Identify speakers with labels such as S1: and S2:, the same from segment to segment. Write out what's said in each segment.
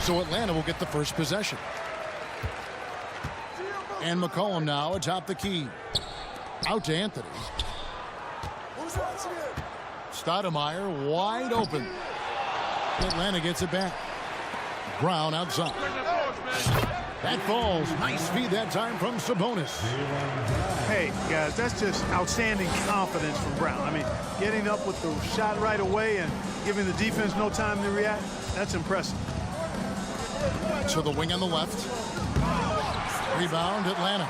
S1: So Atlanta will get the first possession. And McCollum now atop the key. Out to Anthony. Stoudemire wide open. Atlanta gets it back. Brown outside. That falls. Nice feed that time from Sabonis.
S2: Hey, guys, that's just outstanding confidence from Brown. I mean, getting up with the shot right away and giving the defense no time to react, that's impressive.
S1: To the wing on the left. Rebound, Atlanta.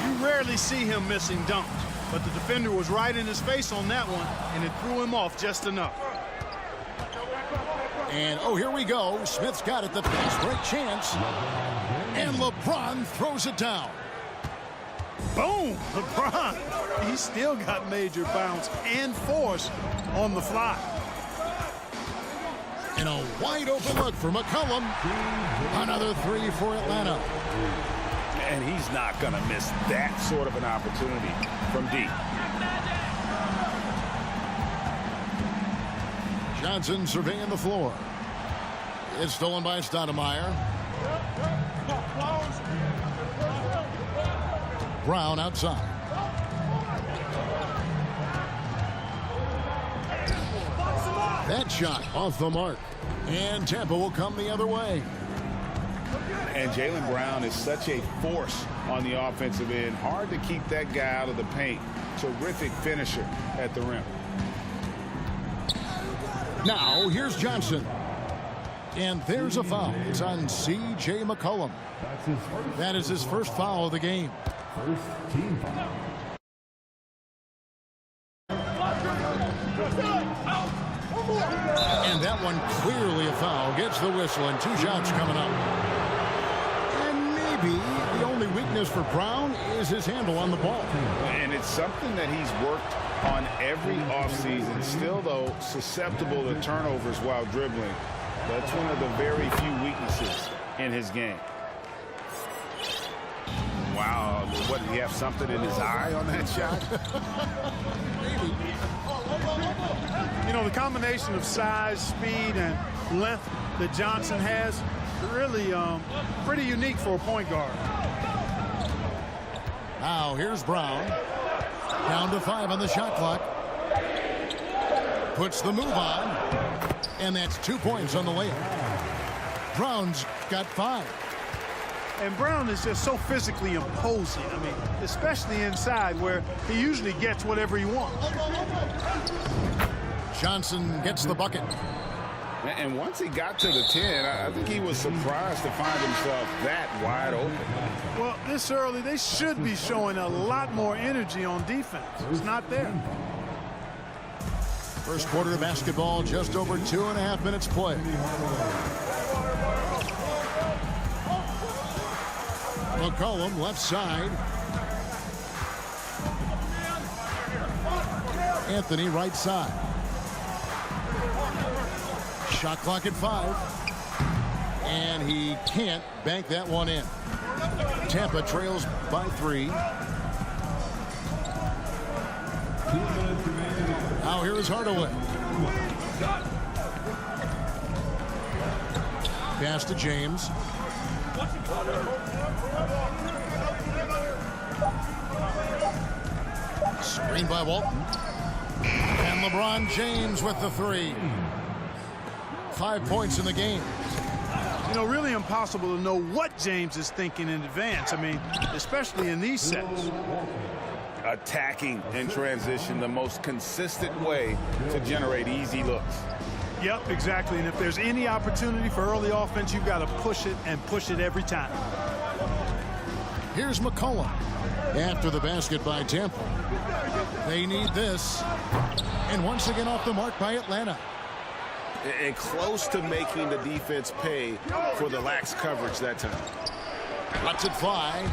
S2: You rarely see him missing dunks, but the defender was right in his face on that one, and it threw him off just enough.
S1: And, oh, here we go. Smith's got it, the fast break chance. And LeBron throws it down.
S2: Boom! LeBron. He's still got major bounce and force on the fly.
S1: And a wide open look for McCollum. Another three for Atlanta.
S3: And he's not going to miss that sort of an opportunity from deep.
S1: Johnson surveying the floor. It's stolen by Stoudemire. Brown outside. That shot off the mark. And Tampa will come the other way.
S3: And Jaylen Brown is such a force on the offensive end. Hard to keep that guy out of the paint. Terrific finisher at the rim.
S1: Now, here's Johnson. And there's a foul. It's on C.J. McCollum. That is his first foul of the game.
S4: First team foul.
S1: And that one clearly a foul. Gets the whistle and 2 shots coming up. And maybe the only weakness for Brown is his handle on the ball.
S3: And it's something that he's worked on every offseason. Still, though, susceptible to turnovers while dribbling. That's one of the very few weaknesses in his game. Wow, what, did he have something in his eye on that shot?
S1: Maybe.
S2: You know, the combination of size, speed, and length that Johnson has, really pretty unique for a point guard.
S1: Now, here's Brown. Down to 5 on the shot clock. Puts the move on. And that's 2 points on the layup. Brown's got 5.
S2: And Brown is just so physically imposing. I mean, especially inside where he usually gets whatever he wants.
S1: Johnson gets the bucket.
S3: And once he got to the 10, I think he was surprised to find himself that wide open.
S2: Well, this early, they should be showing a lot more energy on defense. It's not there.
S1: First quarter of basketball, just over 2.5 minutes play. McCollum left side. Anthony right side. Shot clock at 5. And he can't bank that one in. Tampa trails by 3. Now here is Hardaway. Pass to James. Screen by Walton. And LeBron James with the 3. 5 points in the game.
S2: You know, really impossible to know what James is thinking in advance. I mean, especially in these sets.
S3: Attacking in transition, the most consistent way to generate easy looks.
S2: Yep, exactly. And if there's any opportunity for early offense, you've got to push it and push it every time.
S1: Here's McCollum. After the basket by Tampa. They need this. And once again off the mark by Atlanta.
S3: And close to making the defense pay for the lax coverage that time.
S1: Lets it fly.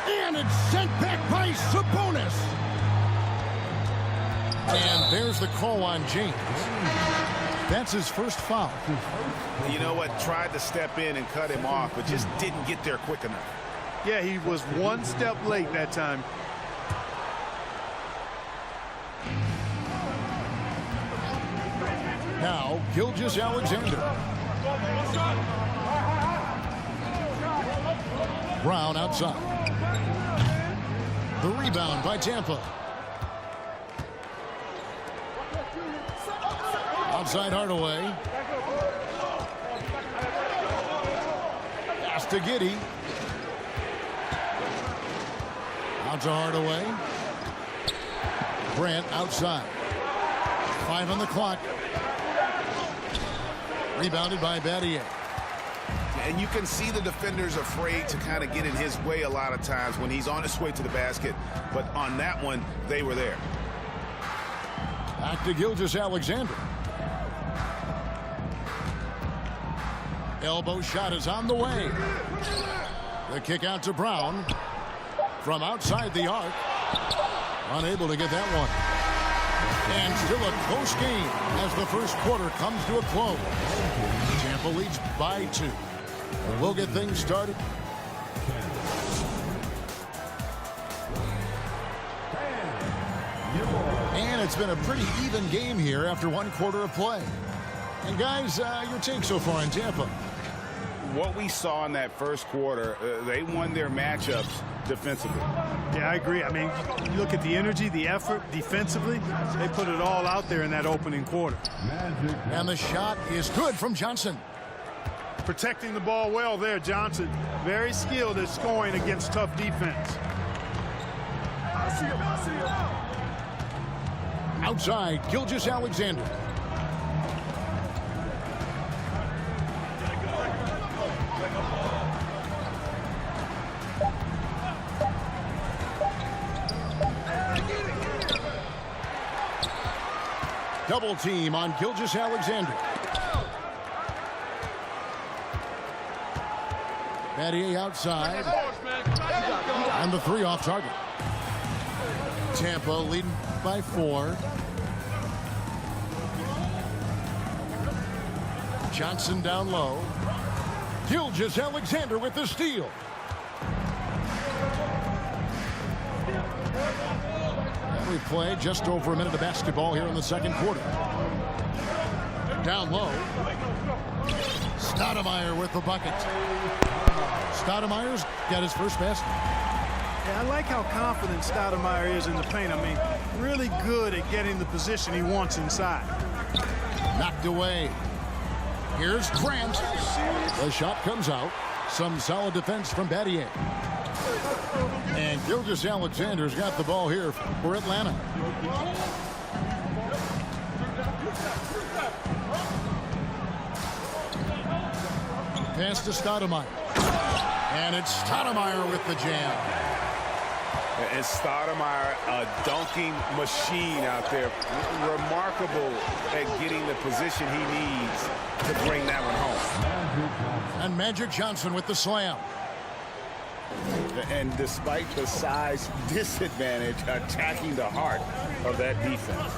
S1: And it's sent back by Sabonis. And there's the call on James. That's his first foul.
S3: You know what? Tried to step in and cut him off, but just didn't get there quick enough.
S2: Yeah, he was one step late that time.
S1: Now, Gilgeous-Alexander. Brown outside. The rebound by Tampa. Outside Hardaway. Pass to Giddey. Out to Hardaway. Grant outside. 5 on the clock. Rebounded by Battier.
S3: And you can see the defenders afraid to kind of get in his way a lot of times when he's on his way to the basket. But on that one, they were there.
S1: Back to Gilgeous-Alexander. Elbow shot is on the way. The kick out to Brown. From outside the arc. Unable to get that one. And still a close game as the first quarter comes to a close. Tampa leads by 2. We'll get things started. And it's been a pretty even game here after 1 quarter of play. And guys, your take so far in Tampa?
S3: What we saw in that first quarter, they won their matchups defensively.
S2: Yeah, I agree. I mean, you look at the energy, the effort defensively. They put it all out there in that opening quarter.
S1: And the shot is good from Johnson.
S2: Protecting the ball well there, Johnson. Very skilled at scoring against tough defense.
S1: Outside, Gilgeous-Alexander. Double team on Gilgeous-Alexander. Battier outside. And the 3 off target. Tampa leading by 4. Johnson down low. Gilgeous-Alexander with the steal. We play just over a minute of basketball here in the second quarter. Down low. Stoudemire with the bucket. Stoudemire's got his first basket.
S2: Yeah, I like how confident Stoudemire is in the paint. I mean, really good at getting the position he wants inside.
S1: Knocked away. Here's Grant. The shot comes out. Some solid defense from Battier. And Gilgeous-Alexander's got the ball here for Atlanta. Pass to Stoudemire. And it's Stoudemire with the jam.
S3: And Stoudemire, a dunking machine out there. Remarkable at getting the position he needs to bring that one home.
S1: And Magic Johnson with the slam.
S3: And despite the size disadvantage, attacking the heart of that defense.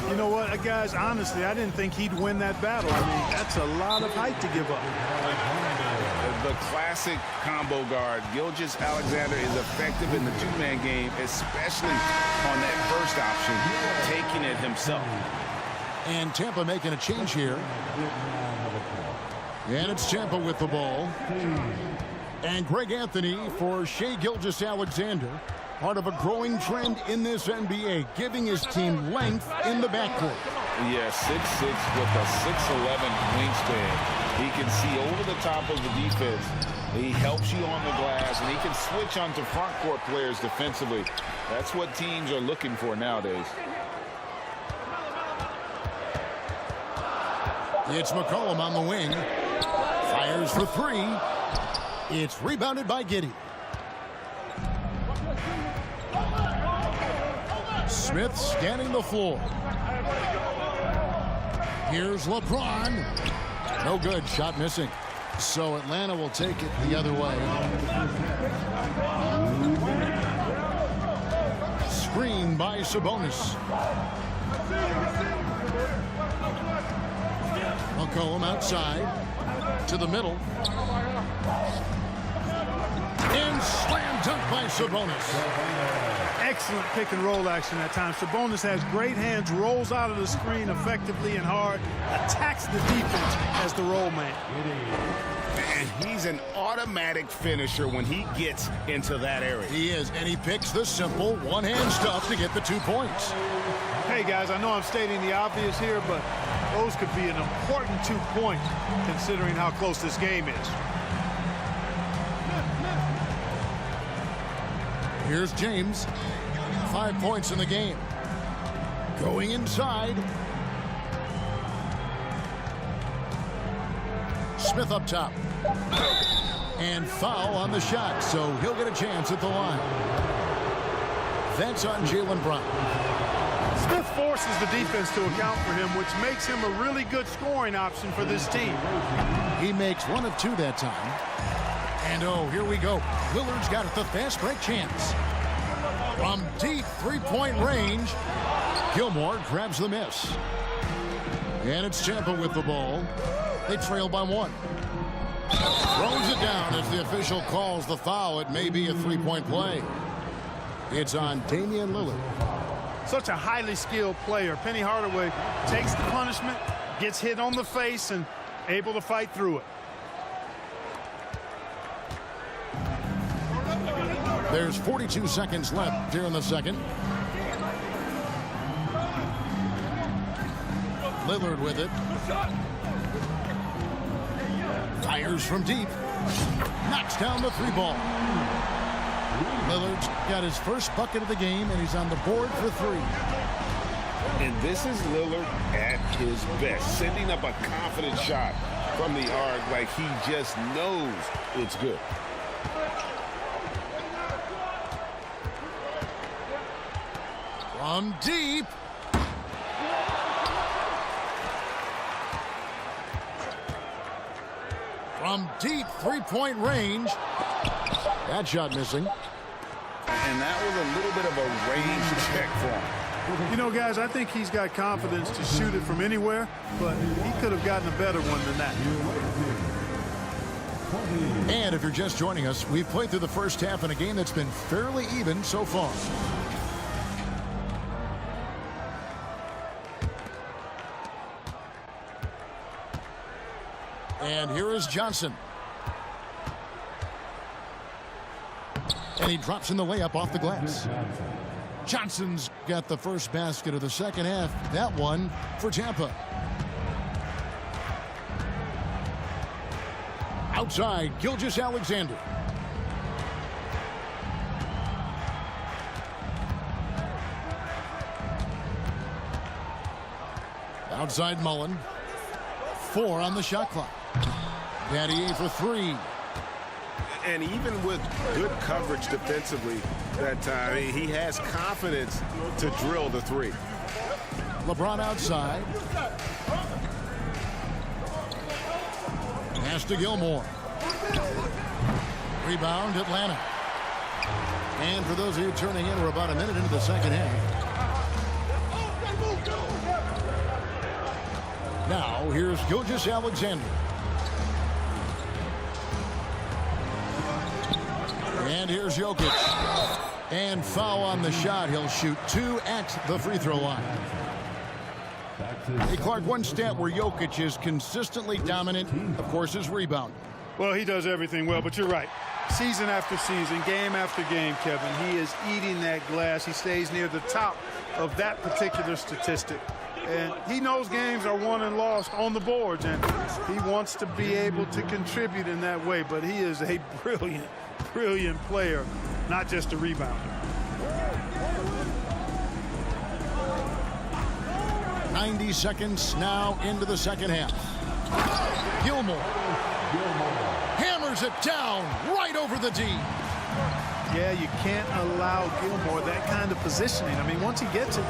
S2: You know what, guys, honestly, I didn't think he'd win that battle. I mean, that's a lot of height to give up.
S3: The classic combo guard, Gilgeous-Alexander, is effective in the 2-man game, especially on that first option, taking it himself.
S1: And Tampa making a change here. And it's Tampa with the ball. And Greg Anthony for Shai Gilgeous-Alexander, part of a growing trend in this NBA, giving his team length in the backcourt.
S3: Yeah, 6'6" with a 6'11" wingspan. He can see over the top of the defense. He helps you on the glass, and he can switch onto front court players defensively. That's what teams are looking for nowadays.
S1: It's McCollum on the wing. Fires for 3. It's rebounded by Giddey. Smith scanning the floor. Here's LeBron. No good. Shot missing. So Atlanta will take it the other way. Screen by Sabonis. McCollum outside to the middle. And slam dunk by Sabonis.
S2: Excellent pick and roll action that time. Sabonis has great hands, rolls out of the screen effectively and hard, attacks the defense as the roll man.
S3: And he's an automatic finisher when he gets into that area.
S1: He is, and he picks the simple one-hand stuff to get the 2 points.
S2: Hey, guys, I know I'm stating the obvious here, but those could be an important 2 points considering how close this game is.
S1: Here's James. 5 points in the game. Going inside. Smith up top. And foul on the shot, so he'll get a chance at the line. That's on Jaylen Brown.
S2: Smith forces the defense to account for him, which makes him a really good scoring option for this team.
S1: He makes 1 of 2 that time. And oh, here we go. Lillard's got the fast break chance. From deep three-point range, Gilmore grabs the miss. And it's Tampa with the ball. They trail by 1. Throws it down as the official calls the foul. It may be a three-point play. It's on Damian Lillard.
S2: Such a highly skilled player. Penny Hardaway takes the punishment, gets hit on the face, and able to fight through it.
S1: There's 42 seconds left here in the second. Lillard with it. Fires from deep. Knocks down the 3 ball. Lillard's got his first bucket of the game, and he's on the board for 3.
S3: And this is Lillard at his best, sending up a confident shot from the arc like he just knows it's good.
S1: From deep. From deep three-point range. That shot missing.
S3: And that was a little bit of a range check for him.
S2: You know, guys, I think he's got confidence to shoot it from anywhere, but he could have gotten a better one than that.
S1: And if you're just joining us, we've played through the first half in a game that's been fairly even so far. And here is Johnson. And he drops in the layup off the glass. Johnson's got the first basket of the second half. That one for Tampa. Outside, Gilgeous-Alexander. Outside Mullen. 4 on the shot clock. Battier for 3.
S5: And even with good coverage defensively that time, he has confidence to drill the 3.
S1: LeBron outside. Pass to Gilmore. Rebound, Atlanta. And for those of you turning in, we're about a minute into the second half. Now, here's Gilgeous-Alexander. And here's Jokic. And foul on the shot. He'll shoot 2 at the free throw line. Hey, Clark, one stat where Jokic is consistently dominant, of course, is rebound.
S2: Well, he does everything well, but you're right. Season after season, game after game, Kevin, he is eating that glass. He stays near the top of that particular statistic. And he knows games are won and lost on the boards, and he wants to be able to contribute in that way. But he is a brilliant, brilliant player, not just a rebounder.
S1: .90 seconds now into the second half. Gilmore hammers it down right over the D.
S2: Yeah, you can't allow Gilmore that kind of positioning. I mean, once he gets it,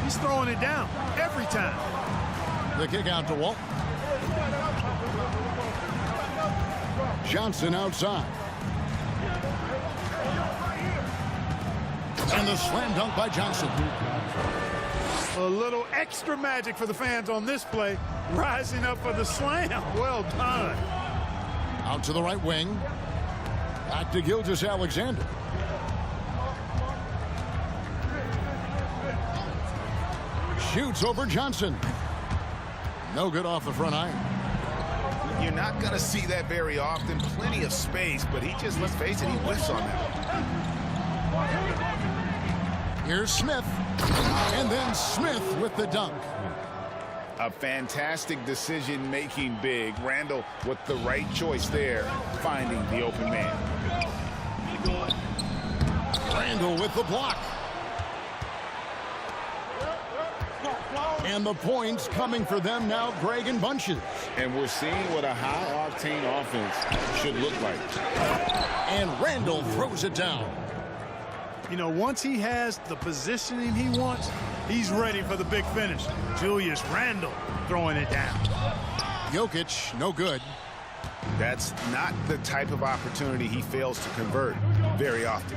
S2: he's throwing it down every time.
S1: The kick out to Walt. Johnson outside. And the slam dunk by Johnson.
S2: A little extra magic for the fans on this play. Rising up for the slam. Well done.
S1: Out to the right wing. Back to Gilgeous-Alexander. Shoots over Johnson. No good off the front iron.
S5: You're not going to see that very often. Plenty of space, but he just, let's face it, he whiffs on that.
S1: Here's Smith. And then Smith with the dunk.
S3: A fantastic decision-making big. Randall with the right choice there, finding the open man.
S1: Randall with the block. And the points coming for them now, Greg, in bunches.
S3: And we're seeing what a high-octane offense should look like.
S1: And Randall throws it down.
S2: You know, once he has the positioning he wants, he's ready for the big finish. Julius Randle throwing it down.
S1: Jokic, no good.
S5: That's not the type of opportunity he fails to convert very often.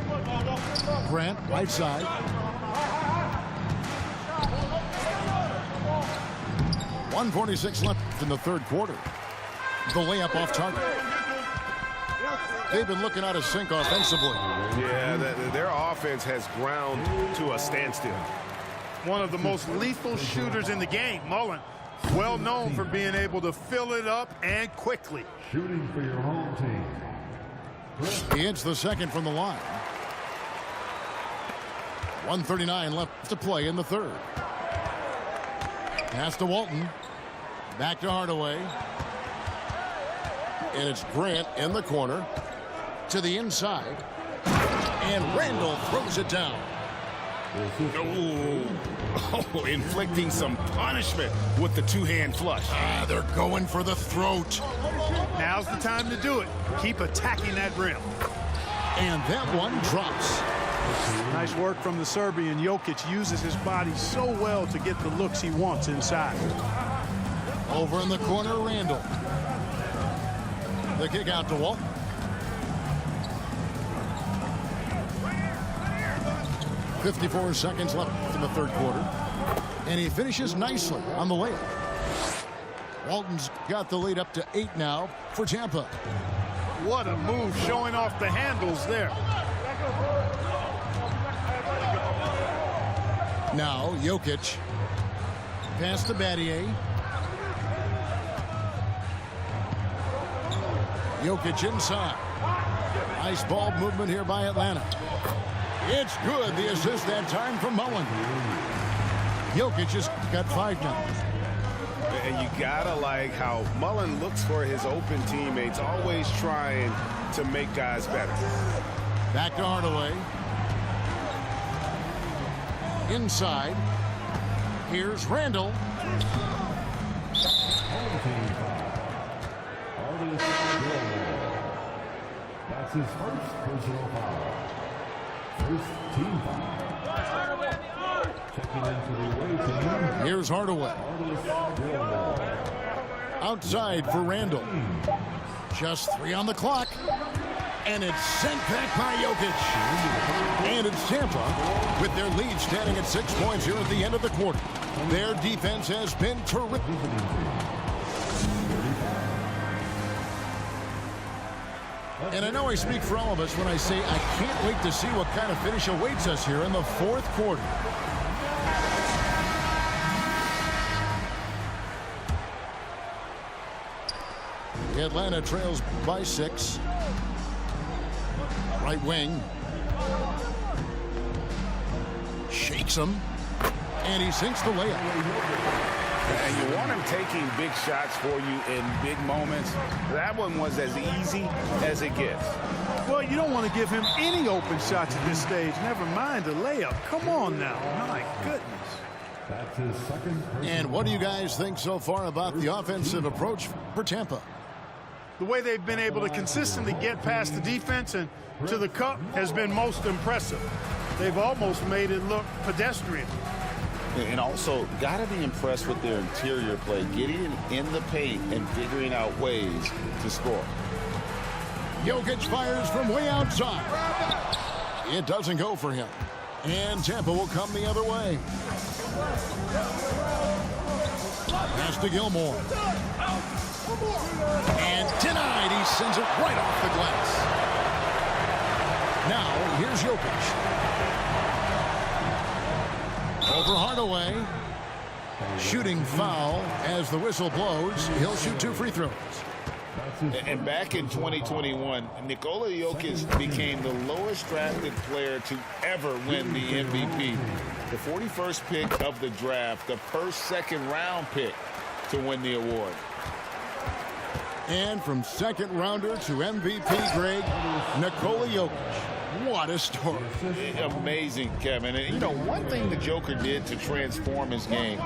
S1: Grant, right side. .146 left in the third quarter. The layup off target. They've been looking out of sync offensively.
S5: Yeah, their offense has ground to a standstill.
S2: One of the most lethal shooters in the game, Mullen. Well known for being able to fill it up and quickly.
S4: Shooting for your home team.
S1: He hits the second from the line. 1:39 left to play in the third. Pass to Walton. Back to Hardaway. And it's Grant in the corner. To the inside. And Randall throws it down.
S5: Oh, inflicting some punishment with the two-hand flush.
S1: They're going for the throat.
S2: Now's the time to do it. Keep attacking that rim.
S1: And that one drops.
S2: Nice work from the Serbian. Jokic uses his body so well to get the looks he wants inside.
S1: Over in the corner, Randall. The kick out to Walton. .54 seconds left in the third quarter. And he finishes nicely on the layup. Walton's got the lead up to 8 now for Tampa.
S2: What a move, showing off the handles there.
S1: Now Jokic. Pass to Battier. Jokic inside. Nice ball movement here by Atlanta. It's good. The assist that time from Mullen. Jokic just got 5 now.
S5: And you gotta like how Mullen looks for his open teammates, always trying to make guys better.
S1: Back to Hardaway. Inside. Here's Randall.
S4: Home team foul. Artist Gilmore. That's his first personal foul. First team foul. Checking into the away team.
S1: Here's Hardaway.
S4: Artist Gilmore.
S1: Outside for Randall. Just 3 on the clock. And it's sent back by Jokic. And it's Tampa with their lead standing at 6 points here at the end of the quarter. Their defense has been terrific. And I know I speak for all of us when I say I can't wait to see what kind of finish awaits us here in the fourth quarter. Atlanta trails by 6. Right wing. Shakes him. And he sinks the layup.
S3: And you want him taking big shots for you in big moments. That one was as easy as it gets.
S2: Well, you don't want to give him any open shots at this stage. Never mind a layup. Come on now. My goodness.
S4: That's his second personal
S1: And what do you guys think so far about the offensive approach for Tampa?
S2: The way they've been able to consistently get past the defense and to the cup has been most impressive. They've almost made it look pedestrian.
S3: And also, got to be impressed with their interior play, getting in the paint and figuring out ways to score.
S1: Jokic fires from way outside. It doesn't go for him. And Tampa will come the other way. Pass to Gilmore. And denied. He sends it right off the glass. Now, here's Jokic. Over Hardaway. Shooting foul as the whistle blows. He'll shoot 2 free throws.
S3: And back in 2021, Nikola Jokic became the lowest drafted player to ever win the MVP. The 41st pick of the draft, the first second-round pick to win the award.
S1: And from second rounder to MVP grade, Nikola Jokic. What a story.
S3: Amazing, Kevin. And, you know, one thing the Joker did to transform his game,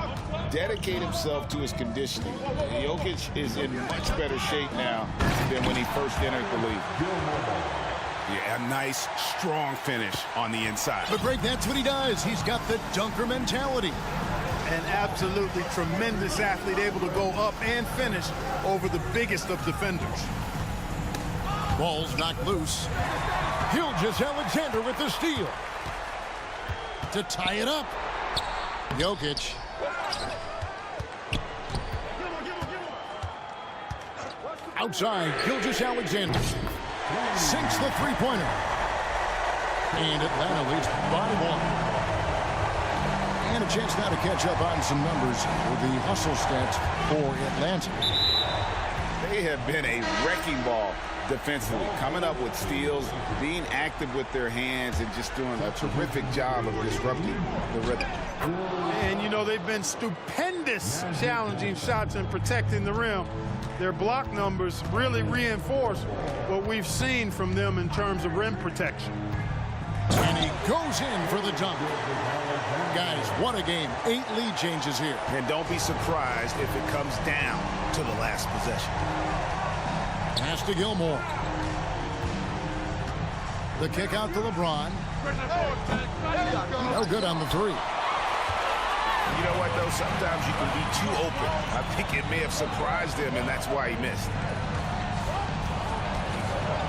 S3: dedicate himself to his conditioning. Jokic is in much better shape now than when he first entered the league.
S5: Yeah, a nice, strong finish on the inside.
S1: But, Greg, that's what he does. He's got the dunker mentality.
S2: An absolutely tremendous athlete, able to go up and finish over the biggest of defenders.
S1: Ball's knocked loose. Gilgeous-Alexander with the steal. To tie it up. Jokic. Outside, Gilgeous-Alexander. Sinks the three-pointer. And Atlanta leads by 1. And a chance now to catch up on some numbers with the hustle stats for Atlanta.
S3: They have been a wrecking ball defensively, coming up with steals, being active with their hands, and just doing a terrific job of disrupting the rhythm.
S2: And, you know, they've been stupendous challenging shots and protecting the rim. Their block numbers really reinforce what we've seen from them in terms of rim protection.
S1: And he goes in for the dunk. Guys, what a game. 8 lead changes here.
S5: And don't be surprised if it comes down to the last possession.
S1: Pass to Gilmore. The kick out to LeBron. No good on the 3.
S5: You know what, though? Sometimes you can be too open. I think it may have surprised him, and that's why he missed.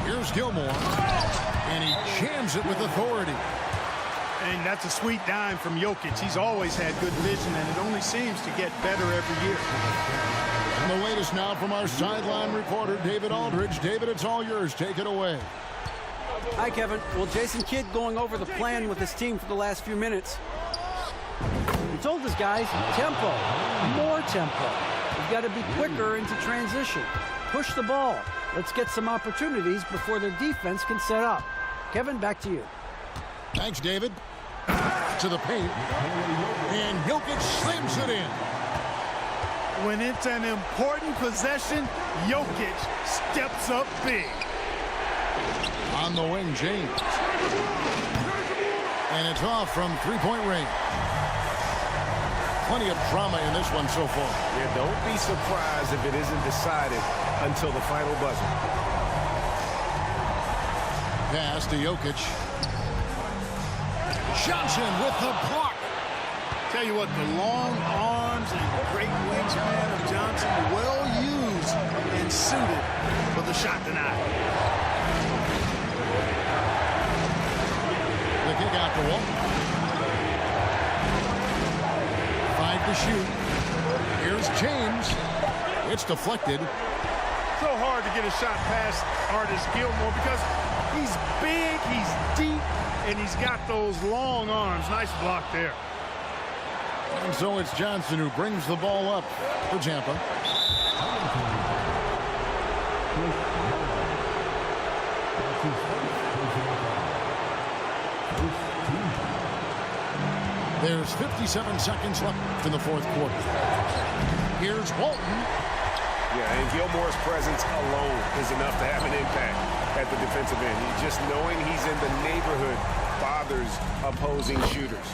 S1: Here's Gilmore. And he jams it with authority.
S2: And that's a sweet dime from Jokic. He's always had good vision, and it only seems to get better every year.
S1: And the latest now from our sideline reporter, David Aldridge. David, it's all yours. Take it away.
S6: Hi, Kevin. Well, Jason Kidd going over the plan with his team for the last few minutes. He told his guys, tempo, more tempo. We've got to be quicker into transition. Push the ball. Let's get some opportunities before their defense can set up. Kevin, back to you.
S1: Thanks, David. To the paint. And Jokic slams it in.
S2: When it's an important possession, Jokic steps up big.
S1: On the wing, James. And it's off from three-point range. Plenty of drama in this one so far.
S5: Yeah, don't be surprised if it isn't decided until the final buzzer.
S1: Pass to Jokic. Johnson with the block.
S2: Tell you what, the long arms and great wingspan of Johnson, well used and suited for the shot tonight.
S1: The kick out to Walton. 5 to shoot. Here's James. It's deflected.
S2: So hard to get a shot past Artis Gilmore because he's big, he's deep, and he's got those long arms. Nice block there.
S1: And so it's Johnson who brings the ball up for Tampa. There's 57 seconds left in the fourth quarter. Here's Walton.
S5: Yeah, and Gilmore's presence alone is enough to have an impact at the defensive end. Just knowing he's in the neighborhood bothers opposing shooters.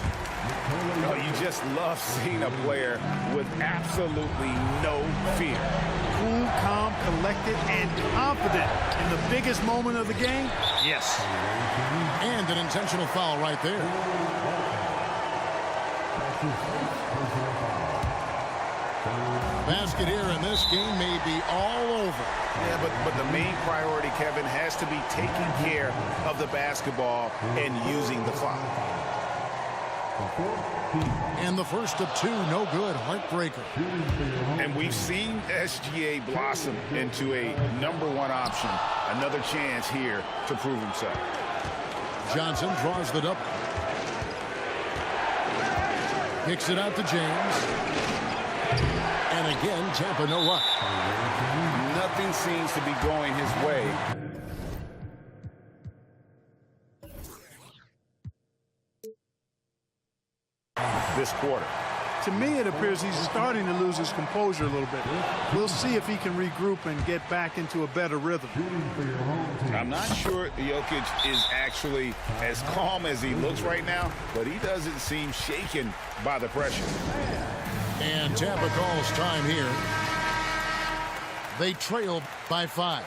S5: No, you just love seeing a player with absolutely no fear.
S2: Cool, calm, collected, and confident in the biggest moment of the game. Yes.
S1: And an intentional foul right there. Basket here, and this game may be all over.
S5: Yeah, but the main priority, Kevin, has to be taking care of the basketball and using the clock.
S1: And the first of 2, no good, heartbreaker.
S3: And we've seen SGA blossom into a #1 option. Another chance here to prove himself.
S1: Johnson draws the double. Kicks it out to James. And again, Tampa no luck.
S3: Nothing seems to be going his way. This quarter.
S2: To me, it appears he's starting to lose his composure a little bit. We'll see if he can regroup and get back into a better rhythm.
S3: I'm not sure Jokic is actually as calm as he looks right now, but he doesn't seem shaken by the pressure.
S1: And Tampa calls time here. They trail by 5.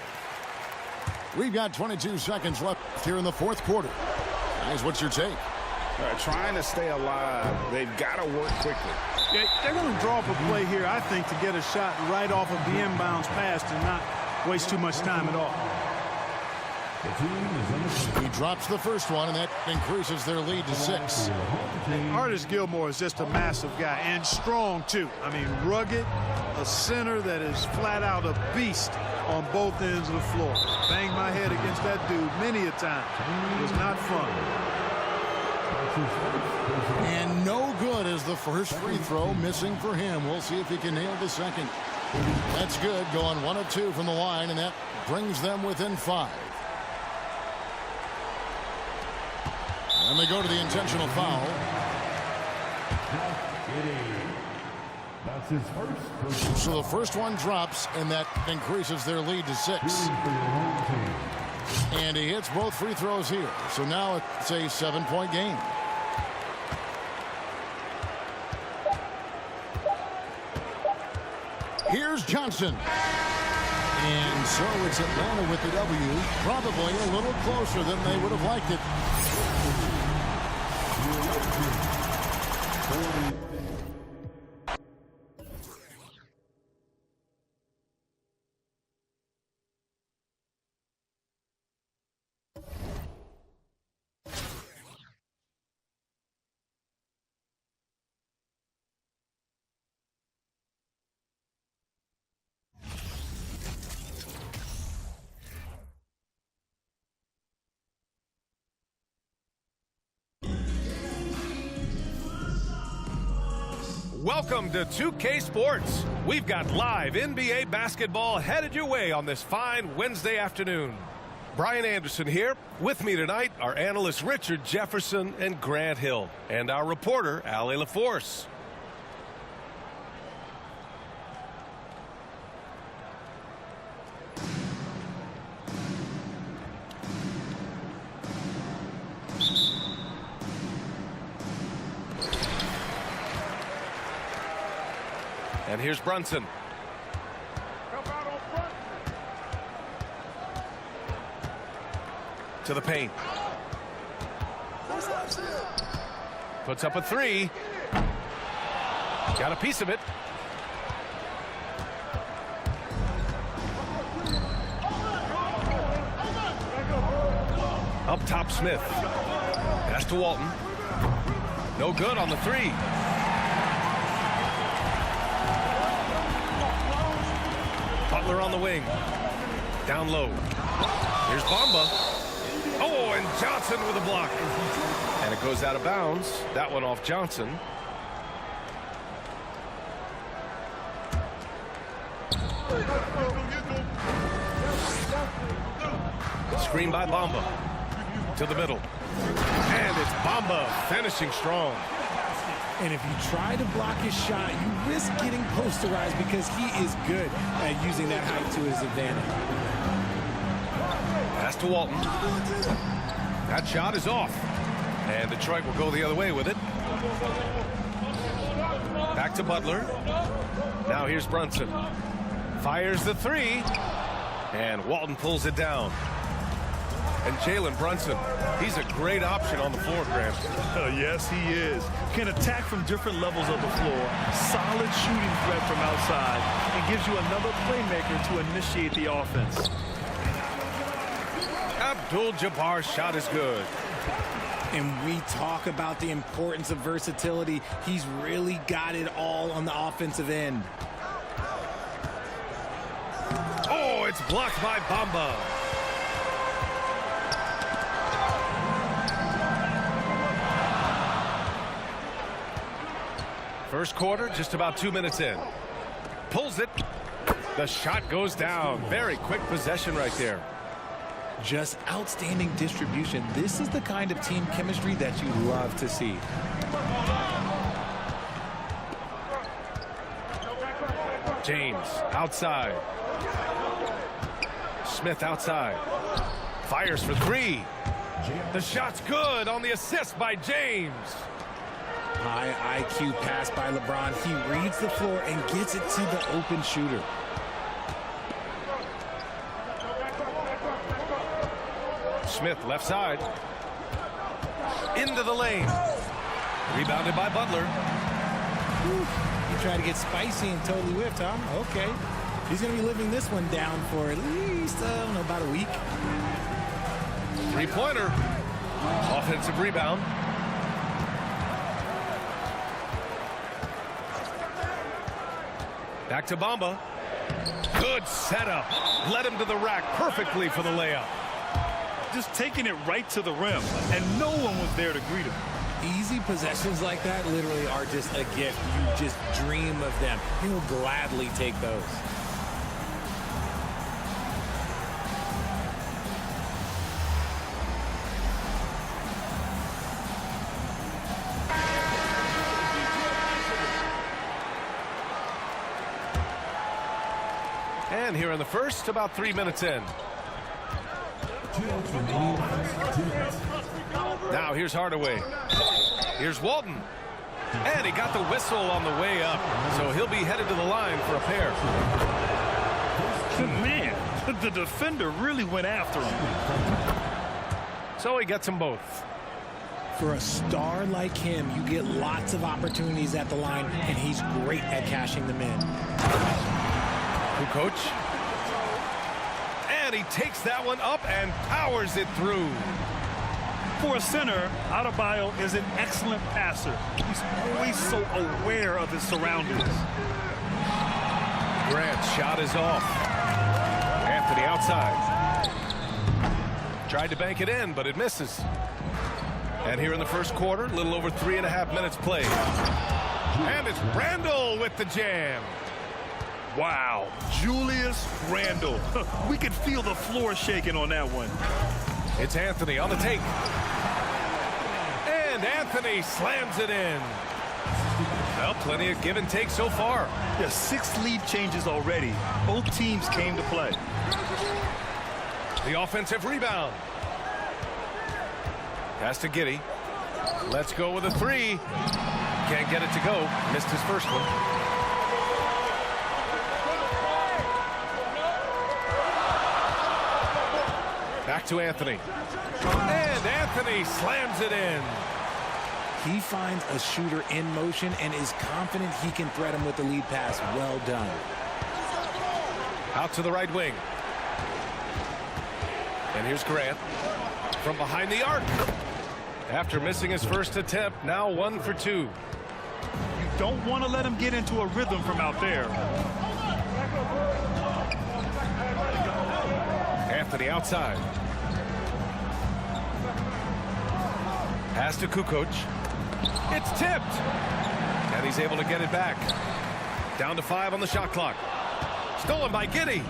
S1: We've got 22 seconds left here in the fourth quarter. Guys, what's your take?
S3: Trying to stay alive. They've got to work quickly.
S2: Yeah, they're going to draw up a play here, I think, to get a shot right off of the inbounds pass and not waste too much time at all.
S1: He drops the first one, and that increases their lead to 6.
S2: Artis Gilmore is just a massive guy, and strong, too. I mean, rugged, a center that is flat out a beast on both ends of the floor. Banged my head against that dude many a time. It was not fun.
S1: And no good as the first free throw missing for him. We'll see if he can nail the second. That's good, going 1 of 2 from the line, and that brings them within 5. And they go to the intentional foul.
S4: That's his first.
S1: So the first one drops, and that increases their lead to 6. And he hits both free throws here. So now it's a 7-point game. Here's Johnson. And so it's Atlanta with the W. Probably a little closer than they would have liked it.
S7: Welcome to 2K Sports. We've got live NBA basketball headed your way on this fine Wednesday afternoon. Brian Anderson here. With me tonight are analysts Richard Jefferson and Grant Hill, and our reporter, Allie LaForce. And here's Brunson. To the paint. Puts up a 3. Got a piece of it. Up top, Smith. Pass to Walton. No good on the 3. Butler on the wing. Down low. Here's Bamba. Oh, and Johnson with a block. And it goes out of bounds. That one off Johnson. Screen by Bamba. To the middle. And it's Bamba finishing strong.
S8: And if you try to block his shot, you risk getting posterized because he is good at using that height to his advantage.
S7: Pass to Walton. That shot is off. And Detroit will go the other way with it. Back to Butler. Now here's Brunson. Fires the 3. And Walton pulls it down. And Jalen Brunson, he's a great option on the floor, Grant.
S9: Yes, he is. Can attack from different levels of the floor. Solid shooting threat from outside. And gives you another playmaker to initiate the offense.
S7: Abdul-Jabbar's shot is good.
S8: And we talk about the importance of versatility. He's really got it all on the offensive end.
S7: Oh, it's blocked by Bamba. First quarter, just about 2 minutes in. Pulls it. The shot goes down. Very quick possession right there.
S8: Just outstanding distribution. This is the kind of team chemistry that you love to see.
S7: James outside. Smith outside. Fires for three. The shot's good on the assist by James.
S8: High IQ pass by LeBron. He reads the floor and gets it to the open shooter.
S7: Smith left side. Into the lane. Rebounded by Butler.
S8: Whew. He tried to get spicy and totally whiffed, huh? Okay. He's going to be living this one down for at least, I don't know, about a week.
S7: Three-pointer. Offensive rebound. Back to Bamba. Good setup. Led him to the rack perfectly for the layup.
S9: Just taking it right to the rim, and no one was there to greet him.
S8: Easy possessions like that literally are just a gift. You just dream of them. He'll gladly take those.
S7: And here in the first, about 3 minutes in. Now here's Hardaway. Here's Walton. And he got the whistle on the way up. So he'll be headed to the line for a pair.
S9: Man, the defender really went after him.
S7: So he gets them both.
S8: For a star like him, you get lots of opportunities at the line, and he's great at cashing them in.
S7: Coach. And he takes that one up and powers it through.
S9: For a center, Adebayo is an excellent passer. He's always so aware of his surroundings.
S7: Grant's shot is off. Anthony outside. Tried to bank it in, but it misses. And here in the first quarter, a little over 3.5 minutes played. And it's Randle with the jam.
S9: Wow, Julius Randle. We could feel the floor shaking on that one.
S7: It's Anthony on the take. And Anthony slams it in. Well, plenty of give and take so far.
S9: Yeah, 6 lead changes already. Both teams came to play.
S7: The offensive rebound. Pass to Giddey. Let's go with a three. Can't get it to go. Missed his first one. Back to Anthony. And Anthony slams it in.
S8: He finds a shooter in motion and is confident he can threat him with the lead pass. Well done.
S7: Out to the right wing. And here's Grant from behind the arc. After missing his first attempt, now 1 for 2.
S9: You don't want to let him get into a rhythm from out there.
S7: Anthony outside. Pass to Kukoc. It's tipped. And he's able to get it back. Down to 5 on the shot clock. Stolen by Giddey.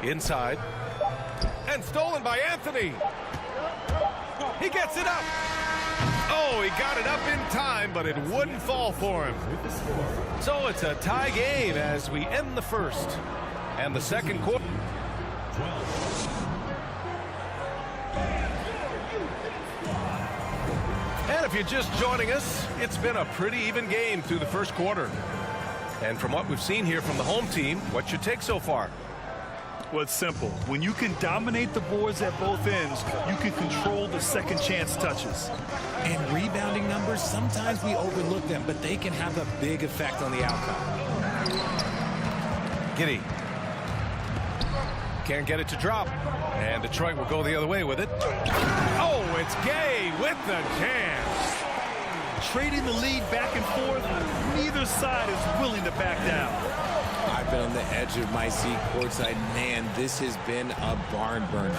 S7: Inside. And stolen by Anthony. He gets it up. Oh, he got it up in time, but it wouldn't fall for him. So it's a tie game as we end the first. And the second quarter. And if you're just joining us, it's been a pretty even game through the first quarter. And from what we've seen here from the home team, what's your take so far?
S9: Well, it's simple. When you can dominate the boards at both ends, you can control the second chance touches.
S8: And rebounding numbers, sometimes we overlook them, but they can have a big effect on the outcome.
S7: Giddey. Can't get it to drop. And Detroit will go the other way with it. Oh, it's Gay with the jam.
S9: Trading the lead back and forth, neither side is willing to back down.
S8: I've been on the edge of my seat courtside. Man, this has been a barn burner.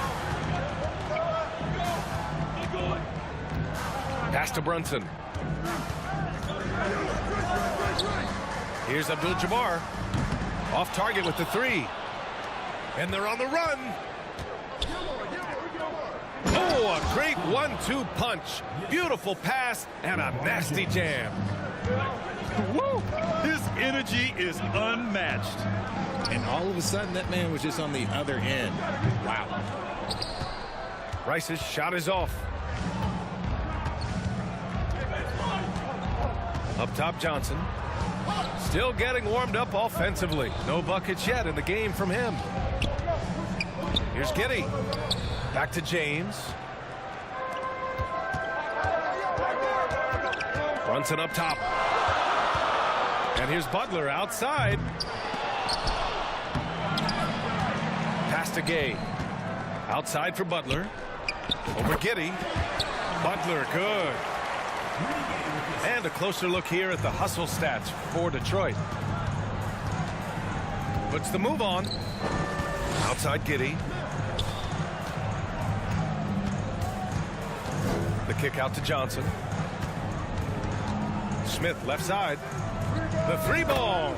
S7: Pass to Brunson. Here's Abdul-Jabbar. Off target with the 3. And they're on the run. Oh, a great 1-2 punch. Beautiful pass and a nasty jam.
S9: Woo! His energy is unmatched.
S8: And all of a sudden, that man was just on the other end. Wow.
S7: Rice's shot is off. Up top, Johnson. Still getting warmed up offensively. No buckets yet in the game from him. Here's Giddey. Back to James. Brunson up top. And here's Butler outside. Pass to Gay. Outside for Butler. Over Giddey. Butler, good. And a closer look here at the hustle stats for Detroit. Puts the move on. Outside Giddey. The kick out to Johnson. Smith left side. The 3 ball.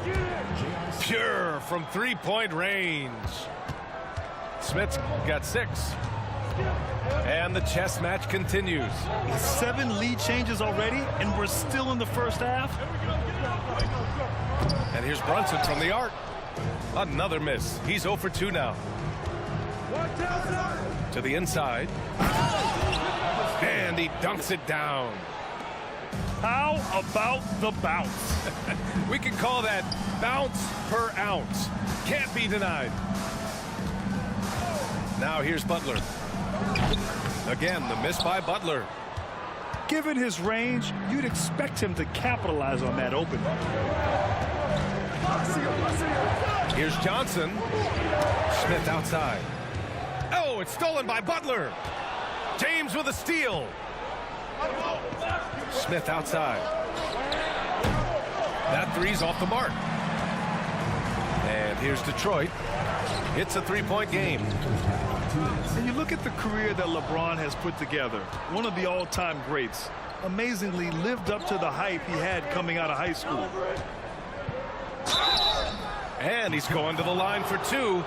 S7: Pure from 3-point range. Smith's got 6. And the chess match continues.
S9: 7 lead changes already, and we're still in the first half.
S7: And here's Brunson from the arc. Another miss. He's 0 for 2 now. To the inside. And he dunks it down.
S9: How about the bounce?
S7: We can call that bounce per ounce. Can't be denied. Now here's Butler. Again, the miss by Butler.
S9: Given his range, you'd expect him to capitalize on that opening.
S7: Here's Johnson. Smith outside. Oh, it's stolen by Butler. James with a steal. Smith outside. That 3's off the mark. And here's Detroit. It's a 3-point game.
S9: And you look at the career that LeBron has put together, one of the all-time greats, amazingly lived up to the hype he had coming out of high school.
S7: And he's going to the line for 2.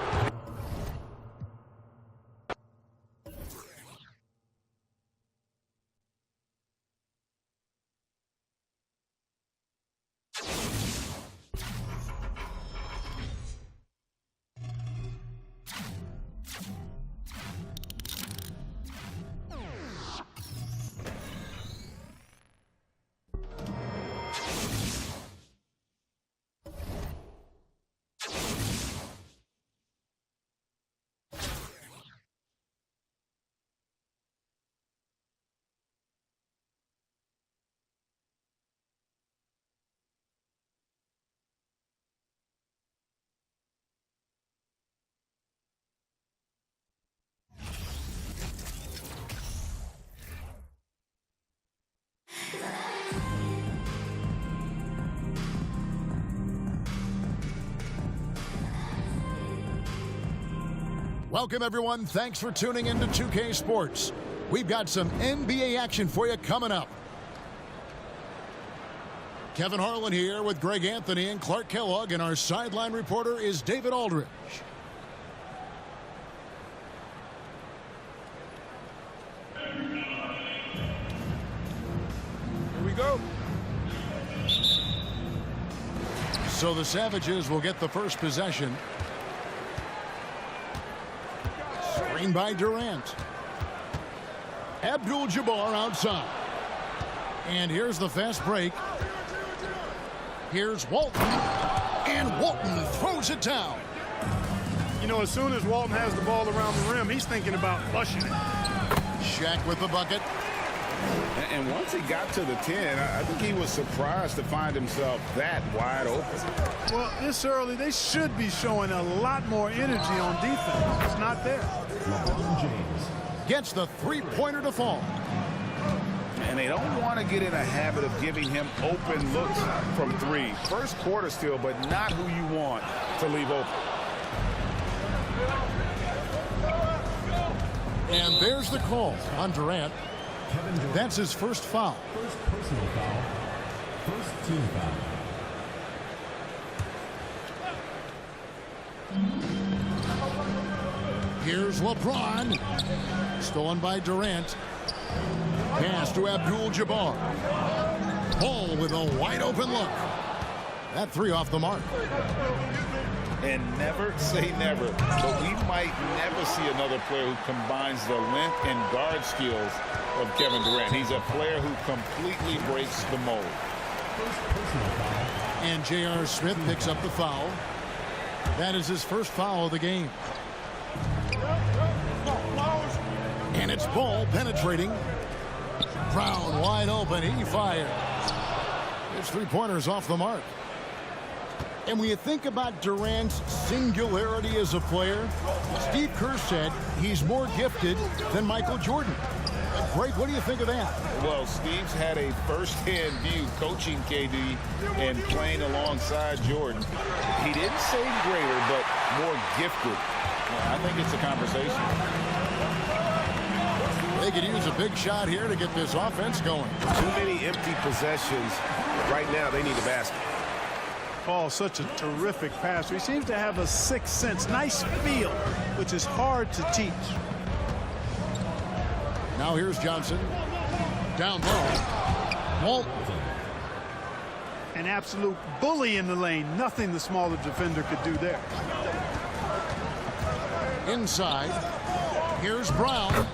S1: Welcome, everyone. Thanks for tuning in to 2K Sports. We've got some NBA action for you coming up. Kevin Harlan here with Greg Anthony and Clark Kellogg, and our sideline reporter is David Aldridge.
S2: Here we go.
S1: So the Savages will get the first possession. Screen by Durant. Abdul-Jabbar outside. And here's the fast break. Here's Walton. And Walton throws it down.
S2: You know, as soon as Walton has the ball around the rim, he's thinking about flushing it.
S1: Shaq with the bucket.
S3: And once he got to the 10, I think he was surprised to find himself that wide open.
S2: Well, this early, they should be showing a lot more energy on defense. It's not there.
S4: LeBron James
S1: Gets the three-pointer to fall.
S3: And they don't want to get in a habit of giving him open looks from 3. First quarter still, but not who you want to leave open.
S1: And there's the call on Durant. That's his first foul.
S4: First personal foul. First team foul.
S1: Here's LeBron. Stolen by Durant. Pass to Abdul-Jabbar. Ball with a wide open look. That three off the mark.
S3: And never say never, but we might never see another player who combines the length and guard skills of Kevin Durant. He's a player who completely breaks the mold.
S1: And J.R. Smith picks up the foul. That is his first foul of the game. And it's ball penetrating. Brown wide open. He fires. His three-pointers off the mark. And when you think about Durant's singularity as a player, Steve Kerr said he's more gifted than Michael Jordan. Greg, what do you think of that?
S3: Well, Steve's had a first-hand view coaching KD and playing alongside Jordan. He didn't say greater, but more gifted. I think it's a conversation.
S1: They could use a big shot here to get this offense going.
S5: Too many empty possessions. Right now, they need a basket.
S2: Paul, such a terrific passer. He seems to have a sixth sense, nice feel, which is hard to teach.
S1: Now here's Johnson. Down low. Walton.
S2: An absolute bully in the lane. Nothing the smaller defender could do there.
S1: Inside. Here's Brown.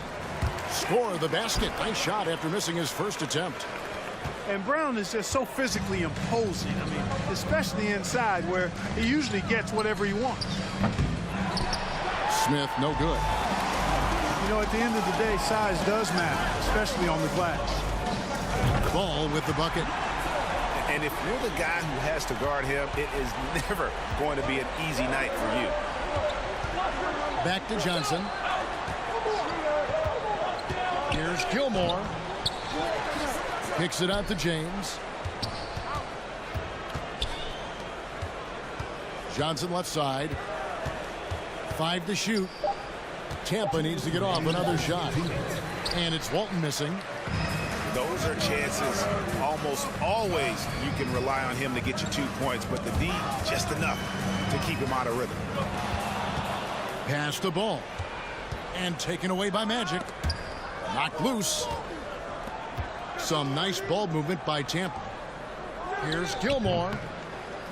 S1: Score the basket. Nice shot after missing his first attempt.
S2: And Brown is just so physically imposing. I mean, especially inside where he usually gets whatever he wants.
S1: Smith, no good.
S2: You know, at the end of the day, size does matter, especially on the glass.
S1: Ball with the bucket.
S5: And if you're the guy who has to guard him, it is never going to be an easy night for you.
S1: Back to Johnson. Here's Gilmore. Kicks it out to James. Johnson left side. 5 to shoot. Tampa needs to get off another shot. And it's Walton missing.
S5: Those are chances almost always you can rely on him to get you 2 points, but the D just enough to keep him out of rhythm.
S1: Pass the ball. And taken away by Magic. Knocked loose. Some nice ball movement by Tampa. Here's Gilmore.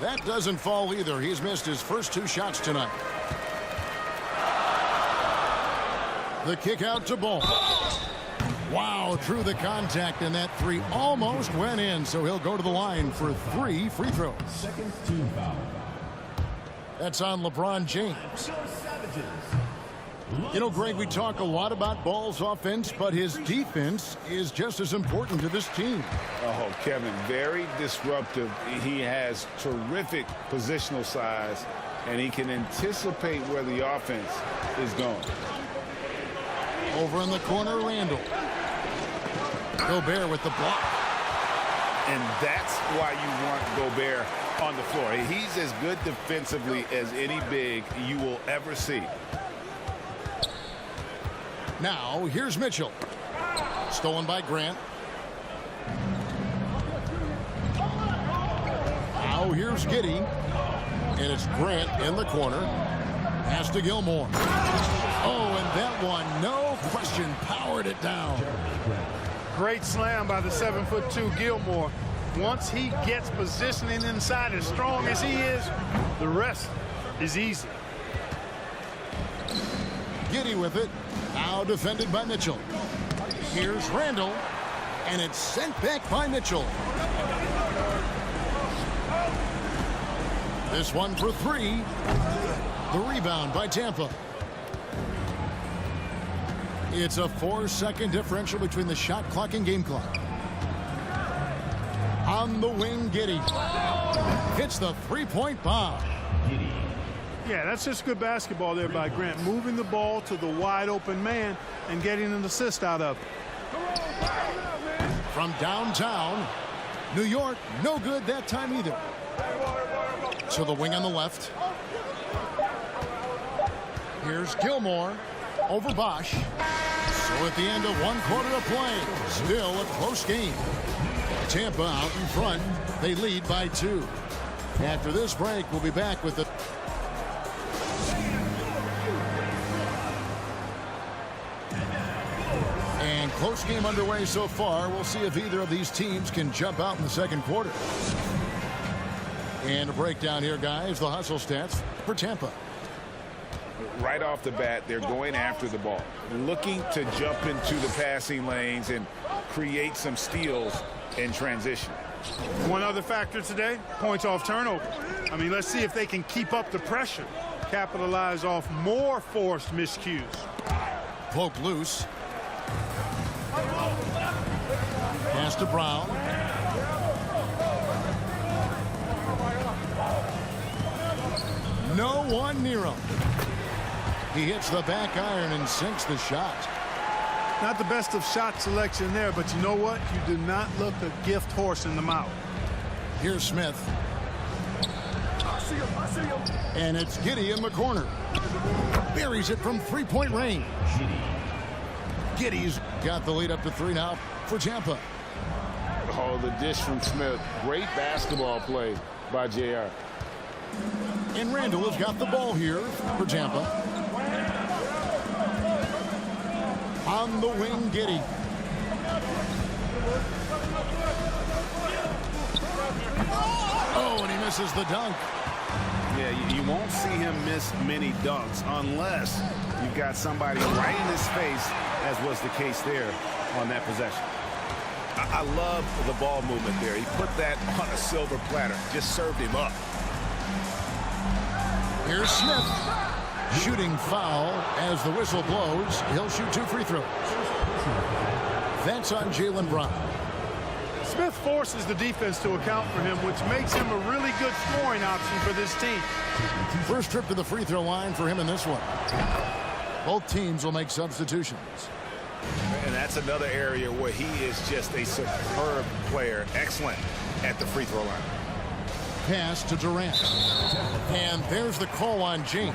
S1: That doesn't fall either. He's missed his first 2 shots tonight. The kick out to Ball. Wow, through the contact, and that 3 almost went in, so he'll go to the line for 3 free throws.
S4: Second team foul.
S1: That's on LeBron James. You know, Greg, we talk a lot about Ball's offense, but his defense is just as important to this team.
S3: Oh, Kevin, very disruptive. He has terrific positional size, and he can anticipate where the offense is going.
S1: Over in the corner, Randall. Gobert with the block.
S3: And that's why you want Gobert on the floor. He's as good defensively as any big you will ever see.
S1: Now, here's Mitchell. Stolen by Grant. Now, here's Giddey. And it's Grant in the corner. Pass to Gilmore. Oh, and that one, no question, powered it down.
S2: Great slam by the 7'2" Gilmore. Once he gets positioning inside as strong as he is, the rest is easy.
S1: Giddey with it. Now defended by Mitchell. Here's Randall. And it's sent back by Mitchell. This one for 3. The rebound by Tampa. It's a 4-second differential between the shot clock and game clock. On the wing, Giddey. Hits the 3-point bomb.
S2: Yeah, that's just good basketball there by Grant. Moving the ball to the wide open man and getting an assist out of it.
S1: From downtown, New York, no good that time either. To the wing on the left. Here's Gilmore over Bosch. So at the end of one quarter of play, still a close game. Tampa out in front. They lead by 2. After this break, we'll be back with the... And close game underway so far. We'll see if either of these teams can jump out in the second quarter. And a breakdown here, guys. The hustle stats for Tampa.
S3: Right off the bat, they're going after the ball, looking to jump into the passing lanes and create some steals in transition.
S2: One other factor today, points off turnover. I mean, let's see if they can keep up the pressure, capitalize off more forced miscues.
S1: Poke loose. Pass to Brown. No one near him. He hits the back iron and sinks the shot.
S2: Not the best of shot selection there, but you know what? You do not look a gift horse in the mouth.
S1: Here's Smith. And it's Giddy in the corner. Buries it from three-point range. Giddy's got the lead up to 3 now for Tampa.
S3: Oh, the dish from Smith. Great basketball play by JR.
S1: And Randall has got the ball here for Tampa. On the wing, Giddy. Oh, and he misses the dunk.
S5: Yeah, you won't see him miss many dunks unless you've got somebody right in his face, as was the case there on that possession. I love the ball movement there. He put that on a silver platter, just served him up.
S1: Here's Smith. Shooting foul as the whistle blows. He'll shoot 2 free throws. That's on Jaylen Brown.
S2: Smith forces the defense to account for him, which makes him a really good scoring option for this team.
S1: First trip to the free throw line for him in this one. Both teams will make substitutions.
S5: And that's another area where he is just a superb player. Excellent at the free throw line.
S1: Pass to Durant. And there's the call on James.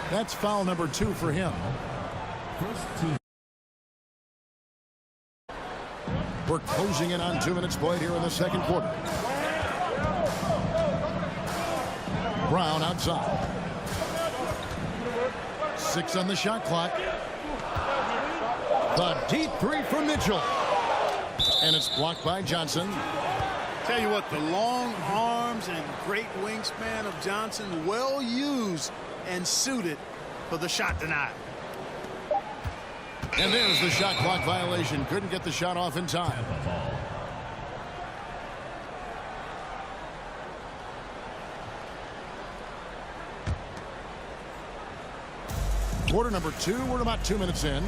S1: That's foul number 2 for him. We're closing in on 2 minutes played here in the second quarter. Brown outside. 6 on the shot clock. The deep 3 from Mitchell. And it's blocked by Johnson.
S2: Tell you what, the long arms and great wingspan of Johnson, well used and suited for the shot denied.
S1: And there's the shot clock violation. Couldn't get the shot off in time. Quarter number 2. We're about 2 minutes in.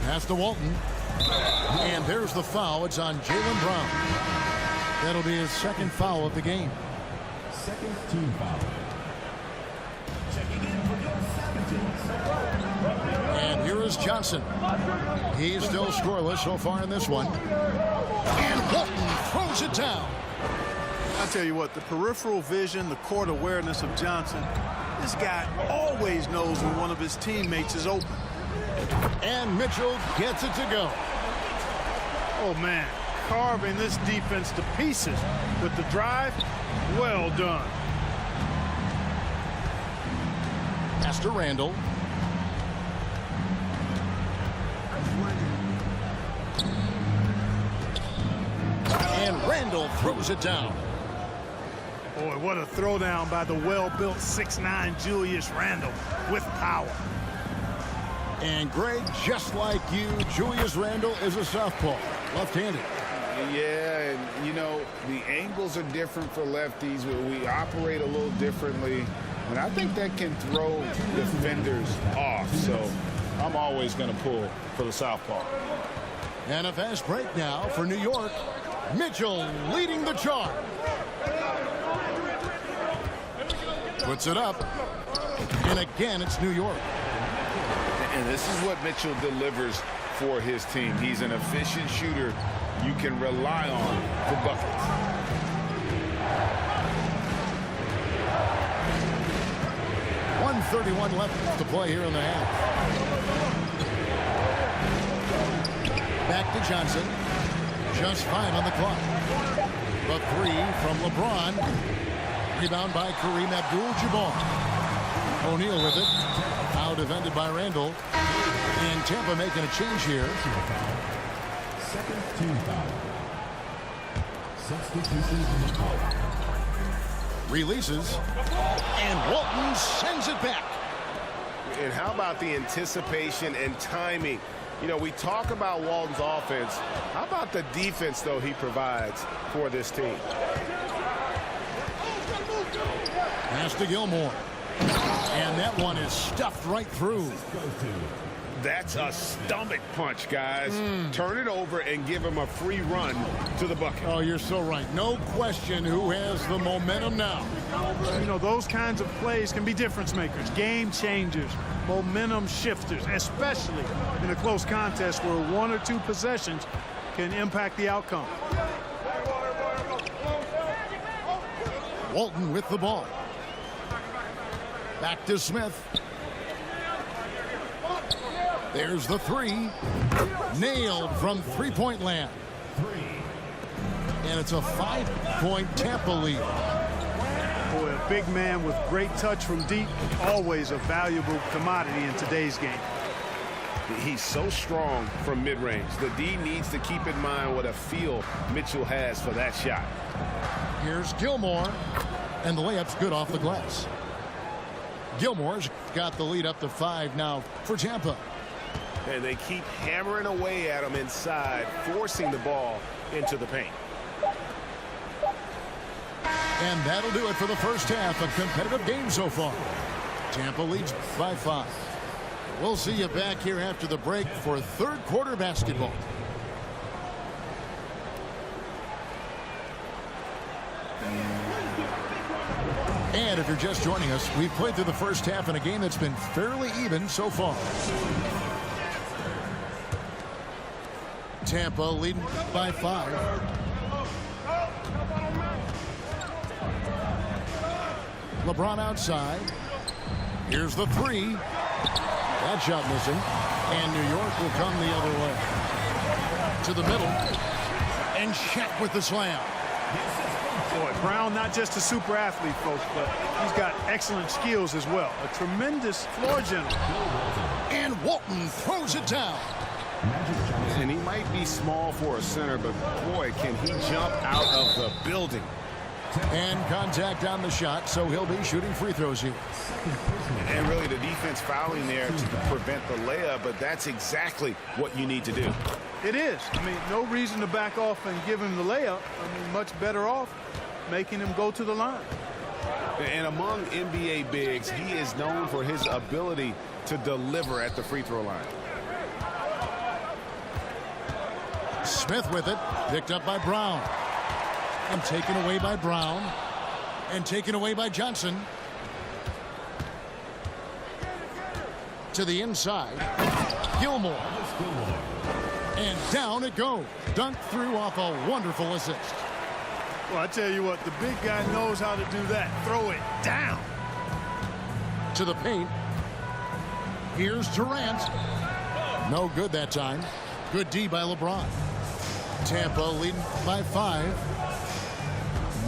S1: Pass to Walton. And there's the foul. It's on Jaylen Brown. That'll be his second foul of the game.
S4: Second team foul. Checking in for your Savages.
S1: And here is Johnson. He's still scoreless so far in this one. And Walton throws it down.
S2: I tell you what, the peripheral vision, the court awareness of Johnson, this guy always knows when one of his teammates is open.
S1: And Mitchell gets it to go.
S2: Oh, man, carving this defense to pieces with the drive. Well done.
S1: Pass to Randall. And Randall throws it down.
S2: Boy, what a throwdown by the well-built 6'9" Julius Randle with power.
S1: And Greg, just like you, Julius Randle is a southpaw, left-handed.
S3: Yeah, and you know, the angles are different for lefties. We operate a little differently. And I think that can throw defenders off. So I'm always going to pull for the southpaw.
S1: And a fast break now for New York. Mitchell leading the charge. Puts it up. And again, it's New York.
S3: And this is what Mitchell delivers for his team. He's an efficient shooter you can rely on for buckets.
S1: 1:31 left to play here in the half. Back to Johnson. Just 5 on the clock. The 3 from LeBron. Rebound by Kareem Abdul-Jabbar. O'Neal with it. Now defended by Randall. And Tampa making a change here.
S4: Second team foul. Substitution in the foul.
S1: Releases. And Walton sends it back.
S5: And how about the anticipation and timing? You know, we talk about Walton's offense. How about the defense, though, he provides for this team?
S1: Pass to Gilmore. And that one is stuffed right through.
S5: That's a stomach punch, guys. Turn it over and give him a free run to the bucket.
S1: Oh, you're so right. No question who has the momentum now.
S2: You know, those kinds of plays can be difference makers, game changers, momentum shifters, especially in a close contest where 1 or 2 possessions can impact the outcome.
S1: Walton with the ball. Back to Smith. There's the 3. Nailed from three-point land. And it's a 5-point Tampa lead.
S2: Boy, a big man with great touch from deep, always a valuable commodity in today's game.
S5: He's so strong from mid-range. The D needs to keep in mind what a feel Mitchell has for that shot.
S1: Here's Gilmore. And the layup's good off the glass. Gilmore's got the lead up to 5 now for Tampa.
S5: And they keep hammering away at him inside, forcing the ball into the paint.
S1: And that'll do it for the first half. A competitive game so far. Tampa leads by 5. We'll see you back here after the break for third quarter basketball. And if you're just joining us, we've played through the first half in a game that's been fairly even so far. Tampa leading by 5. LeBron outside. Here's the 3. That shot missing. And New York will come the other way. To the middle. And Shaq with the slam.
S2: Boy, Brown, not just a super athlete, folks, but he's got excellent skills as well. A tremendous floor general.
S1: And Walton throws it down.
S5: And he might be small for a center, but boy, can he jump out of the building.
S1: And contact on the shot, so he'll be shooting free throws here.
S5: And really the defense fouling there to prevent the layup, but that's exactly what you need to do.
S2: It is. I mean, no reason to back off and give him the layup. I mean, much better off making him go to the line.
S5: And among NBA bigs, he is known for his ability to deliver at the free throw line.
S1: Smith with it, picked up by Brown. And taken away by Brown. And taken away by Johnson. To the inside. Gilmore. And down it goes. Dunked through off a wonderful assist.
S2: Well, I tell you what, the big guy knows how to do that. Throw it down.
S1: To the paint. Here's Durant. No good that time. Good D by LeBron. Tampa leading by 5.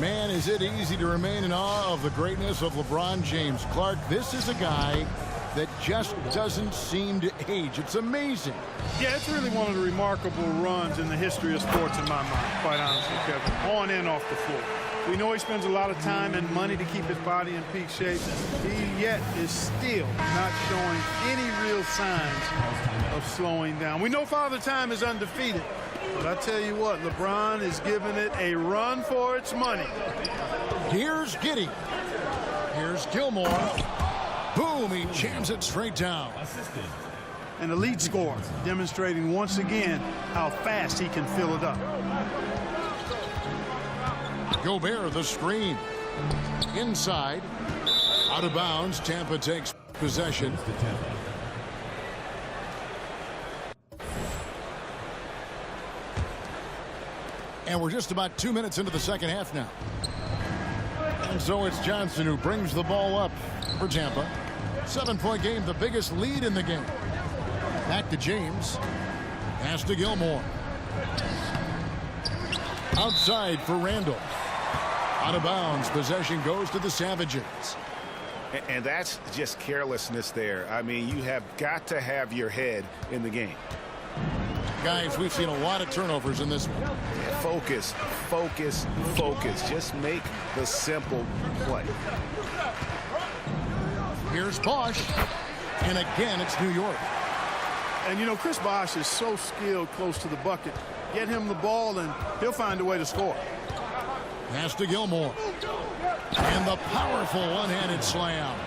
S1: Man, is it easy to remain in awe of the greatness of LeBron James. Clark, this is a guy that just doesn't seem to age. It's amazing.
S2: Yeah, it's really one of the remarkable runs in the history of sports in my mind, quite honestly, Kevin, on and off the floor. We know he spends a lot of time and money to keep his body in peak shape. He yet is still not showing any real signs of slowing down. We know Father Time is undefeated, but I tell you what, LeBron is giving it a run for its money.
S1: Here's Giddey. Here's Gilmore. Boom, he jams it straight down.
S2: An elite scorer, demonstrating once again how fast he can fill it up.
S1: Gobert, the screen. Inside. Out of bounds. Tampa takes possession. And we're just about 2 minutes into the second half now. And so it's Johnson who brings the ball up for Tampa. 7-point game, the biggest lead in the game. Back to James. Pass to Gilmore. Outside for Randall. Out of bounds. Possession goes to the Savages.
S5: And that's just carelessness there. I mean, you have got to have your head in the game.
S1: Guys, we've seen a lot of turnovers in this one.
S5: Focus, focus, focus. Just make the simple play.
S1: Here's Bosch. And again, it's New York.
S2: And, you know, Chris Bosch is so skilled close to the bucket. Get him the ball, and he'll find a way to score.
S1: Pass to Gilmore. And the powerful one-handed slam.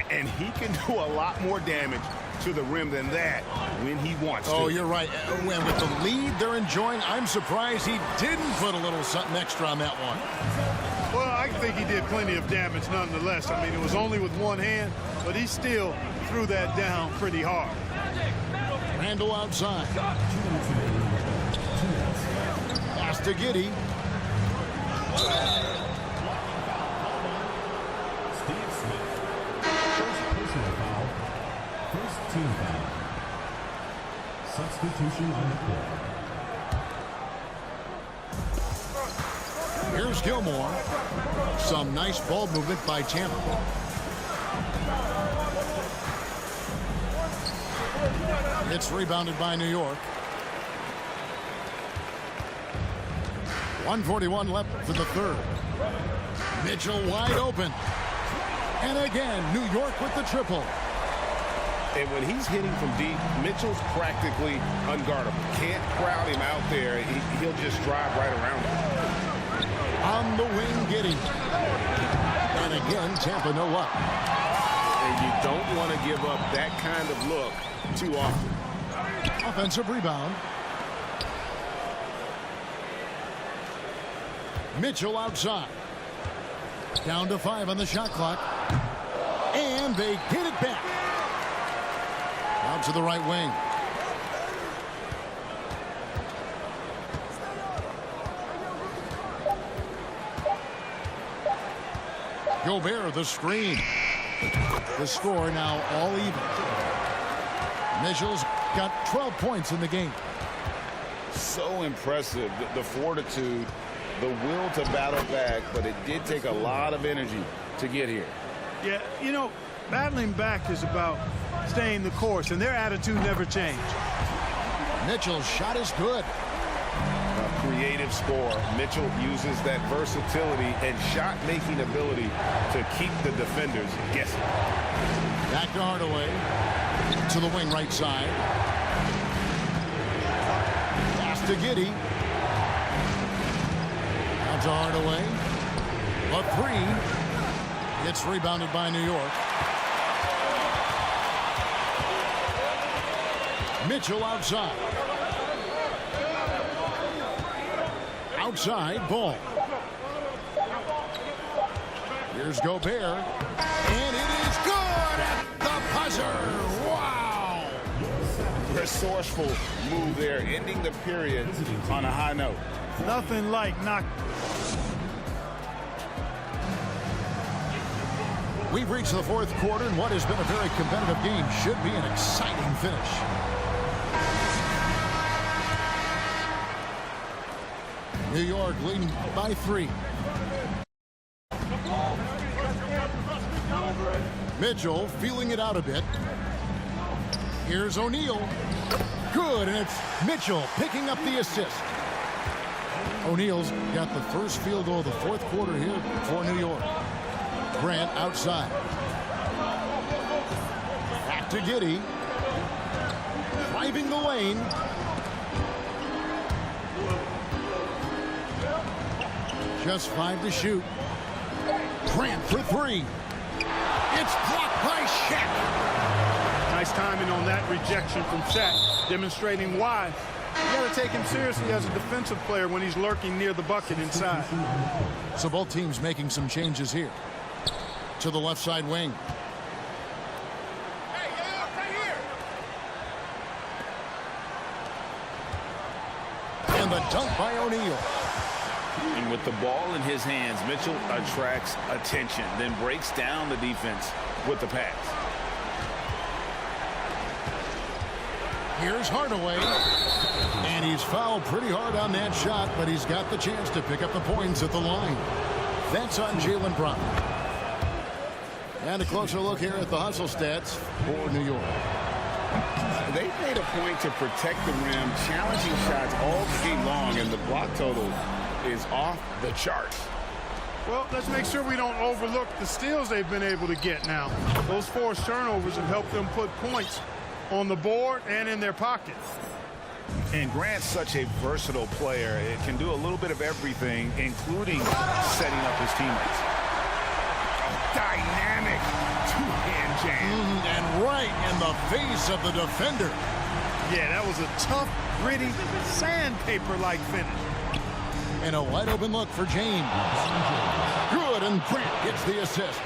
S5: And he can do a lot more damage to the rim than that when he wants to.
S1: Oh, you're right. And with the lead they're enjoying, I'm surprised he didn't put a little something extra on that one.
S2: Well, I think he did plenty of damage nonetheless. I mean, it was only with one hand, but he still threw that down pretty hard.
S1: Randall outside. Pass to Giddey.
S4: Steve Smith. First personal foul. First team foul. Substitution on the court.
S1: Here's Gilmore. Some nice ball movement by Tampa. It's rebounded by New York. 1:41 left for the third. Mitchell wide open. And again, New York with the triple.
S5: And when he's hitting from deep, Mitchell's practically unguardable. Can't crowd him out there. He'll just drive right around him.
S1: On the wing, Giddey. And again, Tampa no up.
S5: And you don't want to give up that kind of look too often.
S1: Offensive rebound. Mitchell outside. Down to 5 on the shot clock. And they get it back. Out to the right wing. Gobert, the screen. The score now all even. Mitchell's got 12 points in the game.
S3: So impressive, the fortitude, the will to battle back, but it did take a lot of energy to get here.
S2: Yeah, you know, battling back is about staying the course, and their attitude never changed.
S1: Mitchell's shot is good.
S3: A creative score. Mitchell uses that versatility and shot-making ability to keep the defenders guessing.
S1: Back to Hardaway. To the wing right side. Pass to Giddey. Out to Hardaway. A three. It's rebounded by New York. Mitchell outside. Outside ball. Here's Gobert. And it is good at the buzzer. Wow.
S3: Resourceful move there, ending the period on a high note.
S2: Nothing like knock.
S1: We've reached the fourth quarter, and what has been a very competitive game should be an exciting finish. New York leading by 3. Mitchell feeling it out a bit. Here's O'Neal. Good, and it's Mitchell picking up the assist. O'Neal's got the first field goal of the fourth quarter here for New York. Grant outside. Back to Giddey. Driving the lane. Just 5 to shoot. Grant for 3. It's blocked by Shaq.
S2: Nice timing on that rejection from Shaq, demonstrating why you got to take him seriously as a defensive player when he's lurking near the bucket inside.
S1: So both teams making some changes here. To the left side wing. And the dunk by O'Neal.
S3: And with the ball in his hands, Mitchell attracts attention, then breaks down the defense. with the pass.
S1: Here's Hardaway. And he's fouled pretty hard on that shot, but he's got the chance to pick up the points at the line. That's on Jaylen Brown. And a closer look here at the hustle stats for New York.
S3: They've made a point to protect the rim, challenging shots all game long, and the block total is off the charts.
S2: Well, let's make sure we don't overlook the steals they've been able to get now. Those forced turnovers have helped them put points on the board and in their pocket.
S3: And Grant's such a versatile player. It can do a little bit of everything, including setting up his teammates. Dynamic two-hand jam.
S1: And right in the face of the defender.
S2: Yeah, that was a tough, gritty, sandpaper-like finish.
S1: And a wide open look for James. Good, and Grant gets the assist.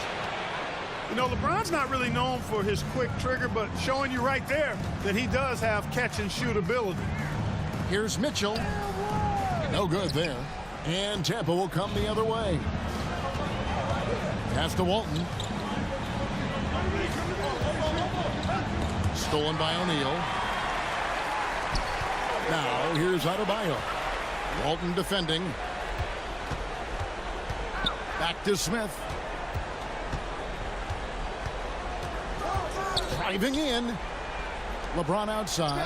S2: You know, LeBron's not really known for his quick trigger, but showing you right there that he does have catch-and-shoot ability.
S1: Here's Mitchell. No good there. And Tampa will come the other way. Pass to Walton. Stolen by O'Neal. Now, here's Adebayo. Walton defending. Back to Smith. Driving in. LeBron outside.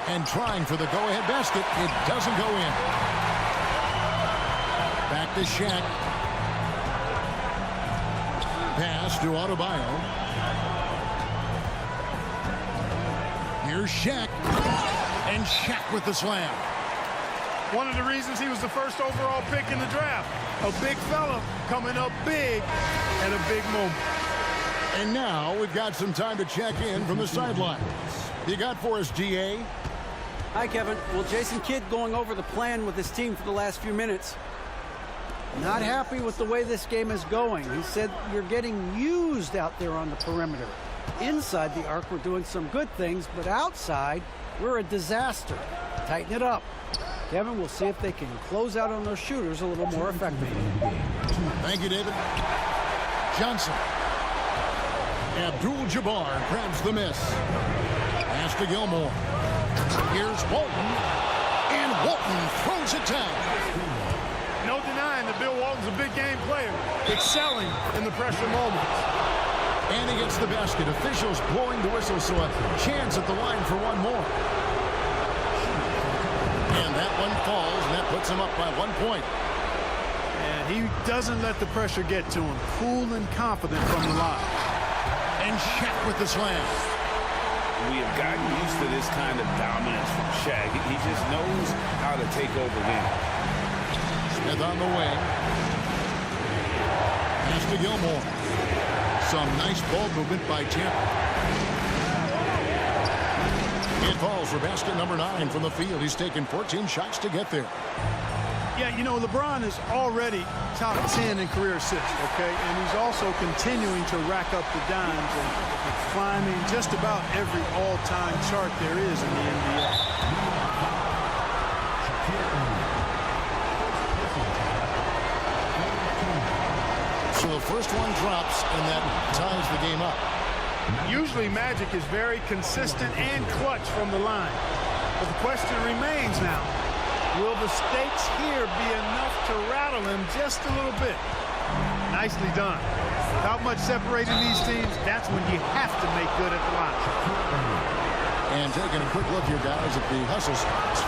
S1: And trying for the go-ahead basket. It doesn't go in. Back to Shaq. Pass to Adebayo. Here's Shaq. And Shaq with the slam.
S2: One of the reasons he was the first overall pick in the draft. A big fella coming up big at a big moment.
S1: And now we've got some time to check in from the sidelines. You got for us, GA?
S6: Hi, Kevin. Well, Jason Kidd going over the plan with his team for the last few minutes. Not happy with the way this game is going. He said you're getting used out there on the perimeter. Inside the arc, we're doing some good things, but outside, we're a disaster. Tighten it up. Kevin, we'll see if they can close out on those shooters a little more effectively.
S1: Thank you, David. Johnson. Abdul-Jabbar grabs the miss. Pass to Gilmore. Here's Walton. And Walton throws it down.
S2: No denying that Bill Walton's a big game player, excelling in the pressure moments.
S1: And he gets the basket. Officials blowing the whistle, so a chance at the line for one more. And that one falls, and that puts him up by 1 point.
S2: And he doesn't let the pressure get to him. Cool and confident from the line.
S1: And Shaq with the slam.
S3: We have gotten used to this kind of dominance from Shaq. He just knows how to take over games.
S1: Smith on the wing. Pass to Gilmore. Some nice ball movement by Tampa. It falls for basket number 9 from the field. He's taken 14 shots to get there.
S2: Yeah, you know, LeBron is already top 10 in career assists, okay? And he's also continuing to rack up the dimes and climbing just about every all-time chart there is in the NBA.
S1: So the first one drops, and that ties the game up.
S2: Usually Magic is very consistent and clutch from the line. But the question remains now, will the stakes here be enough to rattle him just a little bit? Nicely done. Without much separating these teams, that's when you have to make good at the line.
S1: And taking a quick look here, guys, at the hustle spots.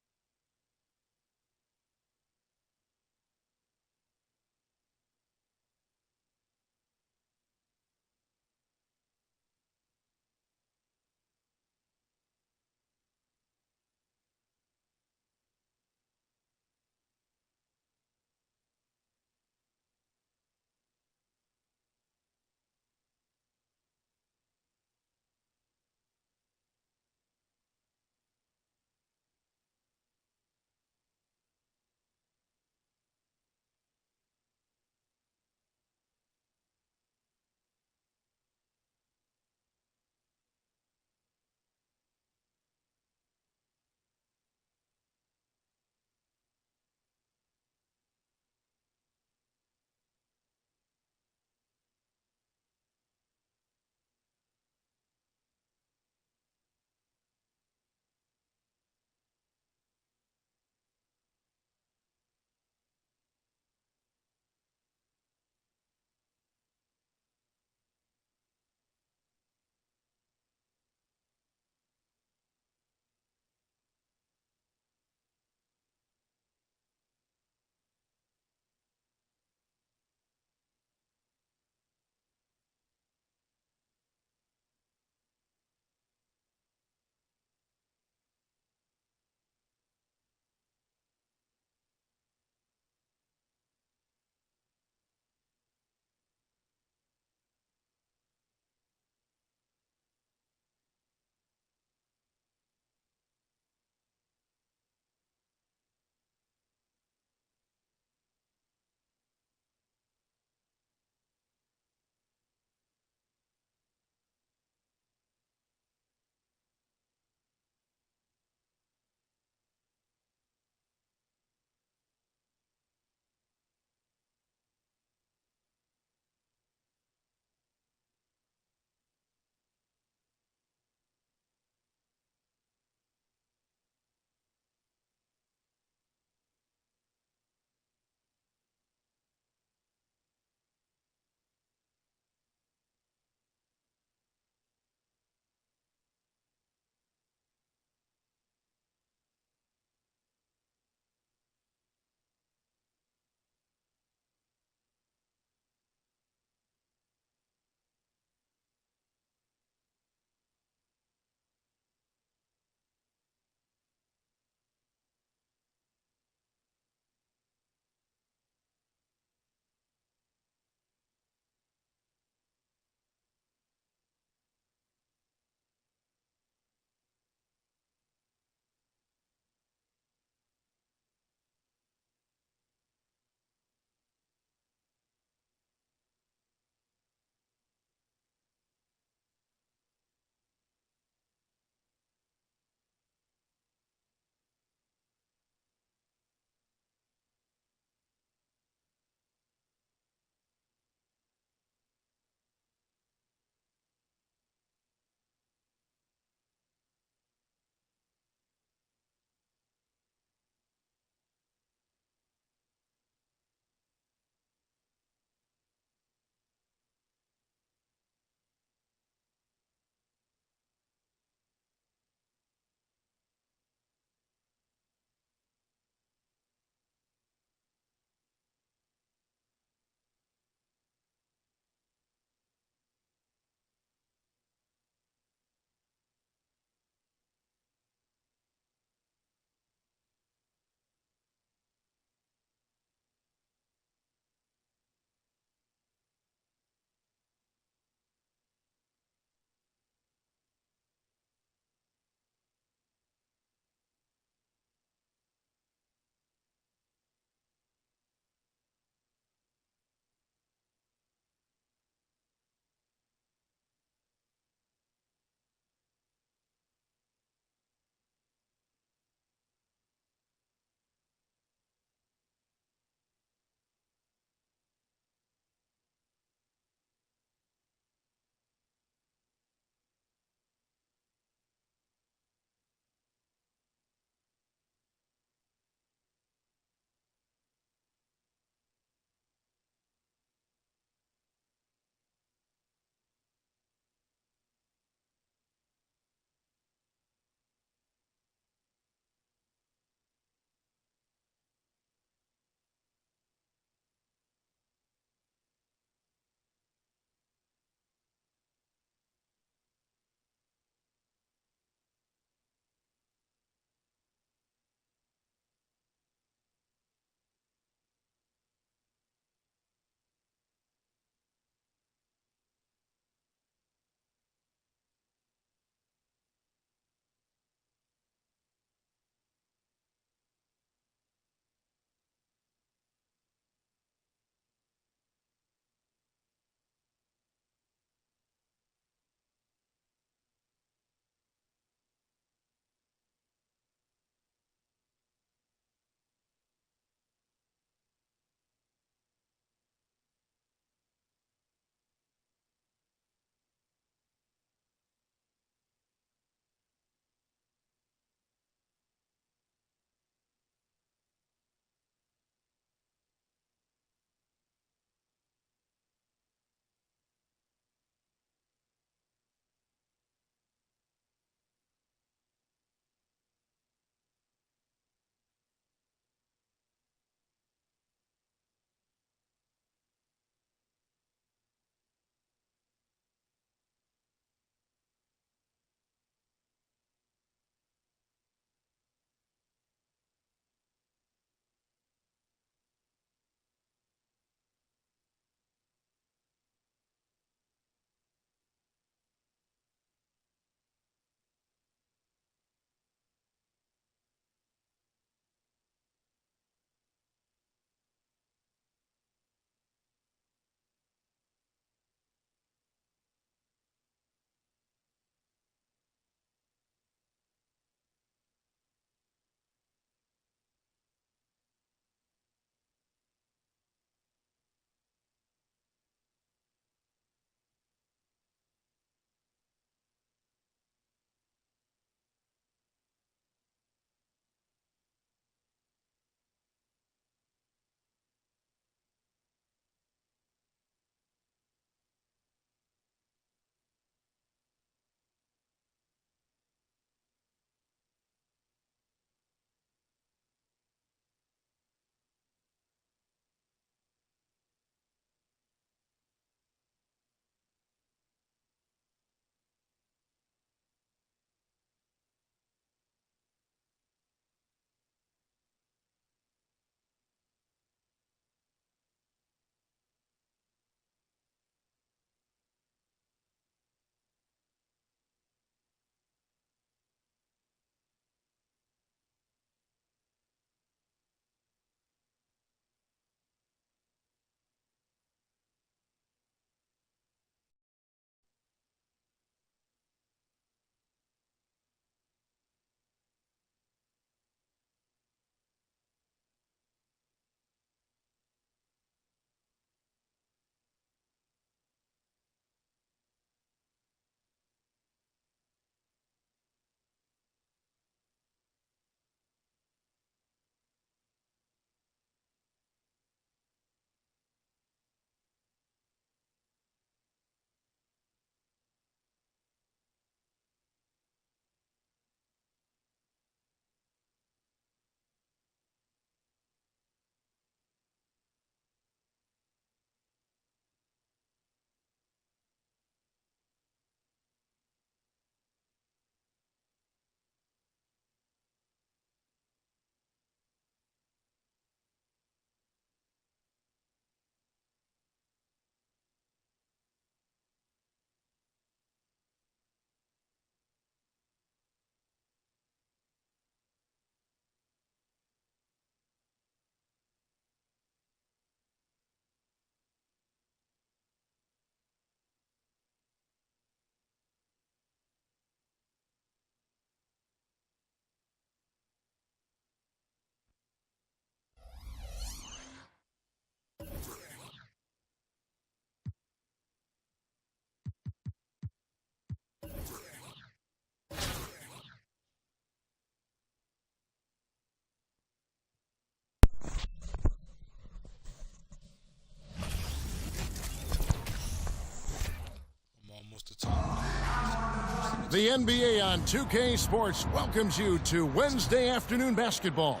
S1: The NBA on 2K Sports welcomes you to Wednesday afternoon basketball.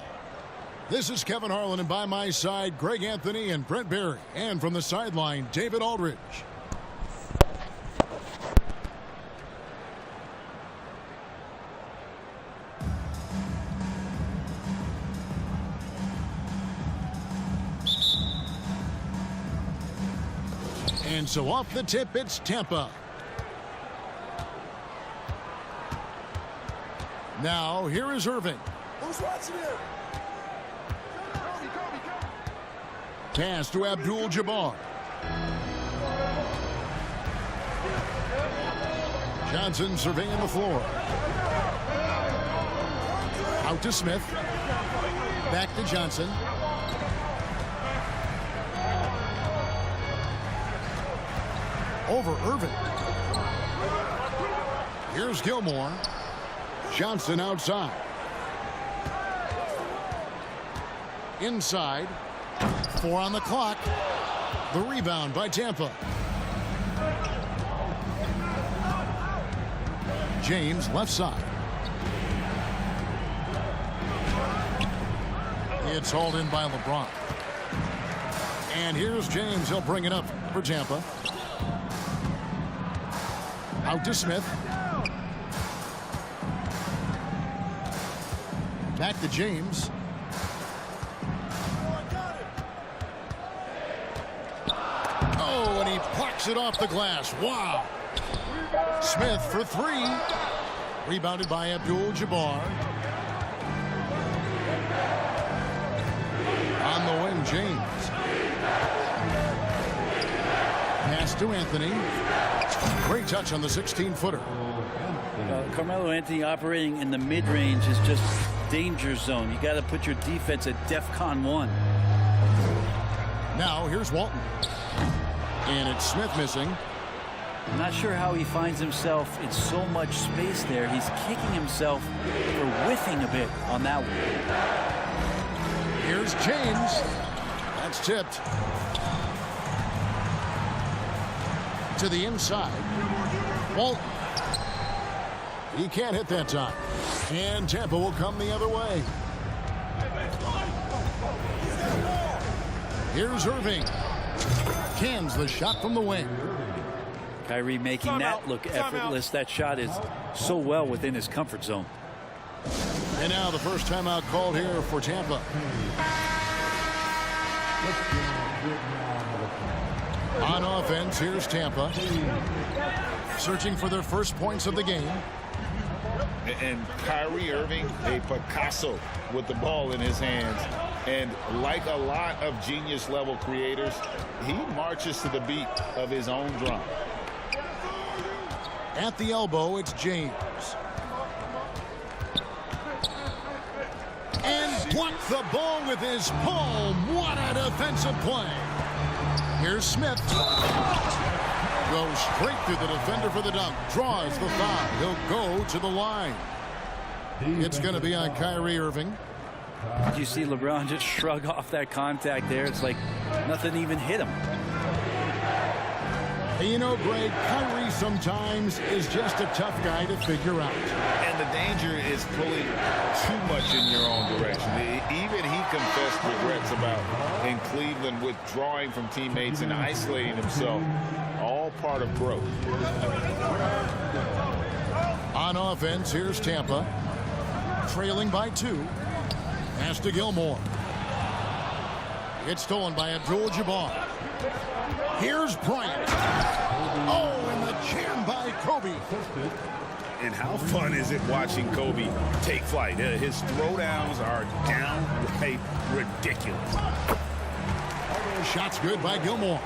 S1: This is Kevin Harlan, and by my side, Greg Anthony and Brent Barry. And from the sideline, David Aldridge. And so off the tip, it's Tampa. Now, here is Irving.
S10: Who's watching here?
S1: Pass to Abdul-Jabbar. Johnson surveying the floor. Out to Smith. Back to Johnson. Over Irving. Here's Gilmore. Johnson outside. Inside. 4 on the clock. The rebound by Tampa. James left side. It's hauled in by LeBron. And here's James. He'll bring it up for Tampa. Out to Smith. Back to James. Oh, and he plucks it off the glass. Wow. Smith for 3. Rebounded by Abdul-Jabbar. On the wing, James. Pass to Anthony. Great touch on the 16-footer.
S11: Carmelo Anthony operating in the mid-range is just danger zone. You got to put your defense at DEFCON 1.
S1: Now here's Walton. And it's Smith missing.
S11: I'm not sure how he finds himself in so much space there. He's kicking himself for whiffing a bit on that one.
S1: Here's James. That's tipped. To the inside. Walton. He can't hit that time. And Tampa will come the other way. Here's Irving. Cans the shot from the wing.
S11: Kyrie making that look effortless. That shot is so well within his comfort zone.
S1: And now the first timeout called here for Tampa. On offense, here's Tampa. Searching for their first points of the game.
S3: And Kyrie Irving, a Picasso with the ball in his hands. And like a lot of genius-level creators, he marches to the beat of his own drum.
S1: At the elbow, it's James. And blocked the ball with his palm. What a defensive play. Here's Smith. Goes straight through the defender for the dunk. Draws the foul. He'll go to the line. It's going to be on Kyrie Irving.
S11: Did you see LeBron just shrug off that contact there? It's like nothing even hit him.
S1: Hey, you know, Greg, Kyrie sometimes is just a tough guy to figure out.
S3: And the danger is pulling too much in your own direction. Even he confessed regrets about in Cleveland withdrawing from teammates and isolating himself. All part of growth.
S1: On offense, here's Tampa. Trailing by 2. Pass to Gilmore. It's stolen by Abdul-Jabbar. Here's Bryant. Oh, and the jam by Kobe.
S5: And how fun is it watching Kobe take flight? His throwdowns are downright ridiculous.
S1: Shot's good by Gilmore.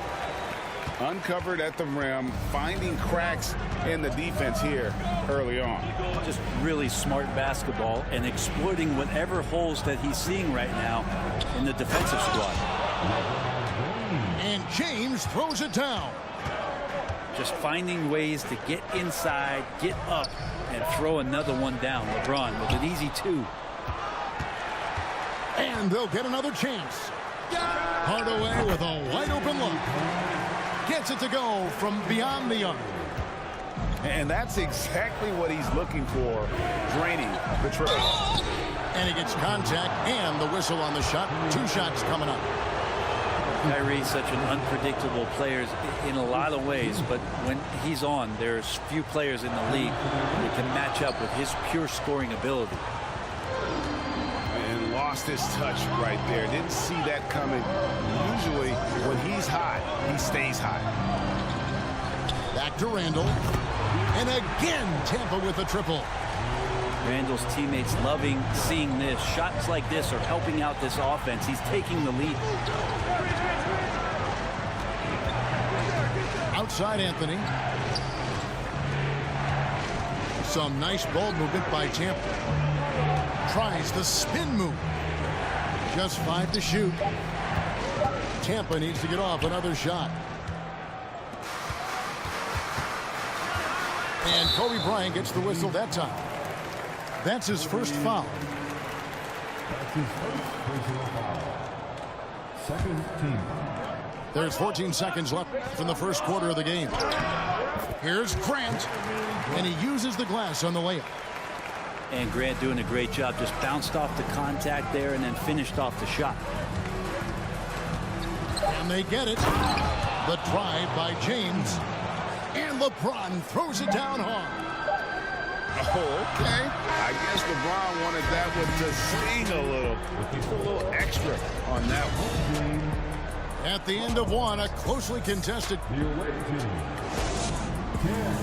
S3: Uncovered at the rim, finding cracks in the defense here early on.
S11: Just really smart basketball and exploiting whatever holes that he's seeing right now in the defensive squad.
S1: And James throws it down.
S11: Just finding ways to get inside, get up, and throw another one down. LeBron with an easy 2.
S1: And they'll get another chance. Hardaway with a wide open look. Gets it to go from beyond the arc.
S3: And that's exactly what he's looking for, draining the triple.
S1: And he gets contact and the whistle on the shot. 2 shots coming up.
S11: Kyrie's such an unpredictable player in a lot of ways, but when he's on, there's few players in the league that can match up with his pure scoring ability.
S3: And lost his touch right there. Didn't see that coming. Usually, when he's hot, he stays hot.
S1: Back to Randall. And again, Tampa with a triple.
S11: Randall's teammates loving seeing this. Shots like this are helping out this offense. He's taking the lead.
S1: Outside Anthony. Some nice ball movement by Tampa. Tries the spin move. Just 5 to shoot. Tampa needs to get off another shot. And Kobe Bryant gets the whistle that time. That's his first foul.
S4: That's his first personal foul. Second team foul.
S1: There's 14 seconds left from the first quarter of the game. Here's Grant, and he uses the glass on the layup.
S11: And Grant doing a great job. Just bounced off the contact there and then finished off the shot.
S1: And they get it. The drive by James. And LeBron throws it down hard.
S3: Oh, okay. I guess LeBron wanted that one to sting a little. Just a little extra on that one.
S1: At the end of one, a closely contested.
S4: The away team. 10.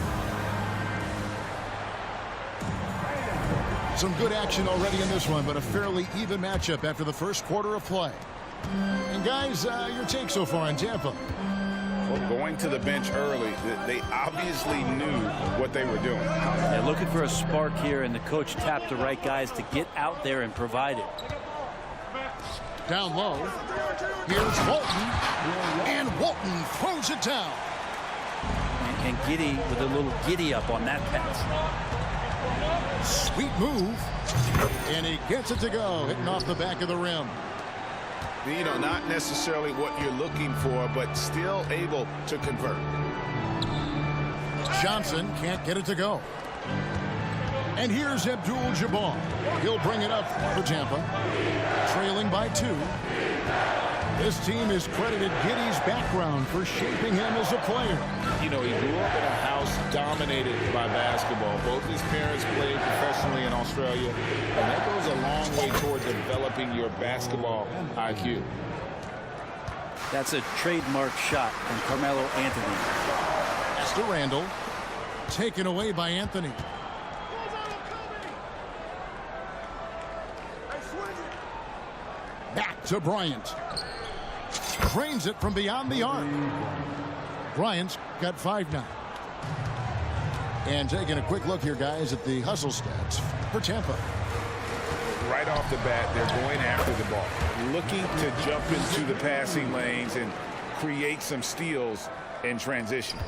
S1: Some good action already in this one, but a fairly even matchup after the first quarter of play. And guys, your take so far on Tampa?
S3: Well, going to the bench early, they obviously knew what they were doing.
S11: They're looking for a spark here, and the coach tapped the right guys to get out there and provide it.
S1: Down low. Here's Walton. And Walton throws it down.
S11: And Giddey with a little giddy up on that pass.
S1: Sweet move. And he gets it to go, hitting off the back of the rim.
S3: You know, not necessarily what you're looking for, but still able to convert.
S1: Johnson can't get it to go. And here's Abdul-Jabbar. He'll bring it up for Tampa. Trailing by 2. This team has credited Giddey's background for shaping him as a player.
S3: You know, he grew up in a house dominated by basketball. Both his parents played professionally in Australia, and that goes a long way toward developing your basketball IQ.
S11: That's a trademark shot from Carmelo Anthony.
S1: Pass to Randall. Taken away by Anthony. Back to Bryant. Drains it from beyond the arc. Bryant's got 5 now. And taking a quick look here, guys, at the hustle stats for Tampa.
S3: Right off the bat, they're going after the ball, looking to jump into the passing lanes and create some steals in transition.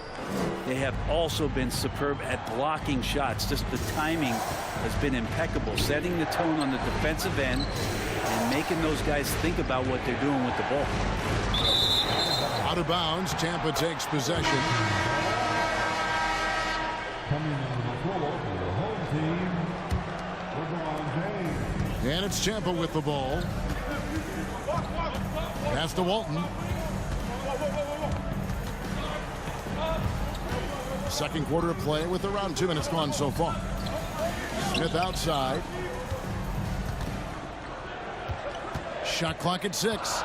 S11: They have also been superb at blocking shots. Just the timing has been impeccable, setting the tone on the defensive end and making those guys think about what they're doing with the ball.
S1: Out of bounds, Tampa takes possession.
S4: Coming on the floor for the home team, LeBron James.
S1: And it's Tampa with the ball. Pass to Walton. Second quarter of play with around 2 minutes gone so far. Smith outside. Shot clock at 6.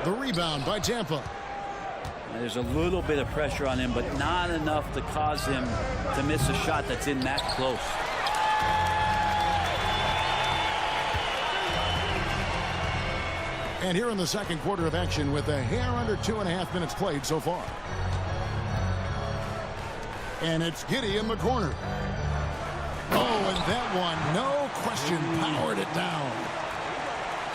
S1: The rebound by Tampa.
S11: There's a little bit of pressure on him, but not enough to cause him to miss a shot that's in that close.
S1: And here in the second quarter of action with a hair under 2.5 minutes played so far. And it's Giddey in the corner. Oh, and that one, no question, powered it down.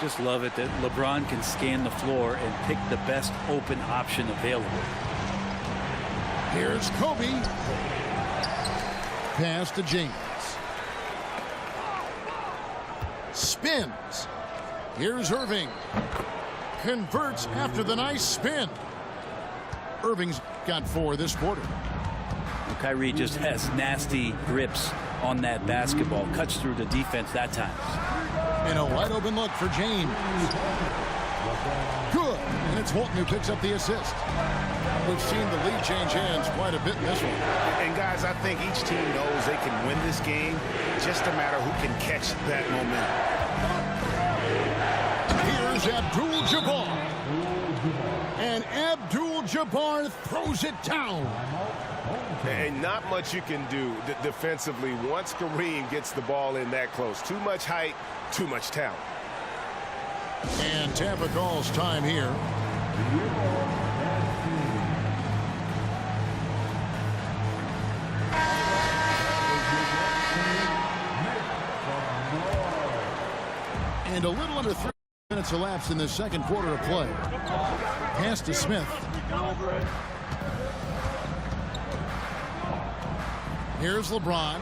S11: Just love it that LeBron can scan the floor and pick the best open option available.
S1: Here's Kobe. Pass to James. Spins. Here's Irving. Converts after the nice spin. Irving's got 4 this quarter.
S11: Well, Kyrie just has nasty grips on that basketball. Cuts through the defense that time.
S1: And a wide open look for James. Good. And it's Walton who picks up the assist. We've seen the lead change hands quite a bit in this one.
S5: And guys, I think each team knows they can win this game. Just a matter who can catch that momentum.
S1: Here's Abdul-Jabbar. And Abdul-Jabbar throws it down.
S5: And not much you can do defensively once Kareem gets the ball in that close. Too much height, too much talent.
S1: And Tampa calls time here. And a little under 3 minutes elapsed in the second quarter of play. Pass to Smith. Here's LeBron.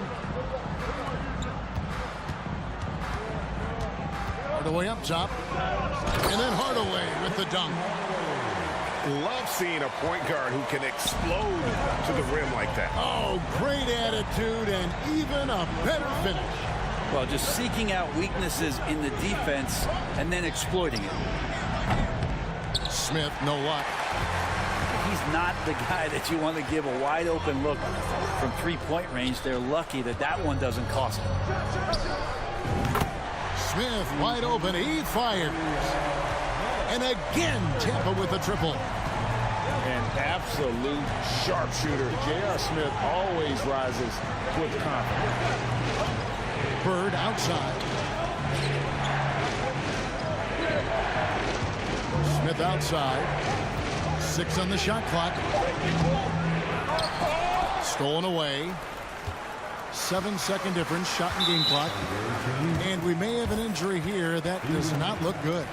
S1: Hardaway up top. And then Hardaway with the dunk.
S5: Love seeing a point guard who can explode to the rim like that.
S1: Oh, great attitude and even a better finish.
S11: Well, just seeking out weaknesses in the defense and then exploiting it.
S1: Smith, no luck.
S11: He's not the guy that you want to give a wide open look from 3-point range. They're lucky that that one doesn't cost them.
S1: Smith wide open. He fires. And again, Tampa with a triple.
S3: An absolute sharpshooter. J.R. Smith always rises with confidence.
S1: Bird outside. Smith outside. 6 on the shot clock. Stolen away. 7-second difference. Shot and game clock. And we may have an injury here. That does not look good.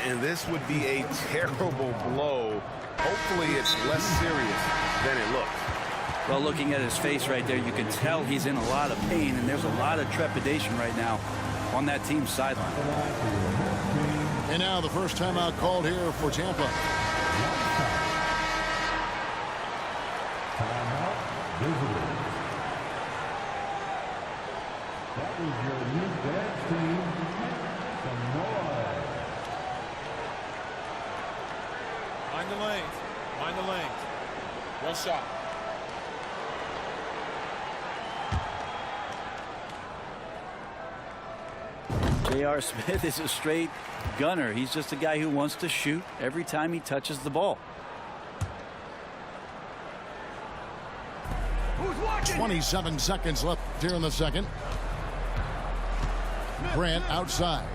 S5: And this would be a terrible blow. Hopefully it's less serious than it looks.
S11: Well, looking at his face right there, you can tell he's in a lot of pain, and there's a lot of trepidation right now on that team's sideline.
S1: And now the first timeout called here for Tampa.
S4: Timeout, visitors. That was your new dad's team from Norway.
S10: Mind the lanes. Mind the lanes. One shot.
S11: J.R. Smith is a straight gunner. He's just a guy who wants to shoot every time he touches the ball.
S1: 27 seconds left here in the second. Grant outside.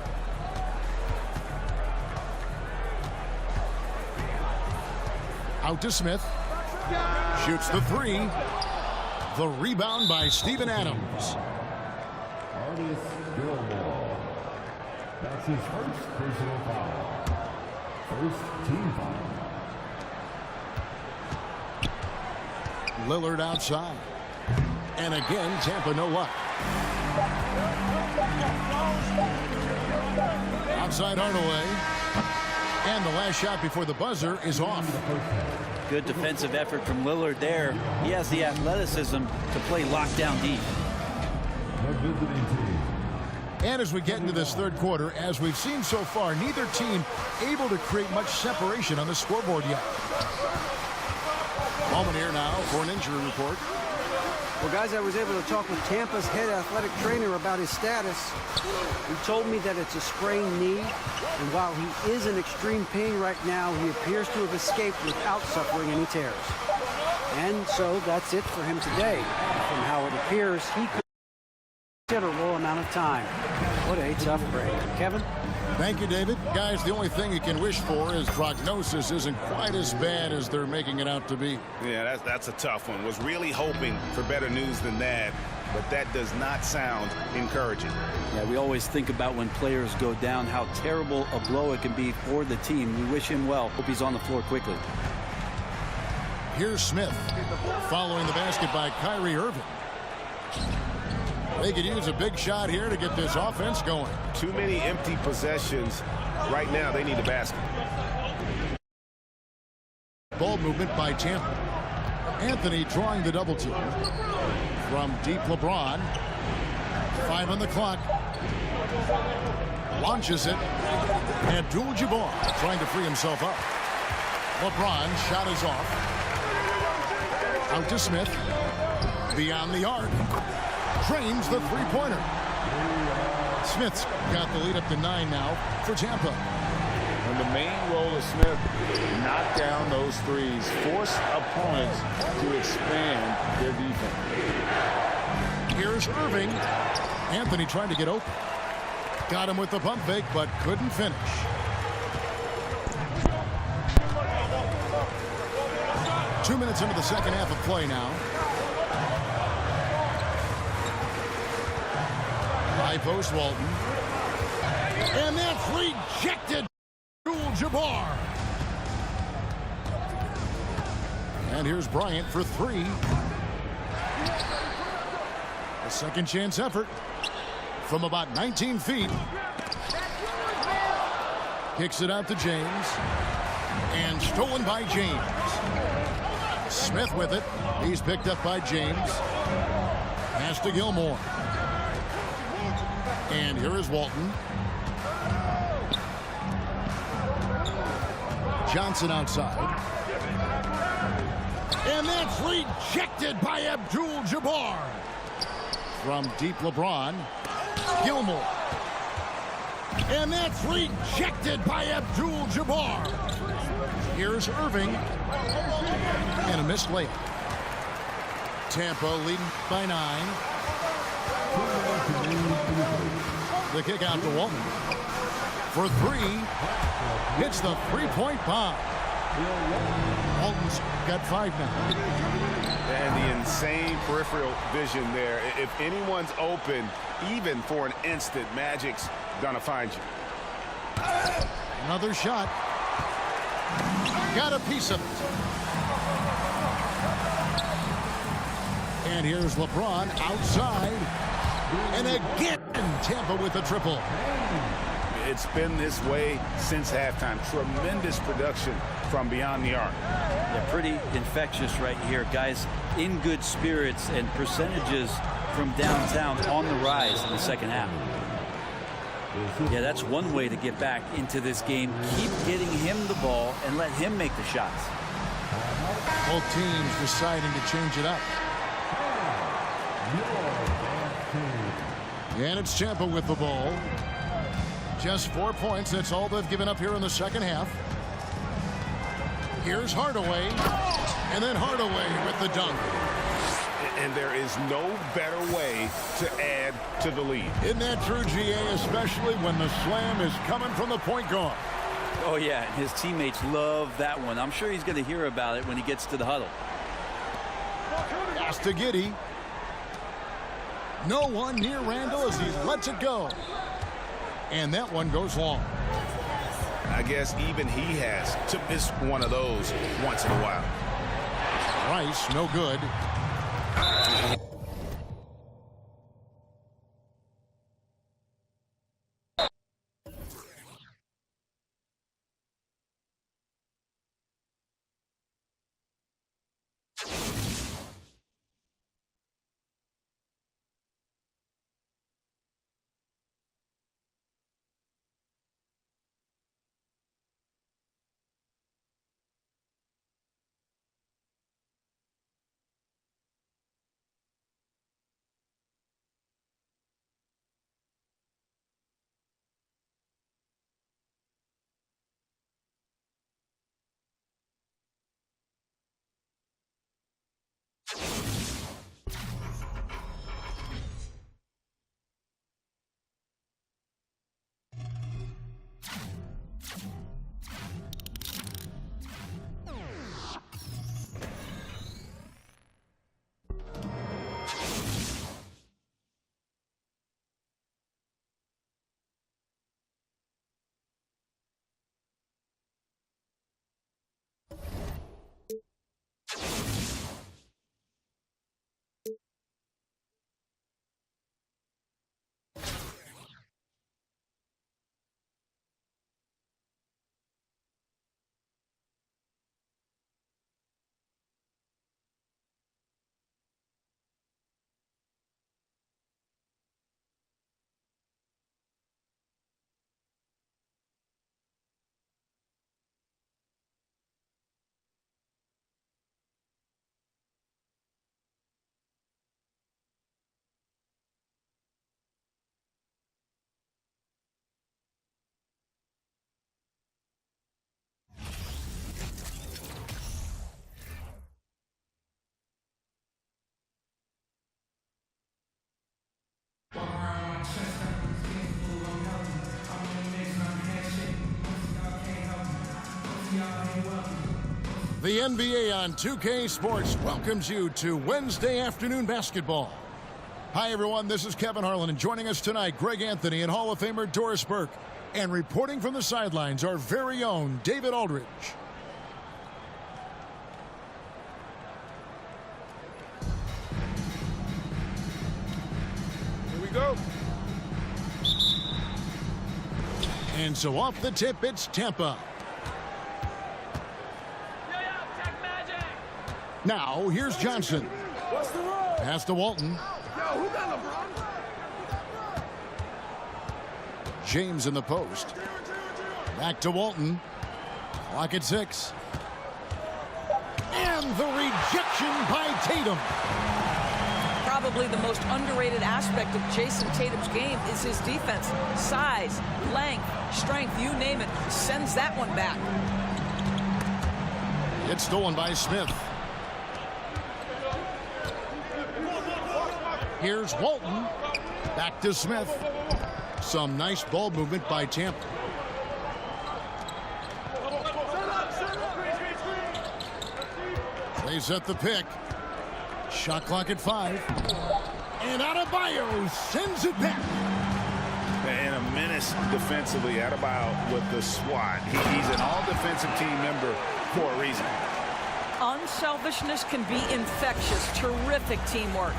S1: Out to Smith. Shoots the 3. The rebound by Steven Adams.
S4: Artis Gilmore. That's his first personal foul. First team foul.
S1: Lillard outside. And again, Tampa no luck. Outside Hardaway. And the last shot before the buzzer is off.
S11: Good defensive effort from Lillard there. He has the athleticism to play lockdown deep.
S4: The visiting team.
S1: And as we get into this third quarter, as we've seen so far, neither team able to create much separation on the scoreboard yet. Moment here now for an injury report.
S6: Well, guys, I was able to talk with Tampa's head athletic trainer about his status. He told me that it's a sprained knee, and while he is in extreme pain right now, he appears to have escaped without suffering any tears. And so that's it for him today. From how it appears, he could considerable amount of time. What a tough break. Kevin?
S1: Thank you, David. Guys, the only thing you can wish for is prognosis isn't quite as bad as they're making it out to be.
S5: Yeah, that's a tough one. Was really hoping for better news than that, but that does not sound encouraging.
S11: Yeah, we always think about when players go down, how terrible a blow it can be for the team. We wish him well. Hope he's on the floor quickly.
S1: Here's Smith following the basket by Kyrie Irving. They could use a big shot here to get this offense going.
S5: Too many empty possessions. Right now, they need a basket.
S1: Ball movement by Tampa. Anthony drawing the double team. From deep, LeBron. 5 on the clock. Launches it. Abdul-Jabbar trying to free himself up. LeBron shot is off. Out to Smith. Beyond the arc. Drains the three-pointer. Smith's got the lead up to 9 now for Tampa.
S3: And the main role of Smith, knock down those threes, force opponents to expand their defense.
S1: Here's Irving. Anthony trying to get open. Got him with the pump fake, but couldn't finish. Two minutes into the second half of play now. High post, Walton. And that's rejected. Abdul-Jabbar. And here's Bryant for 3. A second chance effort from about 19 feet. Kicks it out to James. And stolen by James. Smith with it. He's picked up by James. Pass to Gilmore. And here is Walton. Johnson outside. And that's rejected by Abdul-Jabbar. From deep, LeBron. Gilmore. And that's rejected by Abdul-Jabbar. Here's Irving. And a missed layup. Tampa leading by 9. The kick out to Walton. For 3. Hits the three-point bomb. Walton's got 5 now.
S5: And the insane peripheral vision there. If anyone's open, even for an instant, Magic's gonna find you.
S1: Another shot. Got a piece of it. And here's LeBron outside. And again, Tampa with a triple.
S5: It's been this way since halftime. Tremendous production from beyond the arc.
S11: Yeah, pretty infectious right here. Guys in good spirits and percentages from downtown on the rise in the second half. Yeah, that's one way to get back into this game. Keep getting him the ball and let him make the shots.
S1: Both teams deciding to change it up. And it's Tampa with the ball. Just 4 points. That's all they've given up here in the second half. Here's Hardaway. And then Hardaway with the dunk.
S5: And there is no better way to add to the lead.
S1: Isn't that true, GA? Especially when the slam is coming from the point guard.
S11: Oh, yeah. His teammates love that one. I'm sure he's going to hear about it when he gets to the huddle.
S1: Pass to Giddey. No one near Randall as he lets it go. And that one goes long.
S5: I guess even he has to miss one of those once in a while.
S1: Rice, no good. The NBA on 2K Sports welcomes you to Wednesday afternoon basketball. Hi, everyone. This is Kevin Harlan, and joining us tonight, Greg Anthony and Hall of Famer Doris Burke. And reporting from the sidelines, our very own David Aldridge.
S2: Here we go.
S1: And so off the tip, it's Tampa. Now, here's Johnson.
S2: What's the roll?
S1: Pass to Walton.
S2: Yo, who got LeBron?
S1: James in the post. Back to Walton. Clock at 6. And the rejection by Tatum.
S12: Probably the most underrated aspect of Jason Tatum's game is his defense. Size, length, strength, you name it. Sends that one back.
S1: It's stolen by Smith. Here's Walton. Back to Smith. Some nice ball movement by Tampa. They set the pick. Shot clock at 5. And Adebayo sends it back.
S3: And a menace defensively. Adebayo with the swat. He's an all-defensive team member for a reason.
S12: Unselfishness can be infectious. Terrific teamwork.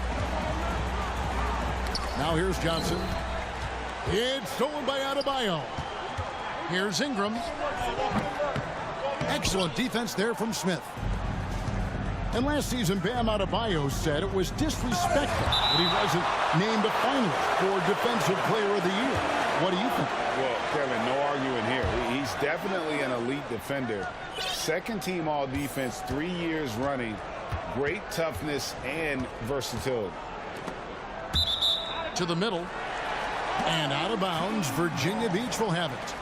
S1: Now here's Johnson. It's stolen by Adebayo. Here's Ingram. Excellent defense there from Smith. And last season, Bam Adebayo said it was disrespectful that he wasn't named a finalist for Defensive Player of the Year. What do you think?
S3: Well, Kevin, no arguing here. He's definitely an elite defender. Second team all-defense 3 years running. Great toughness and versatility.
S1: To the middle. And out of bounds, Virginia Beach will have it.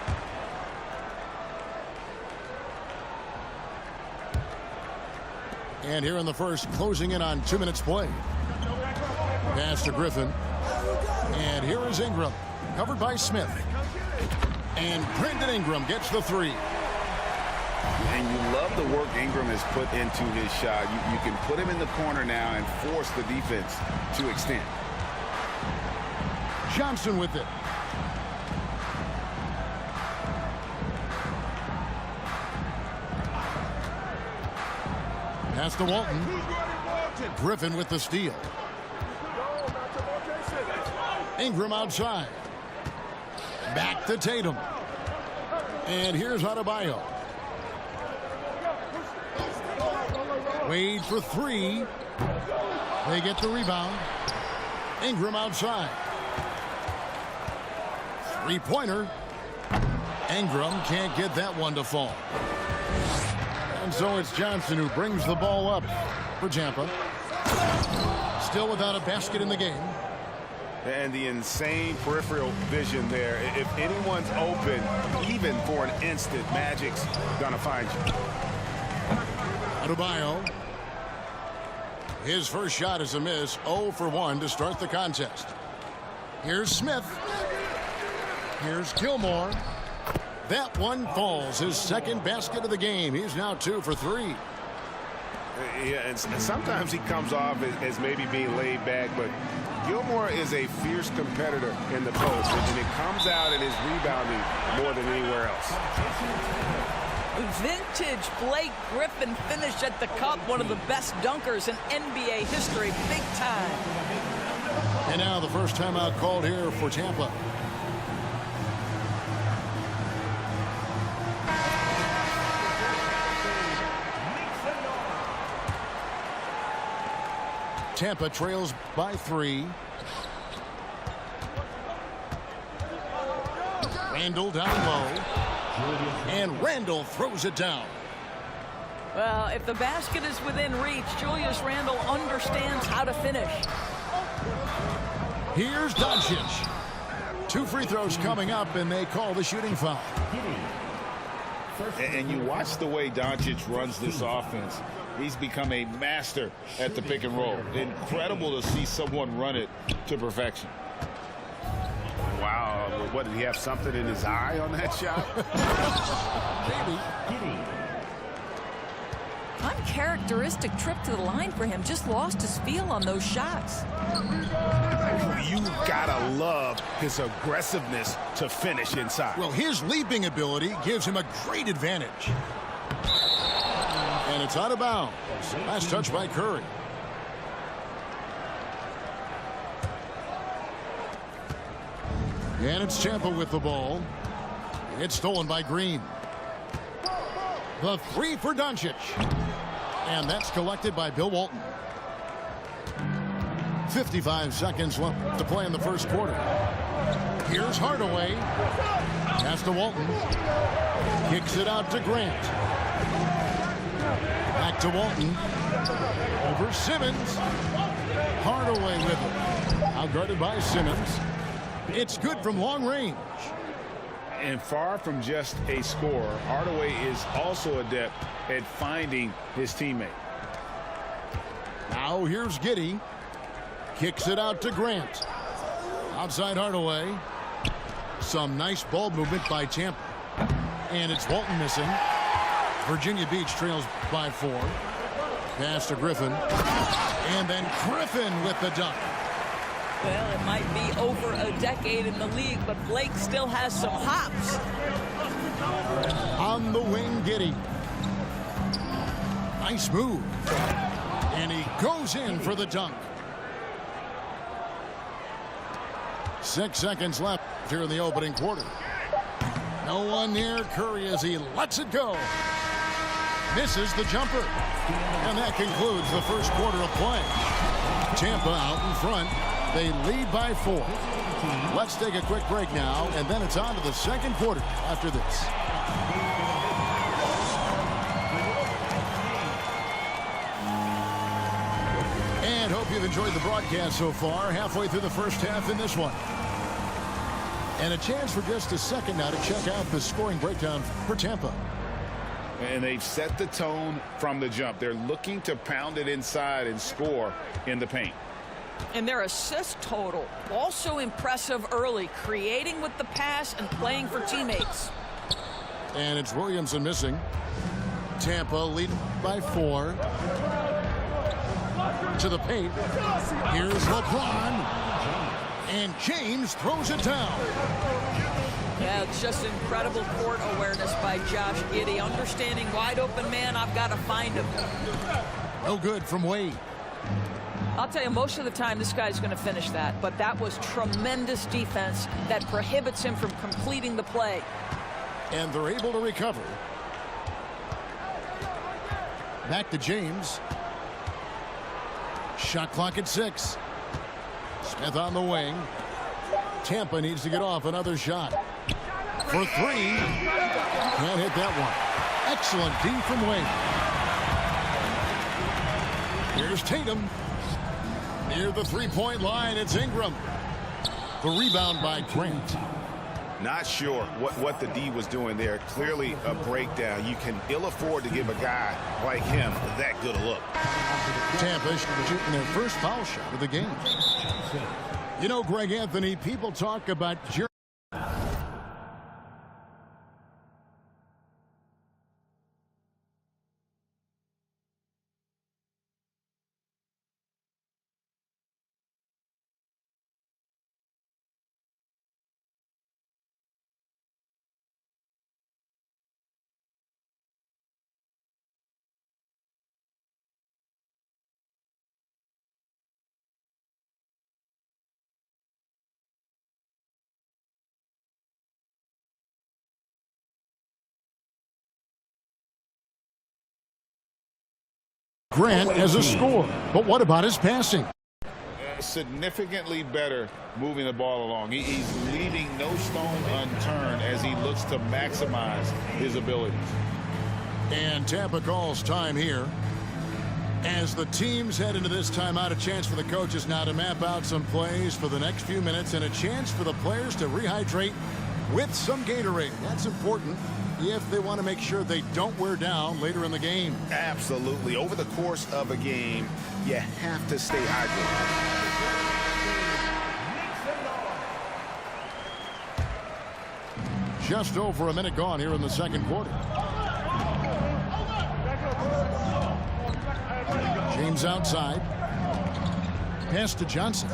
S1: And here in the first, closing in on 2 minutes play. Pass to Griffin. And here is Ingram, covered by Smith. And Brandon Ingram gets the 3.
S3: And you love the work Ingram has put into his shot. You can put him in the corner now and force the defense to extend.
S1: Johnson with it. Pass to Walton. Griffin with the steal. Ingram outside. Back to Tatum. And here's Adebayo. Wade for 3. They get the rebound. Ingram outside. Three-pointer. Ingram can't get that one to fall. And so it's Johnson who brings the ball up for Tampa. Still without a basket in the game.
S5: And the insane peripheral vision there. If anyone's open, even for an instant, Magic's gonna find you.
S1: Adebayo. His first shot is a miss. 0 for 1 to start the contest. Here's Smith. Here's Gilmore. That one falls. His second basket of the game. He's now 2 for 3.
S5: Yeah, and sometimes he comes off as maybe being laid back, but Gilmore is a fierce competitor in the post, and it comes out in his rebounding more than anywhere else.
S12: Vintage Blake Griffin finished at the cup, one of the best dunkers in NBA history, big time.
S1: And now the first timeout called here for Tampa. Tampa trails by 3. Randall down low. And Randall throws it down.
S12: Well, if the basket is within reach, Julius Randle understands how to finish.
S1: Here's Doncic. 2 free throws coming up, and they call the shooting foul.
S3: And you watch the way Doncic runs this offense. He's become a master at the pick and roll. Incredible to see someone run it to perfection.
S5: Wow, what, did he have something in his eye on that shot?
S1: Maybe.
S12: Uncharacteristic trip to the line for him. Just lost his feel on those shots.
S5: You gotta love his aggressiveness to finish inside.
S1: Well, his leaping ability gives him a great advantage. And it's out of bounds. Last touch by Curry. And it's Tampa with the ball. It's stolen by Green. The three for Doncic. And that's collected by Bill Walton. 55 seconds left to play in the first quarter. Here's Hardaway. Pass to Walton. Kicks it out to Grant. Back to Walton. Over Simmons. Hardaway with it. Outguarded by Simmons. It's good from long range.
S3: And far from just a scorer, Hardaway is also adept at finding his teammate.
S1: Now here's Giddey. Kicks it out to Grant. Outside Hardaway. Some nice ball movement by Tampa. And it's Walton missing. Virginia Beach trails by 4. Pass to Griffin. And then Griffin with the dunk.
S12: Well, it might be over a decade in the league, but Blake still has some hops.
S1: On the wing, Giddey. Nice move. And he goes in for the dunk. 6 seconds left here in the opening quarter. No one near Curry as he lets it go. Misses the jumper. And that concludes the first quarter of play. Tampa out in front. They lead by 4. Let's take a quick break now, and then it's on to the second quarter after this. And hope you've enjoyed the broadcast so far. Halfway through the first half in this one. And a chance for just a second now to check out the scoring breakdown for Tampa.
S3: And they've set the tone from the jump. They're looking to pound it inside and score in the paint.
S12: And their assist total also impressive early, creating with the pass and playing for teammates.
S1: And it's Williamson missing. Tampa lead by 4. To the paint. Here's LeBron. And James throws it down.
S12: Yeah, it's just incredible court awareness by Josh Giddey. Understanding wide open man, I've got to find him.
S1: No good from Wade.
S12: I'll tell you, most of the time this guy's going to finish that, but that was tremendous defense that prohibits him from completing the play.
S1: And they're able to recover. Back to James. Shot clock at 6. Smith on the wing. Tampa needs to get off another shot. For 3. Can't hit that one. Excellent D from Wade. Here's Tatum. Near the three-point line, it's Ingram. The rebound by Grant.
S5: Not sure what the D was doing there. Clearly a breakdown. You can ill afford to give a guy like him that good a look.
S1: Tampa shooting their first foul shot of the game. You know, Greg Anthony, people talk about Jerry. Grant as a scorer, but what about his passing?
S3: Significantly better moving the ball along. He's leaving no stone unturned as he looks to maximize his abilities.
S1: And Tampa calls time here. As the teams head into this timeout, a chance for the coaches now to map out some plays for the next few minutes and a chance for the players to rehydrate with some Gatorade. That's important if they want to make sure they don't wear down later in the game.
S5: Absolutely. Over the course of a game, you have to stay hydrated.
S1: Just over a minute gone here in the second quarter. Simmons outside. Pass to Johnson.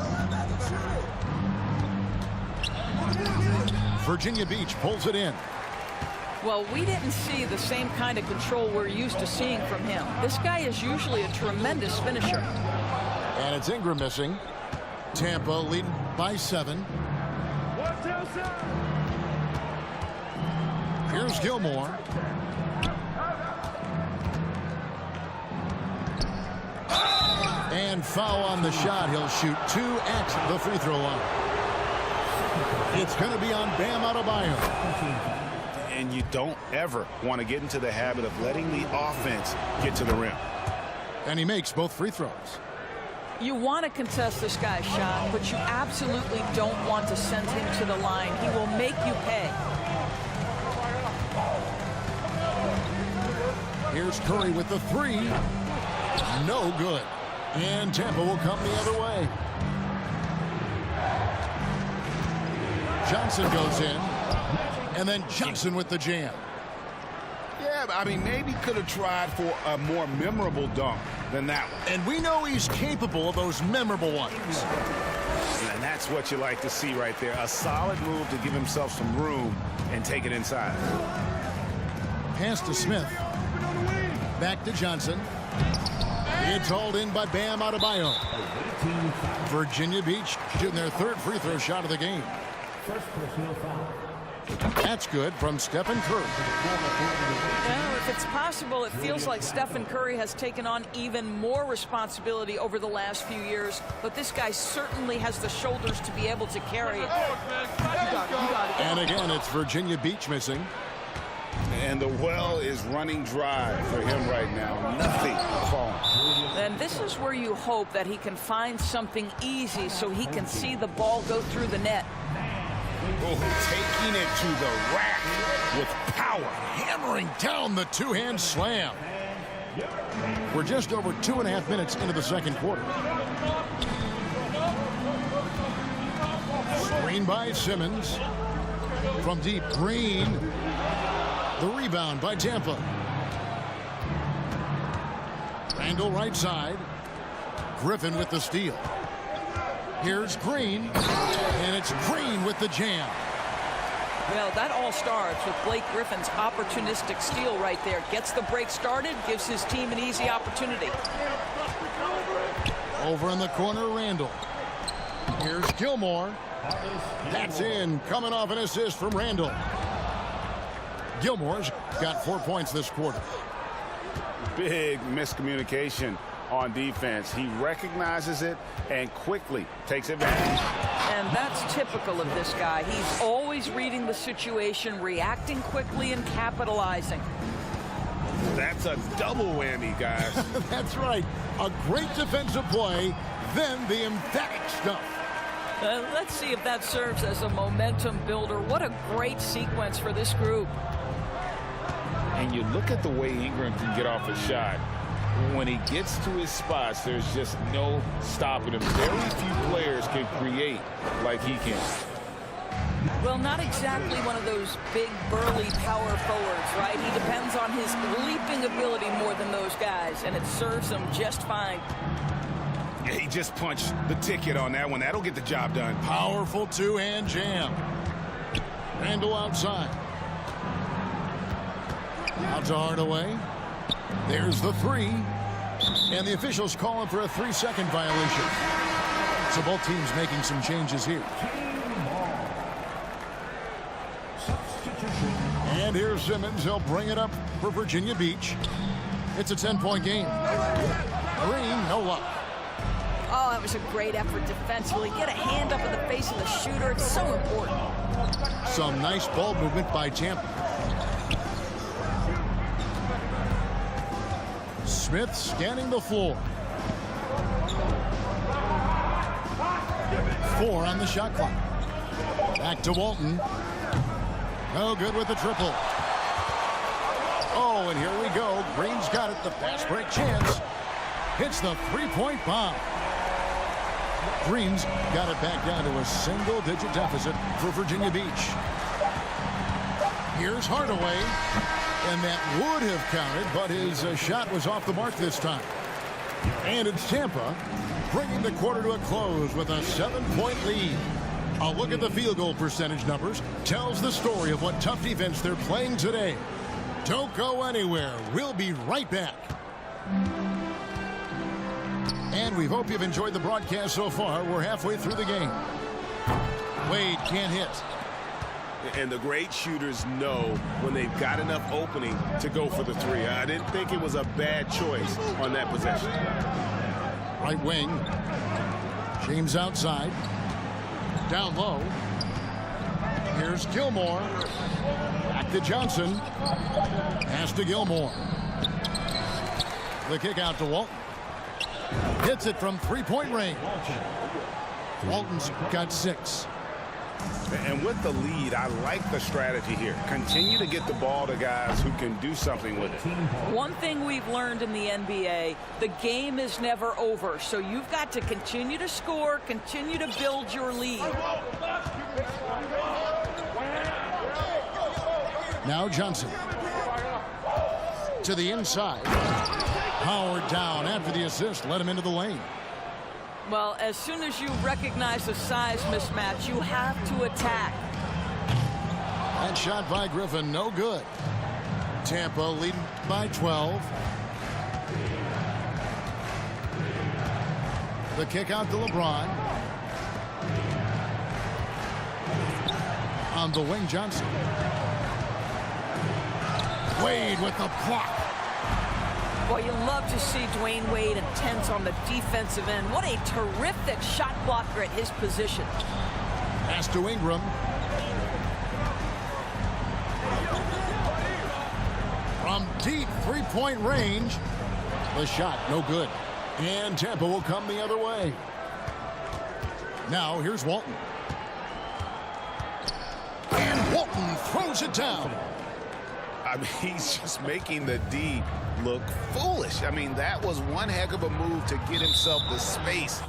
S1: Virginia Beach pulls it in.
S12: Well, we didn't see the same kind of control we're used to seeing from him. This guy is usually a tremendous finisher.
S1: And it's Ingram missing. Tampa leading by 7. Here's Gilmore. And foul on the shot. He'll shoot 2 at the free throw line. It's going to be on Bam Adebayo.
S5: And you don't ever want to get into the habit of letting the offense get to the rim.
S1: And he makes both free throws.
S12: You want to contest this guy's shot, but you absolutely don't want to send him to the line. He will make you pay.
S1: Here's Curry with the 3. No good. And Tampa will come the other way. Johnson goes in. And then Johnson with the jam.
S3: Yeah, I mean, maybe could have tried for a more memorable dunk than that one.
S1: And we know he's capable of those memorable ones.
S5: And that's what you like to see right there. A solid move to give himself some room and take it inside.
S1: Pass to Smith. Back to Johnson. It's hauled in by Bam Adebayo. Virginia Beach shooting their 3rd free throw shot of the game.
S4: First personal foul.
S1: That's good from Stephen Curry.
S12: Well, if it's possible, it feels like Stephen Curry has taken on even more responsibility over the last few years, but this guy certainly has the shoulders to be able to carry it.
S1: And again, it's Virginia Beach missing.
S3: And the well is running dry for him right now. Nothing falling.
S12: And this is where you hope that he can find something easy so he can see the ball go through the net.
S3: Oh, taking it to the rack with power.
S1: Hammering down the 2-hand slam. We're just over 2.5 minutes into the second quarter. Screen by Simmons. From deep, Green. The rebound by Tampa. Randall right side. Griffin with the steal. Here's Green. And it's Green with the jam.
S12: Well, that all starts with Blake Griffin's opportunistic steal right there. Gets the break started, gives his team an easy opportunity.
S1: Over in the corner, Randall. Here's Gilmore. That's in. Coming off an assist from Randall. Gilmore's got 4 points this quarter.
S5: Big miscommunication on defense. He recognizes it and quickly takes advantage.
S12: And that's typical of this guy. He's always reading the situation, reacting quickly, and capitalizing.
S3: That's a double whammy, guys.
S1: That's right. A great defensive play, then the emphatic stuff.
S12: Let's see if that serves as a momentum builder. What a great sequence for this group.
S3: And you look at the way Ingram can get off a shot. When he gets to his spots, there's just no stopping him. Very few players can create like he can.
S12: Well, not exactly one of those big, burly power forwards, right? He depends on his leaping ability more than those guys, and it serves him just fine.
S3: Yeah, he just punched the ticket on that one. That'll get the job done.
S1: Powerful 2-hand jam. Randall outside. Out to Hardaway. There's the 3. And the officials calling for a 3-second violation. So both teams making some changes here. And here's Simmons. He'll bring it up for Virginia Beach. It's a 10-point game. Green, no luck.
S12: Oh, that was a great effort defensively. Get a hand up in the face of the shooter. It's so important.
S1: Some nice ball movement by Tampa. Smith scanning the floor. 4 on the shot clock. Back to Walton. No good with the triple. Oh, and here we go. Green's got it. The fast break chance. Hits the 3-point bomb. Green's got it back down to a single-digit deficit for Virginia Beach. Here's Hardaway. And that would have counted, but his shot was off the mark this time. And it's Tampa bringing the quarter to a close with a 7-point lead. A look at the field goal percentage numbers tells the story of what tough defense they're playing today. Don't go anywhere. We'll be right back. And we hope you've enjoyed the broadcast so far. We're halfway through the game. Wade can't hit.
S5: And the great shooters know when they've got enough opening to go for the three. I didn't think it was a bad choice on that possession.
S1: Right wing. James outside. Down low. Here's Gilmore. Back to Johnson. Pass to Gilmore. The kick out to Walton. Hits it from three-point range. Walton's got 6.
S5: And with the lead, I like the strategy here. Continue to get the ball to guys who can do something with it.
S12: One thing we've learned in the NBA, the game is never over. So you've got to continue to score, continue to build your lead.
S1: Now Johnson. To the inside. Howard down after the assist. Let him into the lane.
S12: Well, as soon as you recognize the size mismatch, you have to attack.
S1: That shot by Griffin, no good. Tampa leading by 12. The kick out to LeBron. On the wing, Johnson. Wade with the block.
S12: Boy, you love to see Dwayne Wade intense on the defensive end. What a terrific shot blocker at his position.
S1: Pass to Ingram. From deep three-point range. The shot, no good. And Tampa will come the other way. Now, here's Walton. And Walton throws it down.
S5: I mean, he's just making the D look foolish. I mean, that was one heck of a move to get himself the space.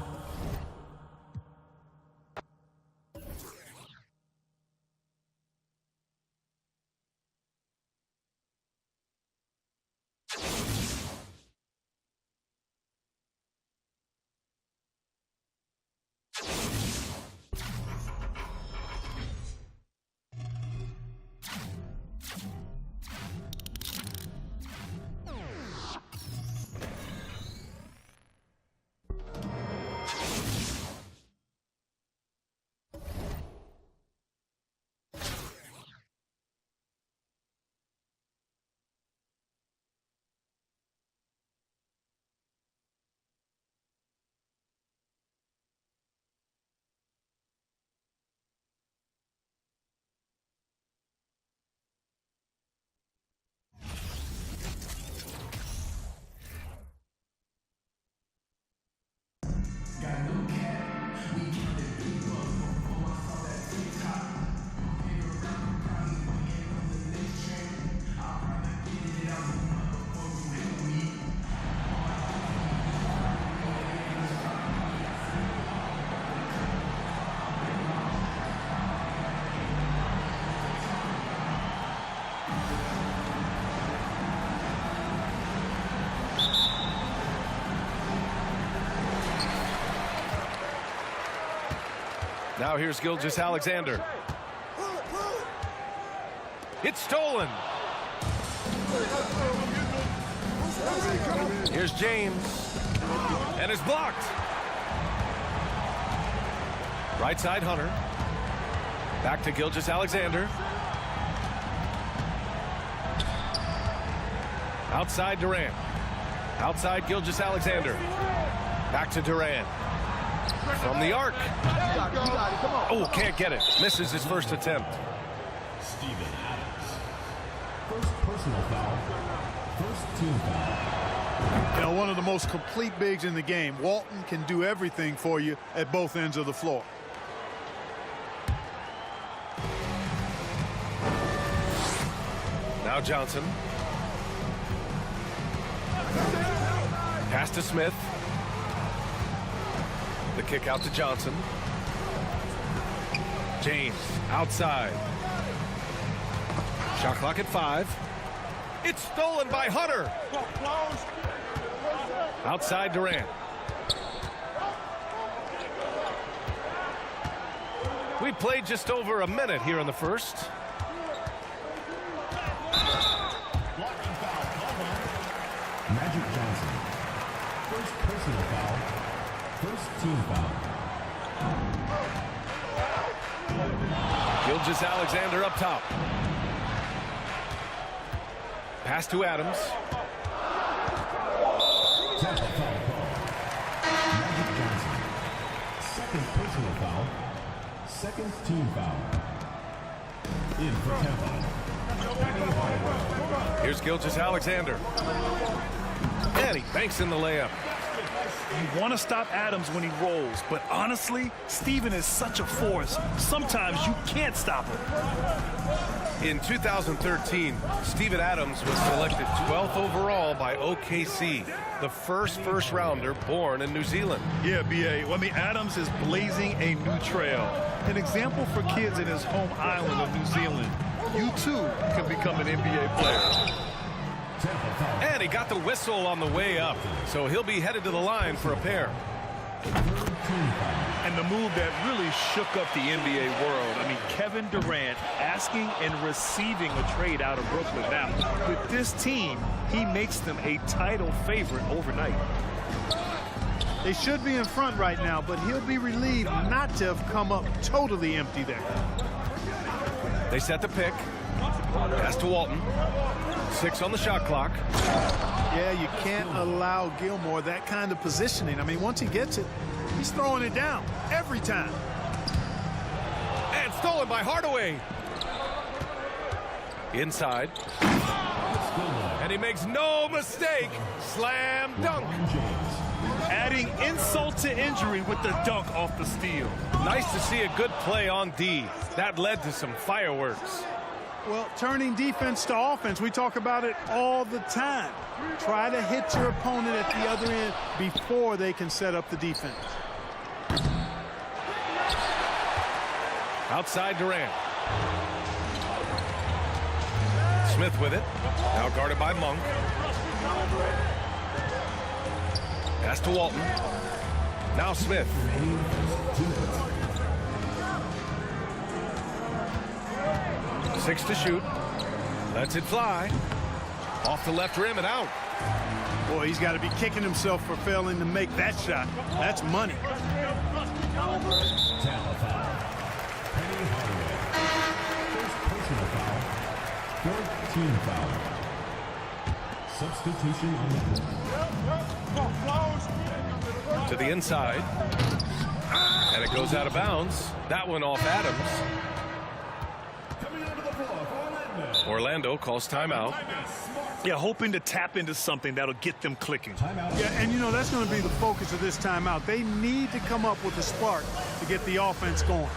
S7: Now here's Gilgeous-Alexander. It's stolen. Here's James. And it's blocked. Right side, Hunter. Back to Gilgeous-Alexander. Outside, Durant. Outside, Gilgeous-Alexander. Back to Durant. From the arc. Oh, can't get it. Misses his first attempt.
S4: Steven Adams. First personal foul. First team foul.
S2: You know, one of the most complete bigs in the game. Walton can do everything for you at both ends of the floor.
S7: Now Johnson. Pass to Smith. The kick out to Johnson. James outside. Shot clock at 5. It's stolen by Hunter. Outside Durant. We played just over a minute here in the first.
S4: Magic Johnson. First personal foul. First team foul.
S7: Gilgeous-Alexander up top. Pass to Adams.
S4: Tampa foul call. Magic Johnson. Second personal foul. Second team foul. In for Tampa.
S7: Here's Gilgeous-Alexander. And he banks in the layup.
S9: You want to stop Adams when he rolls, but honestly, Steven is such a force. Sometimes you can't stop him.
S7: In 2013, Steven Adams was selected 12th overall by OKC, the first rounder born in New Zealand.
S9: Yeah, B.A. Well, I mean, Adams is blazing a new trail. An example for kids in his home island of New Zealand. You, too, can become an NBA player.
S7: And he got the whistle on the way up, so he'll be headed to the line for a pair.
S9: And the move that really shook up the NBA world. I mean, Kevin Durant asking and receiving a trade out of Brooklyn. Now, with this team, he makes them a title favorite overnight.
S2: They should be in front right now, but he'll be relieved not to have come up totally empty there.
S7: They set the pick. Pass to Walton. 6 on the shot clock.
S2: Yeah, you can't allow Gilmore that kind of positioning. I mean, once he gets it, he's throwing it down every time.
S7: And stolen by Hardaway. Inside. And he makes no mistake. Slam dunk.
S9: Adding insult to injury with the dunk off the steal.
S7: Nice to see a good play on D. That led to some fireworks.
S2: Well, turning defense to offense, we talk about it all the time. Try to hit your opponent at the other end before they can set up the defense.
S7: Outside Durant. Smith with it. Now guarded by Monk. Pass to Walton. Now Smith. 6 to shoot. Lets it fly. Off the left rim and out.
S2: Boy, he's got to be kicking himself for failing to make that shot. That's money.
S4: Tampa foul. Penny Hardaway. First personal foul. Fourth team foul. Substitution on the court.
S7: To the inside. And it goes out of bounds. That one off Adams. Orlando calls timeout.
S9: Yeah, hoping to tap into something that'll get them clicking.
S2: Yeah, and you know, that's going to be the focus of this timeout. They need to come up with a spark to get the offense going.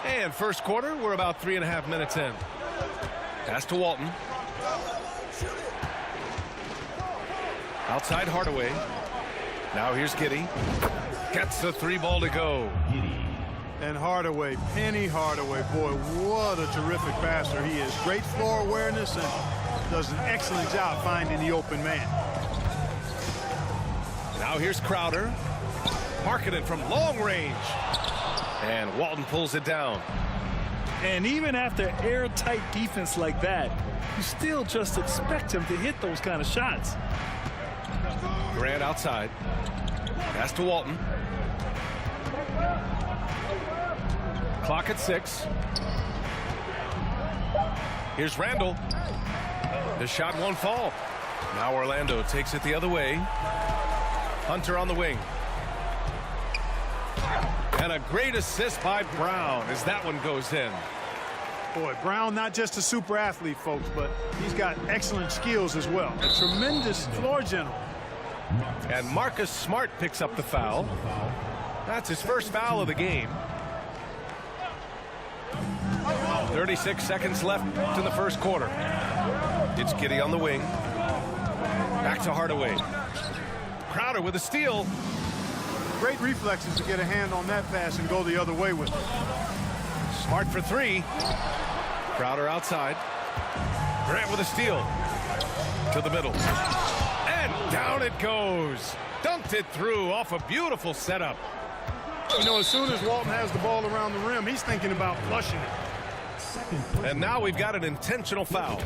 S7: And first quarter, we're about 3.5 minutes in. Pass to Walton. Outside Hardaway. Now here's Giddey. Gets the 3 ball to go.
S2: And Hardaway, Penny Hardaway, boy, what a terrific passer he is. Great floor awareness and does an excellent job finding the open man.
S7: Now here's Crowder. Marketed from long range. And Walton pulls it down.
S9: And even after airtight defense like that, you still just expect him to hit those kind of shots.
S7: Grant outside. Pass to Walton. Clock at 6. Here's Randall. The shot won't fall. Now Orlando takes it the other way. Hunter on the wing. And a great assist by Brown as that one goes in.
S2: Boy, Brown not just a super athlete, folks, but he's got excellent skills as well. A tremendous floor general.
S7: And Marcus Smart picks up the foul. That's his first foul of the game. 36 seconds left in the first quarter. It's Giddey on the wing. Back to Hardaway. Crowder Crowder with a steal.
S2: Great reflexes to get a hand on that pass and go the other way with it.
S7: Smart for three. Crowder outside. Grant with a steal. To the middle. And down it goes. Dunked it through off a beautiful setup.
S2: You know, as soon as Walton has the ball around the rim, he's thinking about flushing it.
S7: And now we've got an intentional foul.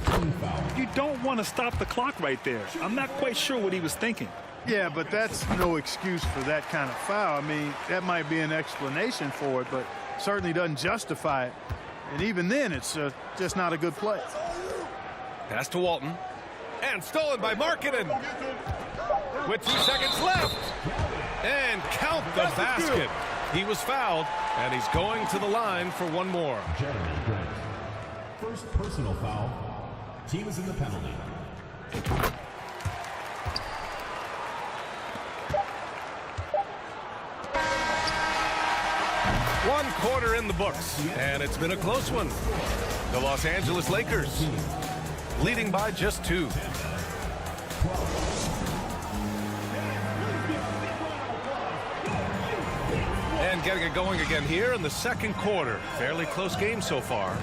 S9: You don't want to stop the clock right there. I'm not quite sure what he was thinking.
S2: Yeah, but that's no excuse for that kind of foul. I mean, that might be an explanation for it, but certainly doesn't justify it. And even then, it's just not a good play.
S7: Pass to Walton. And stolen by Markkanen. With 2 seconds left. And count the basket. He was fouled, and he's going to the line for one more.
S4: First personal foul. Team is in the penalty.
S7: One quarter in the books, and it's been a close one. The Los Angeles Lakers leading by just 2. And getting it going again here in the second quarter. Fairly close game so far.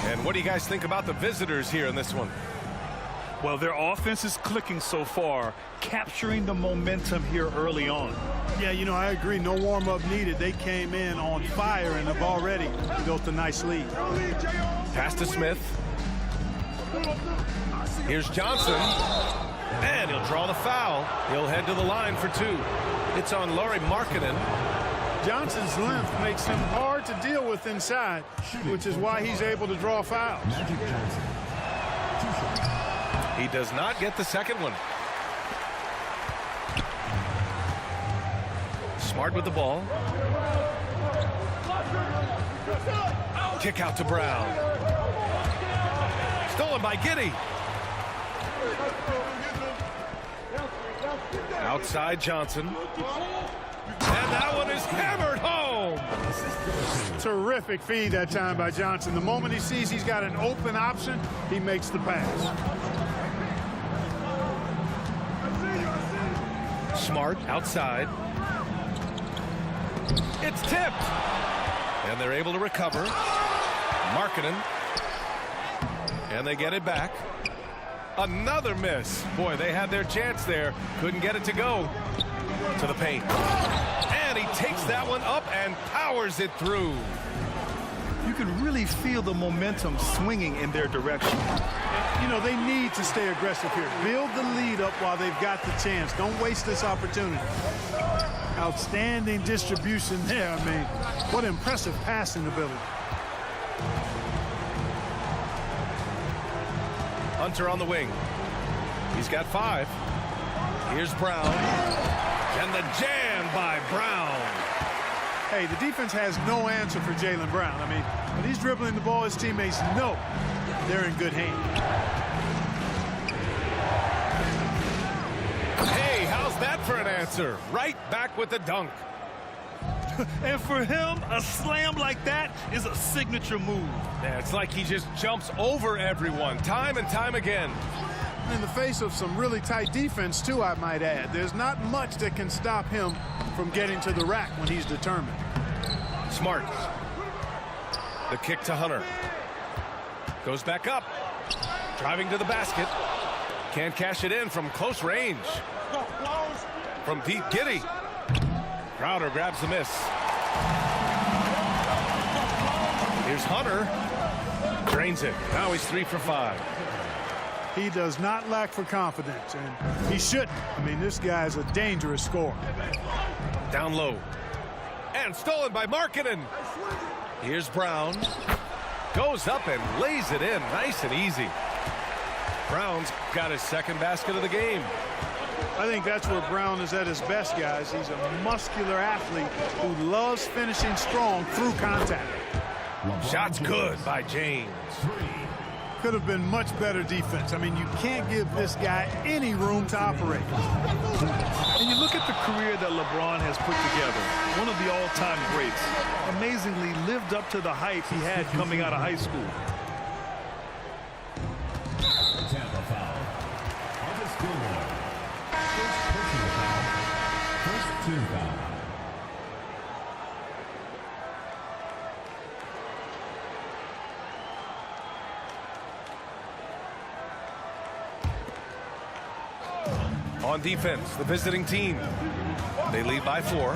S7: And what do you guys think about the visitors here in this one?
S9: Well, their offense is clicking so far, capturing the momentum here early on.
S2: Yeah, you know, I agree. No warm-up needed. They came in on fire and have already built a nice lead.
S7: Pass to Smith. Here's Johnson. And he'll draw the foul. He'll head to the line for 2. It's on Lauri Markkanen.
S2: Johnson's length makes him hard to deal with inside, which is why he's able to draw fouls.
S7: He does not get the second one. Smart with the ball. Kick out to Brown. Stolen by Giddey. Outside Johnson. And that one is hammered home.
S2: Terrific feed that time by Johnson. The moment he sees he's got an open option, he makes the pass.
S7: Smart outside. It's tipped. And they're able to recover. Markkanen. And they get it back. Another miss. Boy, they had their chance there. Couldn't get it to go. To the paint. And he takes that one up and powers it through.
S9: You can really feel the momentum swinging in their direction.
S2: You know, they need to stay aggressive here. Build the lead up while they've got the chance. Don't waste this opportunity. Outstanding distribution there. I mean, what impressive passing ability.
S7: Hunter on the wing. He's got 5. Here's Brown. And the jam by Brown.
S2: Hey, the defense has no answer for Jaylen Brown. I mean, when he's dribbling the ball, his teammates know they're in good hands.
S7: Hey, how's that for an answer? Right back with the dunk.
S9: And for him, a slam like that is a signature move.
S7: Yeah, it's like he just jumps over everyone time and time again.
S2: In the face of some really tight defense, too, I might add. There's not much that can stop him from getting to the rack when he's determined.
S7: Smart. The kick to Hunter. Goes back up. Driving to the basket. Can't cash it in from close range. From deep, Giddey. Crowder grabs the miss. Here's Hunter. Drains it. Now he's 3 for 5.
S2: He does not lack for confidence, and he shouldn't. I mean, this guy's a dangerous scorer.
S7: Down low. And stolen by Markkanen. Here's Brown. Goes up and lays it in. Nice and easy. Brown's got his second basket of the game.
S2: I think that's where Brown is at his best, guys. He's a muscular athlete who loves finishing strong through contact.
S7: Shot's good by James.
S2: Could have been much better defense. I mean, you can't give this guy any room to operate.
S9: And you look at the career that LeBron has put together, one of the all-time greats. Amazingly lived up to the hype he had coming out of high school.
S4: Tampa foul. August Gilmore. First personal foul.
S7: on defense, the visiting team. They lead by 4.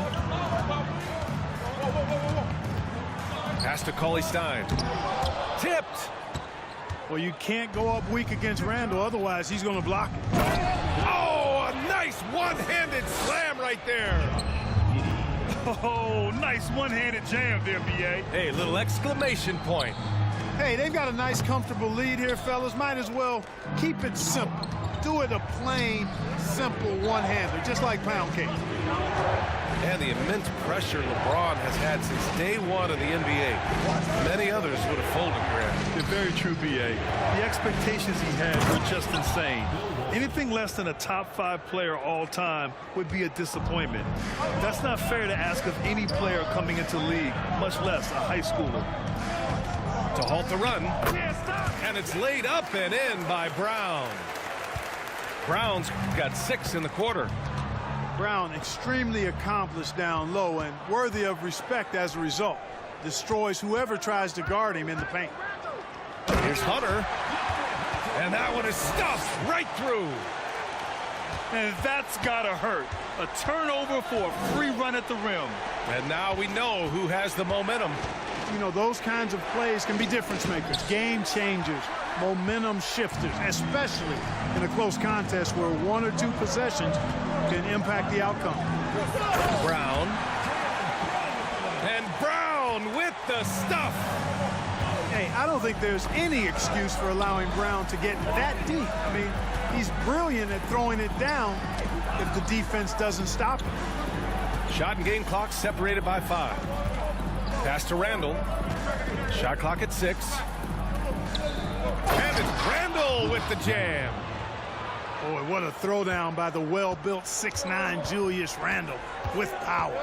S7: Pass to Cauley Stein. Tipped.
S2: Well, you can't go up weak against Randall, otherwise he's going to block it.
S7: Oh, a nice one-handed slam right there.
S9: Oh, nice one-handed jam there, B.A.
S7: Hey, little exclamation point.
S2: Hey, they've got a nice, comfortable lead here, fellas. Might as well keep it simple. Do it a plain, simple one-hander, just like pound cake.
S7: And the immense pressure LeBron has had since day 1 of the NBA. Many others would have folded, Grant.
S9: You're very true, B.A. The expectations he had were just insane. Anything less than a top 5 player all time would be a disappointment. That's not fair to ask of any player coming into the league, much less a high schooler.
S7: To halt the run, and it's laid up and in by Brown. Brown's got 6 in the quarter.
S2: Brown extremely accomplished down low and worthy of respect as a result. Destroys whoever tries to guard him in the paint.
S7: Here's Hunter. And that one is stuffed right through.
S9: And that's gotta hurt. A turnover for a free run at the rim.
S7: And now we know who has the momentum.
S2: You know, those kinds of plays can be difference makers, game changers, momentum shifters, especially in a close contest where 1 or 2 possessions can impact the outcome.
S7: Brown. And Brown with the stuff.
S2: Hey, I don't think there's any excuse for allowing Brown to get that deep. I mean, he's brilliant at throwing it down if the defense doesn't stop him.
S7: Shot and game clock separated by 5. Pass to Randall. Shot clock at 6. And it's Randall with the jam.
S2: Boy, what a throwdown by the well-built 6'9" Julius Randle with power.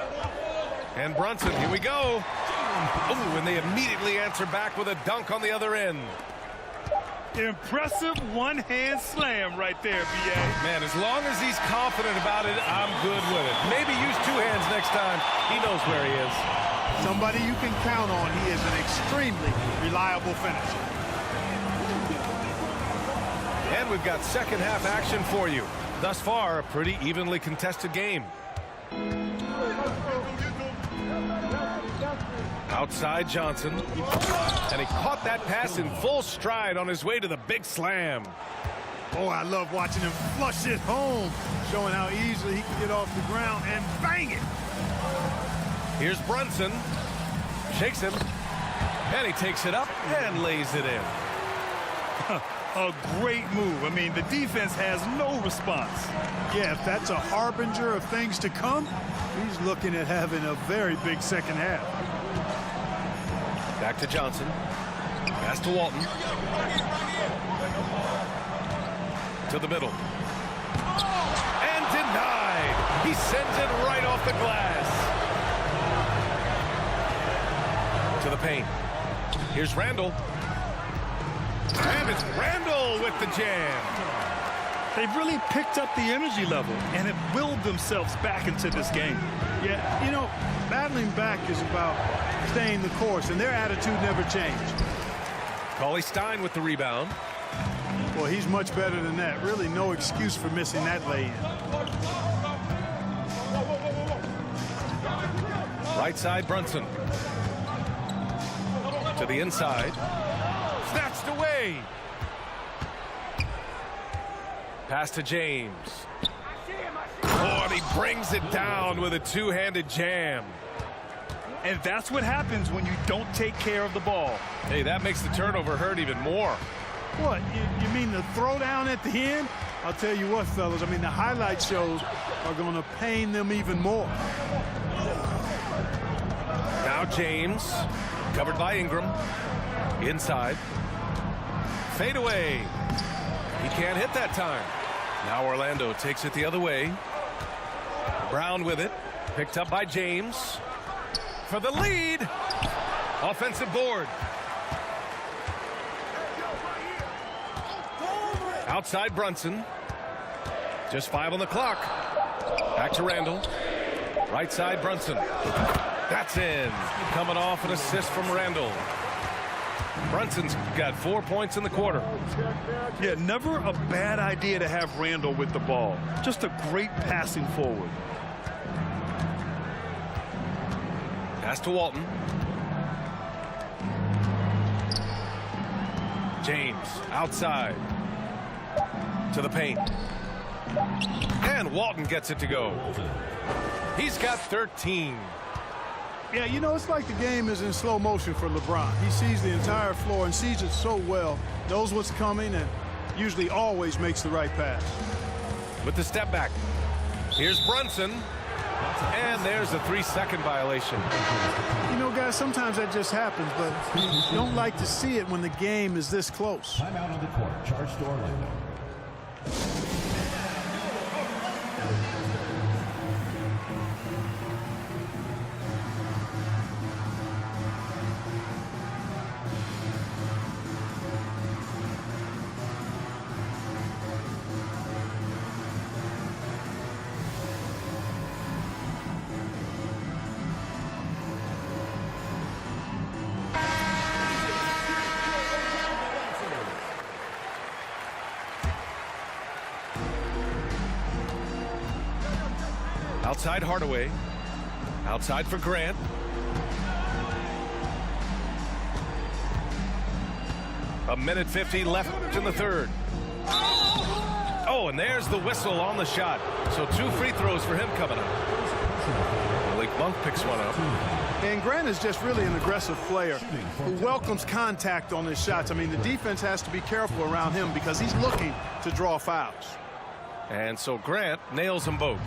S7: And Brunson, here we go. Oh, and they immediately answer back with a dunk on the other end.
S9: Impressive one-hand slam right there, B.A.
S7: Man, as long as he's confident about it, I'm good with it. Maybe use 2 hands next time. He knows where he is.
S2: Somebody you can count on. He is an extremely reliable finisher.
S7: And we've got second half action for you. Thus far, a pretty evenly contested game. Outside Johnson. And he caught that pass in full stride on his way to the big slam.
S2: Oh, I love watching him flush it home, showing how easily he can get off the ground and bang it.
S7: Here's Brunson. Shakes him. And he takes it up and lays it in.
S9: A great move. I mean, the defense has no response.
S2: Yeah, if that's a harbinger of things to come, he's looking at having a very big second half.
S7: Back to Johnson. Pass to Walton. To the middle. And denied. He sends it right off the glass. To the paint. Here's Randall. And it's Randall with the jam.
S9: They've really picked up the energy level and have willed themselves back into this game.
S2: Yeah, you know, battling back is about staying the course, and their attitude never changed.
S7: Cauley Stein with the rebound.
S2: Well, he's much better than that. Really no excuse for missing that lay-in.
S7: Right side, Brunson. To the inside. Snatched away. Pass to James. Oh, and he brings it down with a 2-handed jam.
S9: And that's what happens when you don't take care of the ball.
S7: Hey, that makes the turnover hurt even more.
S2: What, you mean the throwdown at the end? I'll tell you what, fellas, I mean, the highlight shows are going to pain them even more.
S7: Now James, covered by Ingram. Inside. Fade away. He can't hit that time. Now Orlando takes it the other way. Brown with it. Picked up by James. For the lead. Offensive board. Outside Brunson. Just 5 on the clock. Back to Randall. Right side Brunson. That's in. Coming off an assist from Randall. Brunson's got 4 points in the quarter.
S9: Yeah, never a bad idea to have Randall with the ball. Just a great passing forward.
S7: Pass to Walton. James outside to the paint. And Walton gets it to go. He's got 13.
S2: Yeah, you know, it's like the game is in slow motion for LeBron. He sees the entire floor and sees it so well, knows what's coming, and usually always makes the right pass.
S7: With the step back, here's Brunson, and there's a 3-second violation.
S2: You know, guys, sometimes that just happens, but you don't like to see it when the game is this close.
S4: Timeout on the court. Charge to Orlando.
S7: Outside Hardaway. Outside for Grant. A minute 50 left in the third. Oh, and there's the whistle on the shot. So 2 free throws for him coming up. Malik Monk picks one up.
S2: And Grant is just really an aggressive player who welcomes contact on his shots. I mean, the defense has to be careful around him because he's looking to draw fouls.
S7: And so Grant nails them both.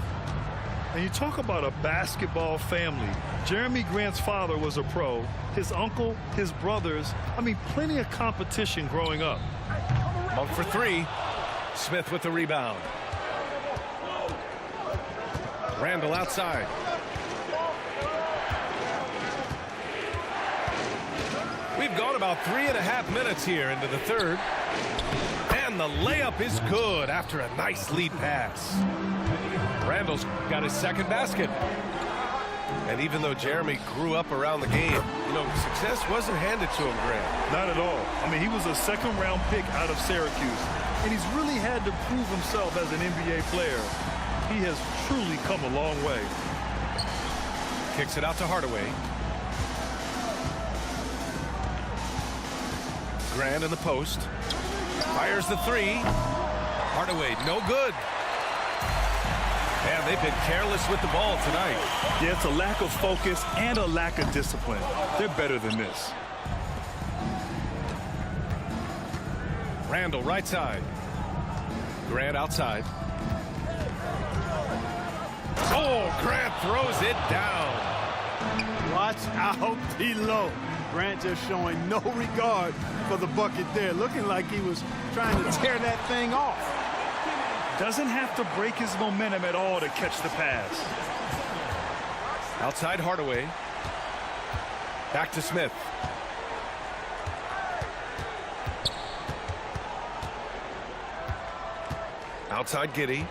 S9: And you talk about a basketball family. Jeremy Grant's father was a pro. His uncle, his brothers. I mean, plenty of competition growing up.
S7: Monk for 3. Smith with the rebound. Randall outside. We've gone about 3.5 minutes here into the third. And the layup is good after a nice lead pass. Randall's got his second basket. And even though Jeremy grew up around the game, you know, success wasn't handed to him, Grant.
S9: Not at all. I mean, he was a second-round pick out of Syracuse. And he's really had to prove himself as an NBA player. He has truly come a long way.
S7: Kicks it out to Hardaway. Grant in the post. Fires the 3. Hardaway, no good. And they've been careless with the ball tonight.
S9: Yeah, it's a lack of focus and a lack of discipline. They're better than this.
S7: Randall right side. Grant outside. Oh, Grant throws it down.
S2: Watch out below. Grant just showing no regard for the bucket there. Looking like he was trying to tear that thing off.
S9: Doesn't have to break his momentum at all to catch the pass.
S7: Outside Hardaway. Back to Smith. Outside Giddey.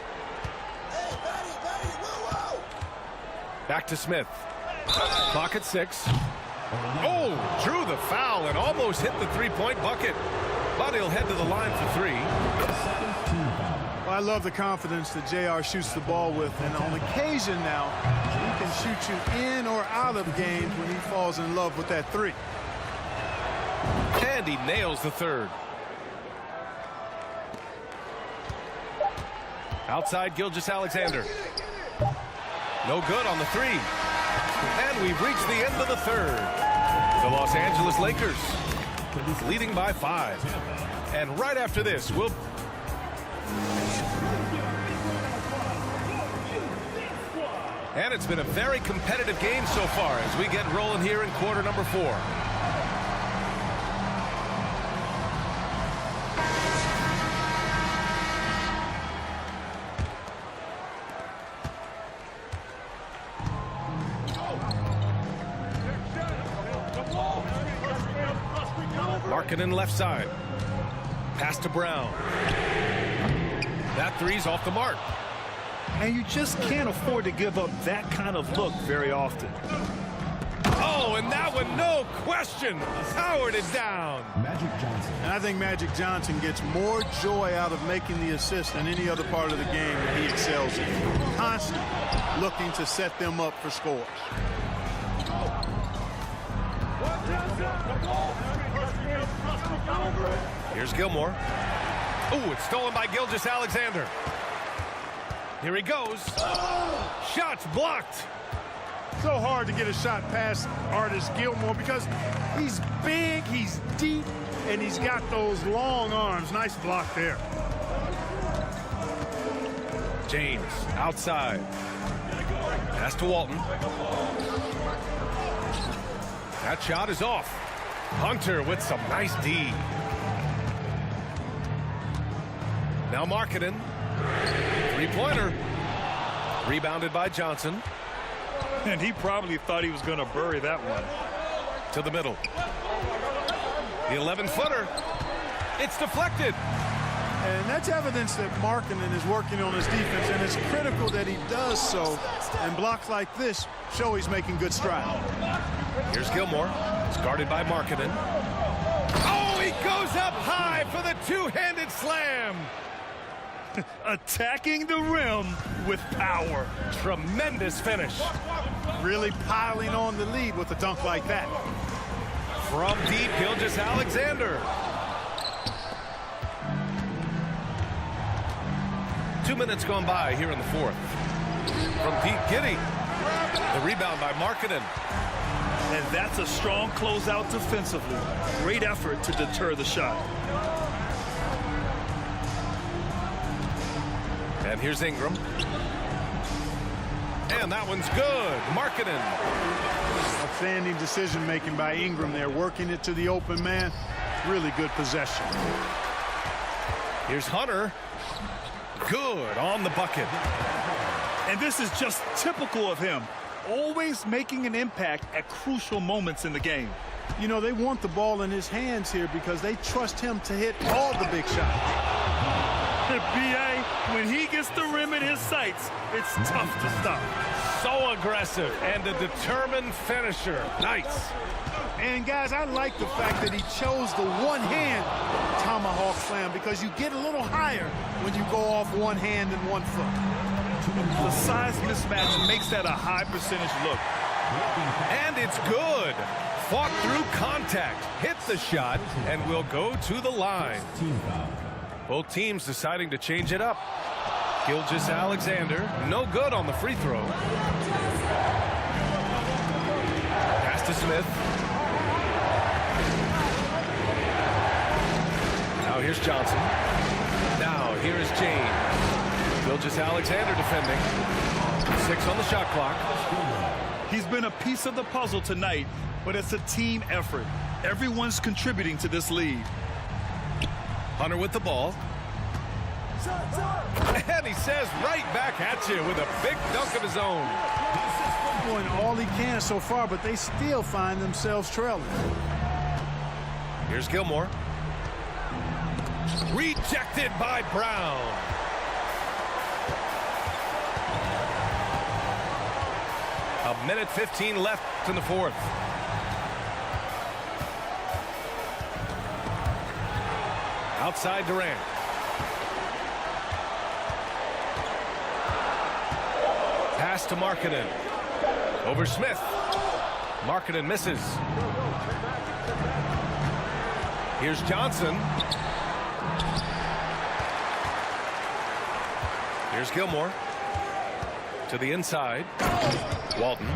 S7: Back to Smith. Clock at 6. Oh, drew the foul and almost hit the 3-point bucket. But he'll head to the line for 3.
S2: Well, I love the confidence that JR shoots the ball with, and on occasion now, he can shoot you in or out of games when he falls in love with that 3.
S7: And he nails the 3rd. Outside Gilgeous-Alexander. No good on the 3. And we've reached the end of the 3rd. The Los Angeles Lakers leading by 5. And right after this, we'll... And it's been a very competitive game so far as we get rolling here in quarter number 4. Markkanen left side. Pass to Brown. That 3's off the mark.
S9: And you just can't afford to give up that kind of look very often.
S7: Oh, and that and no question, powered it down.
S4: Magic Johnson.
S2: And I think Magic Johnson gets more joy out of making the assist than any other part of the game that he excels in. Constantly looking to set them up for scores.
S7: Here's Gilmore. Oh, it's stolen by Gilgeous-Alexander. Here he goes. Shots blocked.
S2: So hard to get a shot past Artis Gilmore because he's big, he's deep, and he's got those long arms. Nice block there.
S7: James outside. Pass to Walton. That shot is off. Hunter with some nice D. Now Markkanen. Three-pointer. Rebounded by Johnson.
S9: And he probably thought he was going to bury that one.
S7: To the middle. The 11-footer. It's deflected.
S2: And that's evidence that Markkanen is working on his defense, and it's critical that he does so. And blocks like this show he's making good strides.
S7: Here's Gilmore. It's guarded by Markkanen. Oh, he goes up high for the two-handed slam.
S9: Attacking the rim with power.
S7: Tremendous finish.
S2: Really piling on the lead with a dunk like that.
S7: From deep, Gilgeous-Alexander. 2 minutes gone by here in the fourth. From deep, Giddey. The rebound by Markkanen.
S9: And that's a strong closeout defensively. Great effort to deter the shot.
S7: And here's Ingram. And that one's good. Markkanen.
S2: Outstanding decision-making by Ingram there, working it to the open man. Really good possession.
S7: Here's Hunter. Good on the bucket.
S9: And this is just typical of him. Always making an impact at crucial moments in the game.
S2: You know, they want the ball in his hands here because they trust him to hit all the big shots.
S9: B.A., when he gets the rim in his sights, it's tough to stop.
S7: So aggressive and a determined finisher. Nice.
S2: And, guys, I like the fact that he chose the one-hand tomahawk slam because you get a little higher when you go off one hand and 1 foot.
S9: The size mismatch makes that a high percentage look.
S7: And it's good. Fought through contact, hit the shot, and will go to the line. Both teams deciding to change it up. Gilgeous-Alexander, no good on the free throw. Pass to Smith. Now here's Johnson. Now here is James. Gilgeous-Alexander defending. 6 on the shot clock.
S9: He's been a piece of the puzzle tonight, but it's a team effort. Everyone's contributing to this lead.
S7: Hunter with the ball. And he says right back at you with a big dunk of his own.
S2: Doing all he can so far, but they still find themselves trailing.
S7: Here's Gilmore. Rejected by Brown. A minute 15 left in the fourth. Outside Durant. Pass to Markkanen. Over Smith. Markkanen misses. Here's Johnson. Here's Gilmore. To the inside. Walton.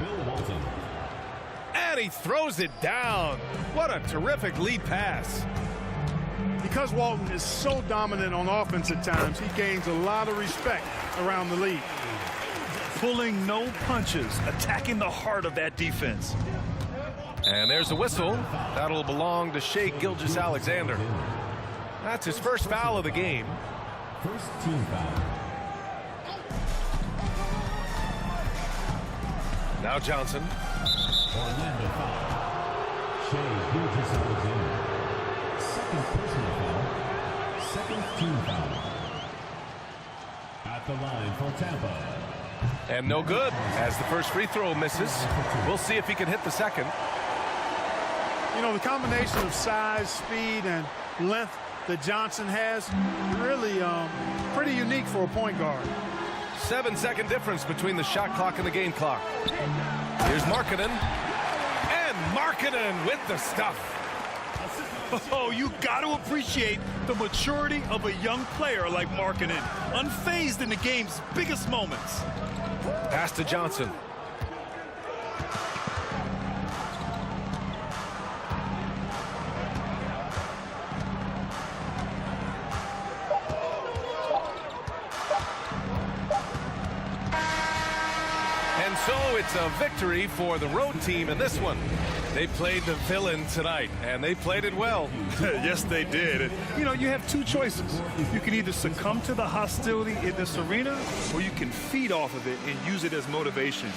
S7: And he throws it down. What a terrific lead pass.
S2: Because Walton is so dominant on offense at times, he gains a lot of respect around the league.
S9: Pulling no punches, attacking the heart of that defense.
S7: And there's a whistle. That'll belong to Shai Gilgeous-Alexander. That's his first foul of the game.
S4: First team foul.
S7: Now Johnson.
S4: Orlando foul. Shai Gilgeous-Alexander. Second personal foul. Second team foul. At the line for Tampa.
S7: And no good as the first free throw misses. We'll see if he can hit the second.
S2: You know, the combination of size, speed, and length that Johnson has, really pretty unique for a point guard.
S7: 7-second difference between the shot clock and the game clock. Here's Markkanen. And Markkanen with the stuff.
S9: Oh, you got to appreciate the maturity of a young player like Markkanen, unfazed in the game's biggest moments.
S7: Pass to Johnson. And so it's a victory for the road team in this one. They played the villain tonight, and they played it well.
S9: Yes, they did. And, you know, you have two choices. You can either succumb to the hostility in this arena, or you can feed off of it and use it as motivation.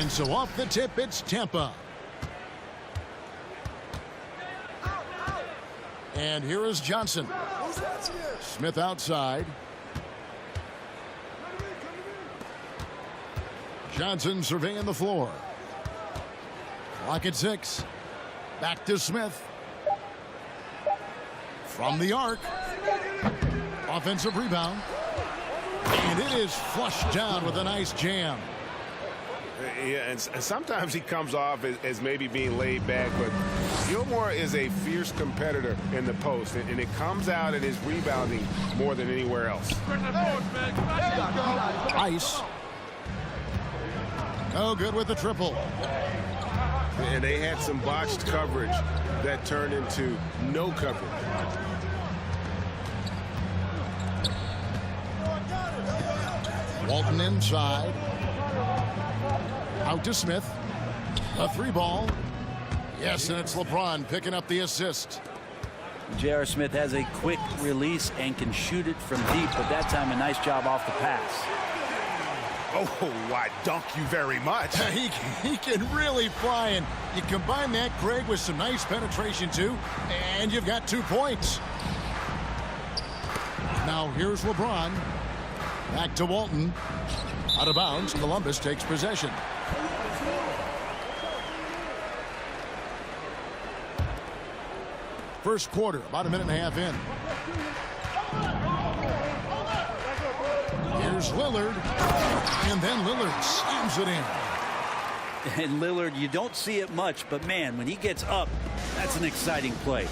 S1: And so off the tip, it's Tampa. And here is Johnson. Smith outside. Johnson surveying the floor. Clock at 6. Back to Smith. From the arc. Offensive rebound. And it is flushed down with a nice jam.
S5: Yeah, and sometimes he comes off as maybe being laid back, but Gilmore is a fierce competitor in the post, and it comes out in his rebounding more than anywhere else.
S1: Ice. No good with the triple.
S5: And they had some botched coverage that turned into no coverage.
S1: Walton inside. Out to Smith. A 3-ball. Yes, and it's LeBron picking up the assist.
S11: J.R. Smith has a quick release and can shoot it from deep, but that time a nice job off the pass.
S5: Oh, why, dunk you very much.
S1: He can really fly, and you combine that, Craig, with some nice penetration, too, and you've got 2 points. Now here's LeBron. Back to Walton. Out of bounds, Columbus takes possession. First quarter, about a minute and a half in. Here's Lillard. And then Lillard slams it in.
S11: And Lillard, you don't see it much, but man, when he gets up, that's an exciting play.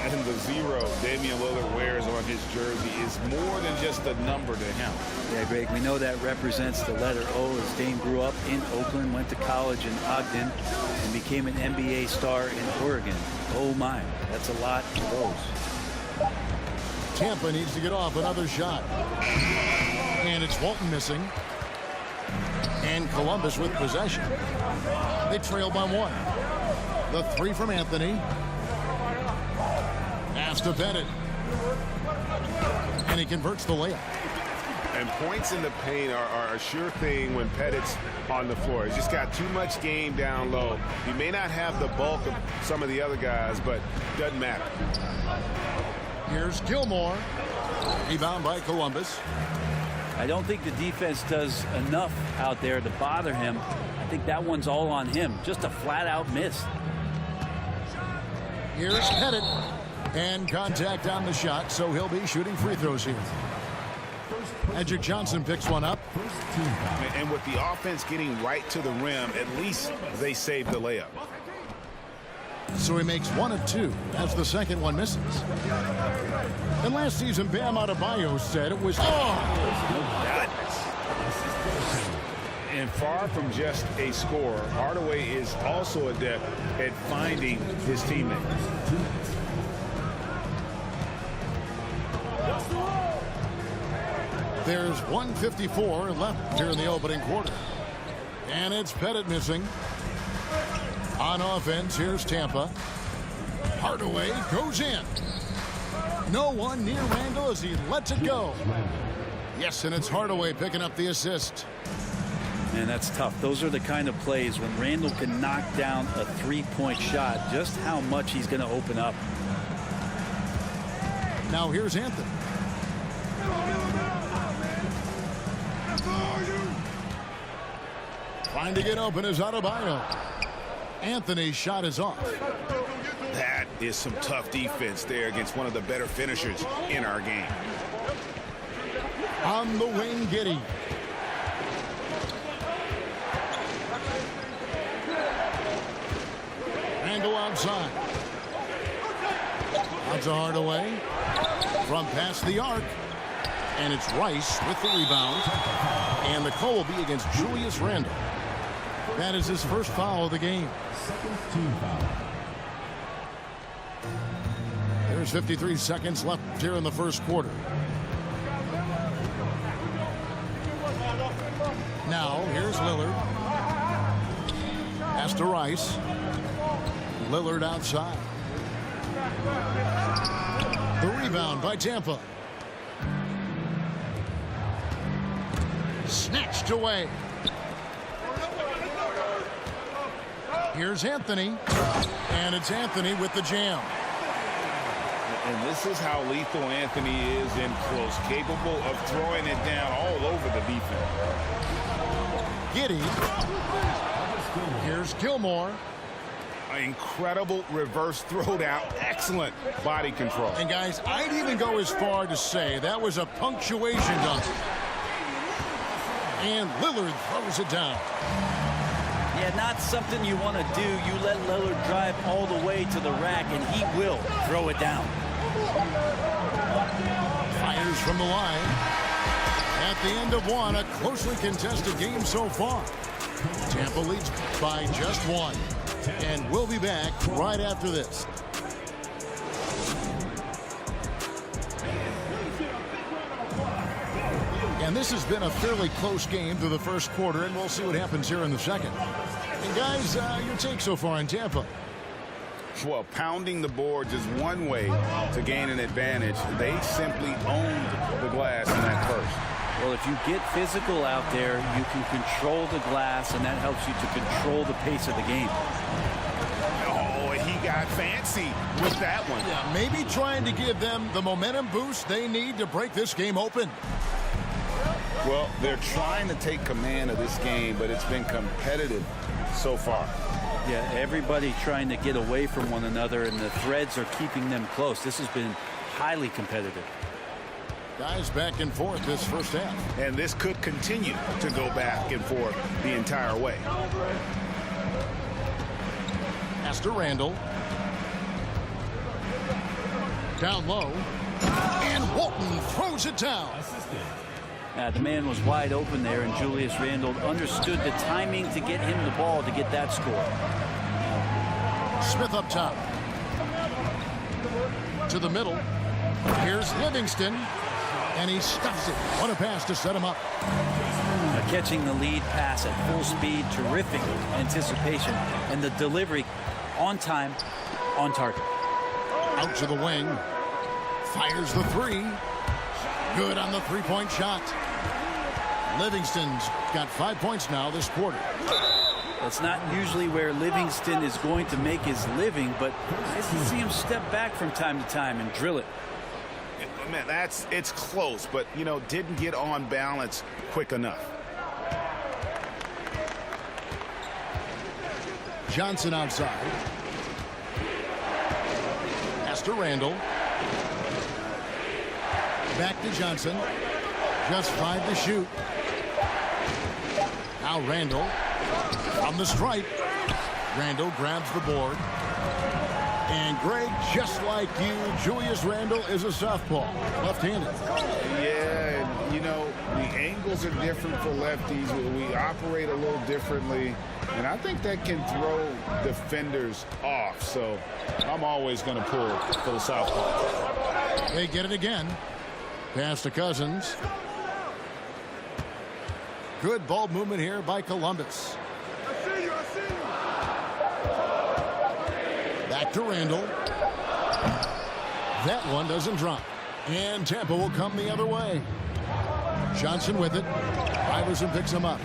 S3: And the 0 Damian Lillard wears on his jersey is more than just a number to him.
S11: Yeah, Greg, we know that represents the letter O, as Dame grew up in Oakland, went to college in Ogden, and became an NBA star in Oregon. Oh my, that's a lot for those.
S1: Tampa needs to get off another shot. And it's Walton missing. And Columbus with possession. They trail by 1. The 3 from Anthony. Pass to Bennett. And he converts the layup.
S5: And points in the paint are a sure thing when Pettit's on the floor. He's just got too much game down low. He may not have the bulk of some of the other guys, but doesn't matter.
S1: Here's Gilmore. Rebound by Columbus.
S11: I don't think the defense does enough out there to bother him. I think that one's all on him. Just a flat-out miss.
S1: Here's Pettit. And contact on the shot, so he'll be shooting free throws here. Edric Johnson picks one up.
S5: And with the offense getting right to the rim, at least they saved the layup.
S1: So he makes 1 of 2 as the second one misses. And last season, Bam Adebayo said it was
S5: And far from just a scorer, Hardaway is also adept at finding his teammates.
S1: There's 1:54 left here in the opening quarter. And it's Pettit missing. On offense, here's Tampa. Hardaway goes in. No one near Randall as he lets it go. Yes, and it's Hardaway picking up the assist.
S11: Man, that's tough. Those are the kind of plays when Randall can knock down a 3-point shot, just how much he's going to open up.
S1: Now here's Anthony. Trying to get open is Adebayo. Anthony's shot is off.
S5: That is some tough defense there against one of the better finishers in our game.
S1: On the wing, Giddey. Randall outside. Out to Hardaway. From past the arc. And it's Rice with the rebound. And the call will be against Julius Randle. That is his first foul of the game.
S4: Second team foul.
S1: There's 53 seconds left here in the first quarter. Now, here's Lillard. Pass to Rice. Lillard outside. The rebound by Tampa. Snatched away. Here's Anthony. And it's Anthony with the jam.
S3: And this is how lethal Anthony is in close, capable of throwing it down all over the defense.
S1: Giddy. Here's Gilmore.
S3: An incredible reverse throwdown. Excellent body control.
S1: And guys, I'd even go as far to say that was a punctuation dunk. And Lillard throws it down.
S11: Yeah, not something you want to do. You let Lillard drive all the way to the rack, and he will throw it down.
S1: Fires from the line. At the end of one, a closely contested game so far. Tampa leads by just one. And we'll be back right after this. And this has been a fairly close game through the first quarter, and we'll see what happens here in the second. And guys, your take so far in Tampa?
S3: Well, pounding the boards is one way to gain an advantage. They simply owned the glass in that first.
S11: Well, if you get physical out there, you can control the glass, and that helps you to control the pace of the game.
S3: Oh, he got fancy with that one.
S1: Yeah, maybe trying to give them the momentum boost they need to break this game open.
S3: Well, they're trying to take command of this game, but it's been competitive so far.
S11: Yeah, everybody trying to get away from one another, and the threads are keeping them close. This has been highly competitive.
S1: Guys back and forth this first half.
S3: And this could continue to go back and forth the entire way.
S1: Pass to Randall. Down low. And Walton throws it down.
S11: The man was wide open there, and Julius Randle understood the timing to get him the ball to get that score.
S1: Smith up top. To the middle. Here's Livingston. And he stuffs it. What a pass to set him up.
S11: Catching the lead pass at full speed, terrific anticipation, and the delivery on time, on target.
S1: Out to the wing. Fires the three. Good on the three-point shot. Livingston's got 5 points now this quarter.
S11: That's not usually where Livingston is going to make his living, but I see him step back from time to time and drill it.
S3: Man, it's close, but, you know, didn't get on balance quick enough.
S1: Johnson outside. Pass to Randall. Back to Johnson. Just 5 to shoot. Now Randall on the stripe. Randall grabs the board. And Greg, just like you, Julius Randall is a southpaw, left-handed.
S3: Yeah, and, you know, the angles are different for lefties. We operate a little differently, and I think that can throw defenders off. So I'm always going to pull for the southpaw.
S1: They get it again. Pass to Cousins. Good ball movement here by Columbus. Back to Randall. That one doesn't drop. And Tampa will come the other way. Johnson with it. Iverson picks him up.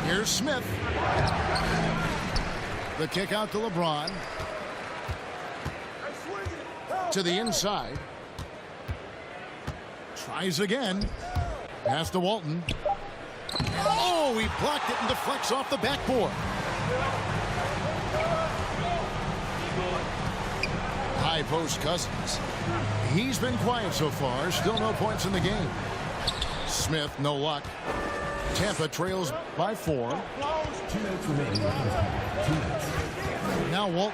S1: Here's Smith. The kick out to LeBron. To the inside. Tries again. Pass to Walton. Oh, he blocked it and deflects off the backboard. High post Cousins. He's been quiet so far. Still no points in the game. Smith, no luck. Tampa trails by 4.
S4: 2 minutes remaining. 2 minutes.
S1: Now Walt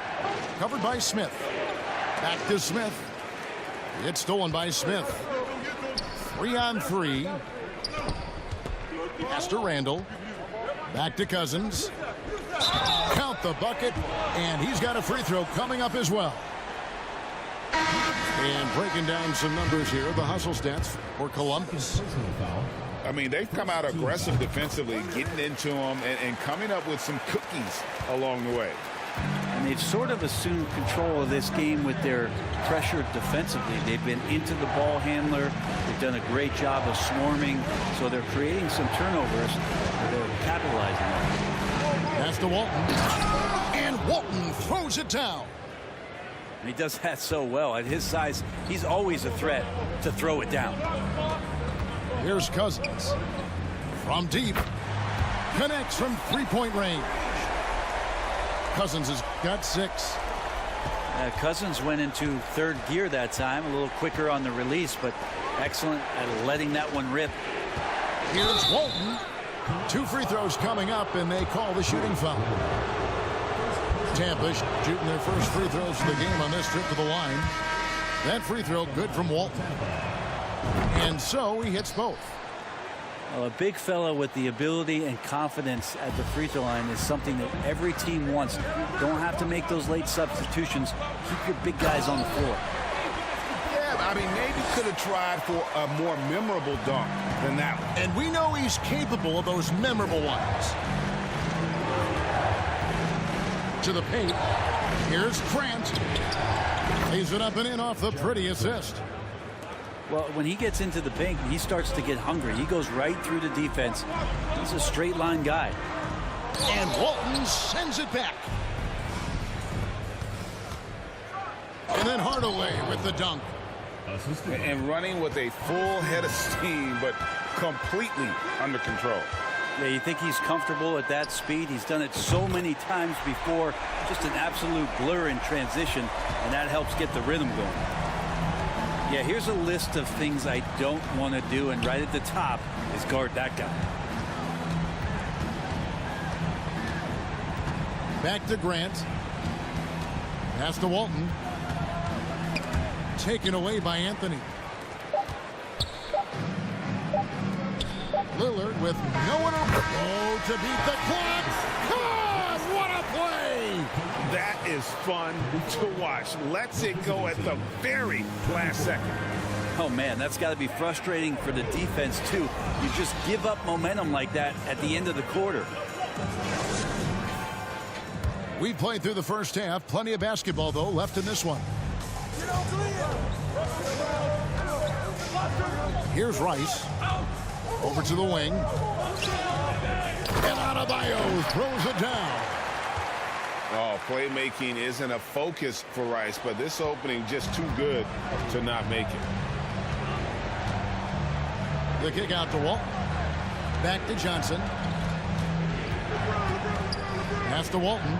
S1: covered by Smith. Back to Smith. It's stolen by Smith. 3-on-3. Pass to Randall. Back to Cousins. Count the bucket, and he's got a free throw coming up as well. And breaking down some numbers here, the hustle stats for Columbus.
S3: I mean, they've come out aggressive defensively, getting into them and coming up with some cookies along the way.
S11: And they've sort of assumed control of this game with their pressure defensively. They've been into the ball handler. They've done a great job of swarming. So they're creating some turnovers. They're capitalizing on it.
S1: Pass to Walton. And Walton throws it down.
S11: He does that so well. At his size, he's always a threat to throw it down.
S1: Here's Cousins. From deep. Connects from three-point range. Cousins has got 6.
S11: Cousins went into third gear that time, a little quicker on the release, but excellent at letting that one rip.
S1: Here's Walton. 2 free throws coming up, and they call the shooting foul. Tampa shooting their first free throws of the game on this trip to the line. That free throw good from Walton. And so he hits both.
S11: Well, a big fella with the ability and confidence at the free throw line is something that every team wants. Don't have to make those late substitutions. Keep your big guys on the floor.
S3: Yeah, I mean, maybe could have tried for a more memorable dunk than that one.
S1: And we know he's capable of those memorable ones. To the paint. Here's Grant. Lays it up and in off the pretty assist.
S11: Well, when he gets into the paint, he starts to get hungry. He goes right through the defense. He's a straight line guy.
S1: And Walton sends it back. And then Hardaway with the dunk.
S3: And running with a full head of steam, but completely under control.
S11: Yeah, you think he's comfortable at that speed? He's done it so many times before. Just an absolute blur in transition, and that helps get the rhythm going. Yeah, here's a list of things I don't want to do, and right at the top is guard that guy.
S1: Back to Grant. Pass to Walton. Taken away by Anthony. Lillard with no one open. Oh, to beat the clock. God, what a play!
S5: That is fun to watch. Lets it go at the very last second.
S11: Oh, man, that's got to be frustrating for the defense, too. You just give up momentum like that at the end of the quarter.
S1: We played through the first half. Plenty of basketball, though, left in this one. Here's Rice. Over to the wing. And Adebayo throws it down.
S3: Oh, playmaking isn't a focus for Rice, but this opening just too good to not make it.
S1: The kick out to Walton. Back to Johnson. Pass to Walton.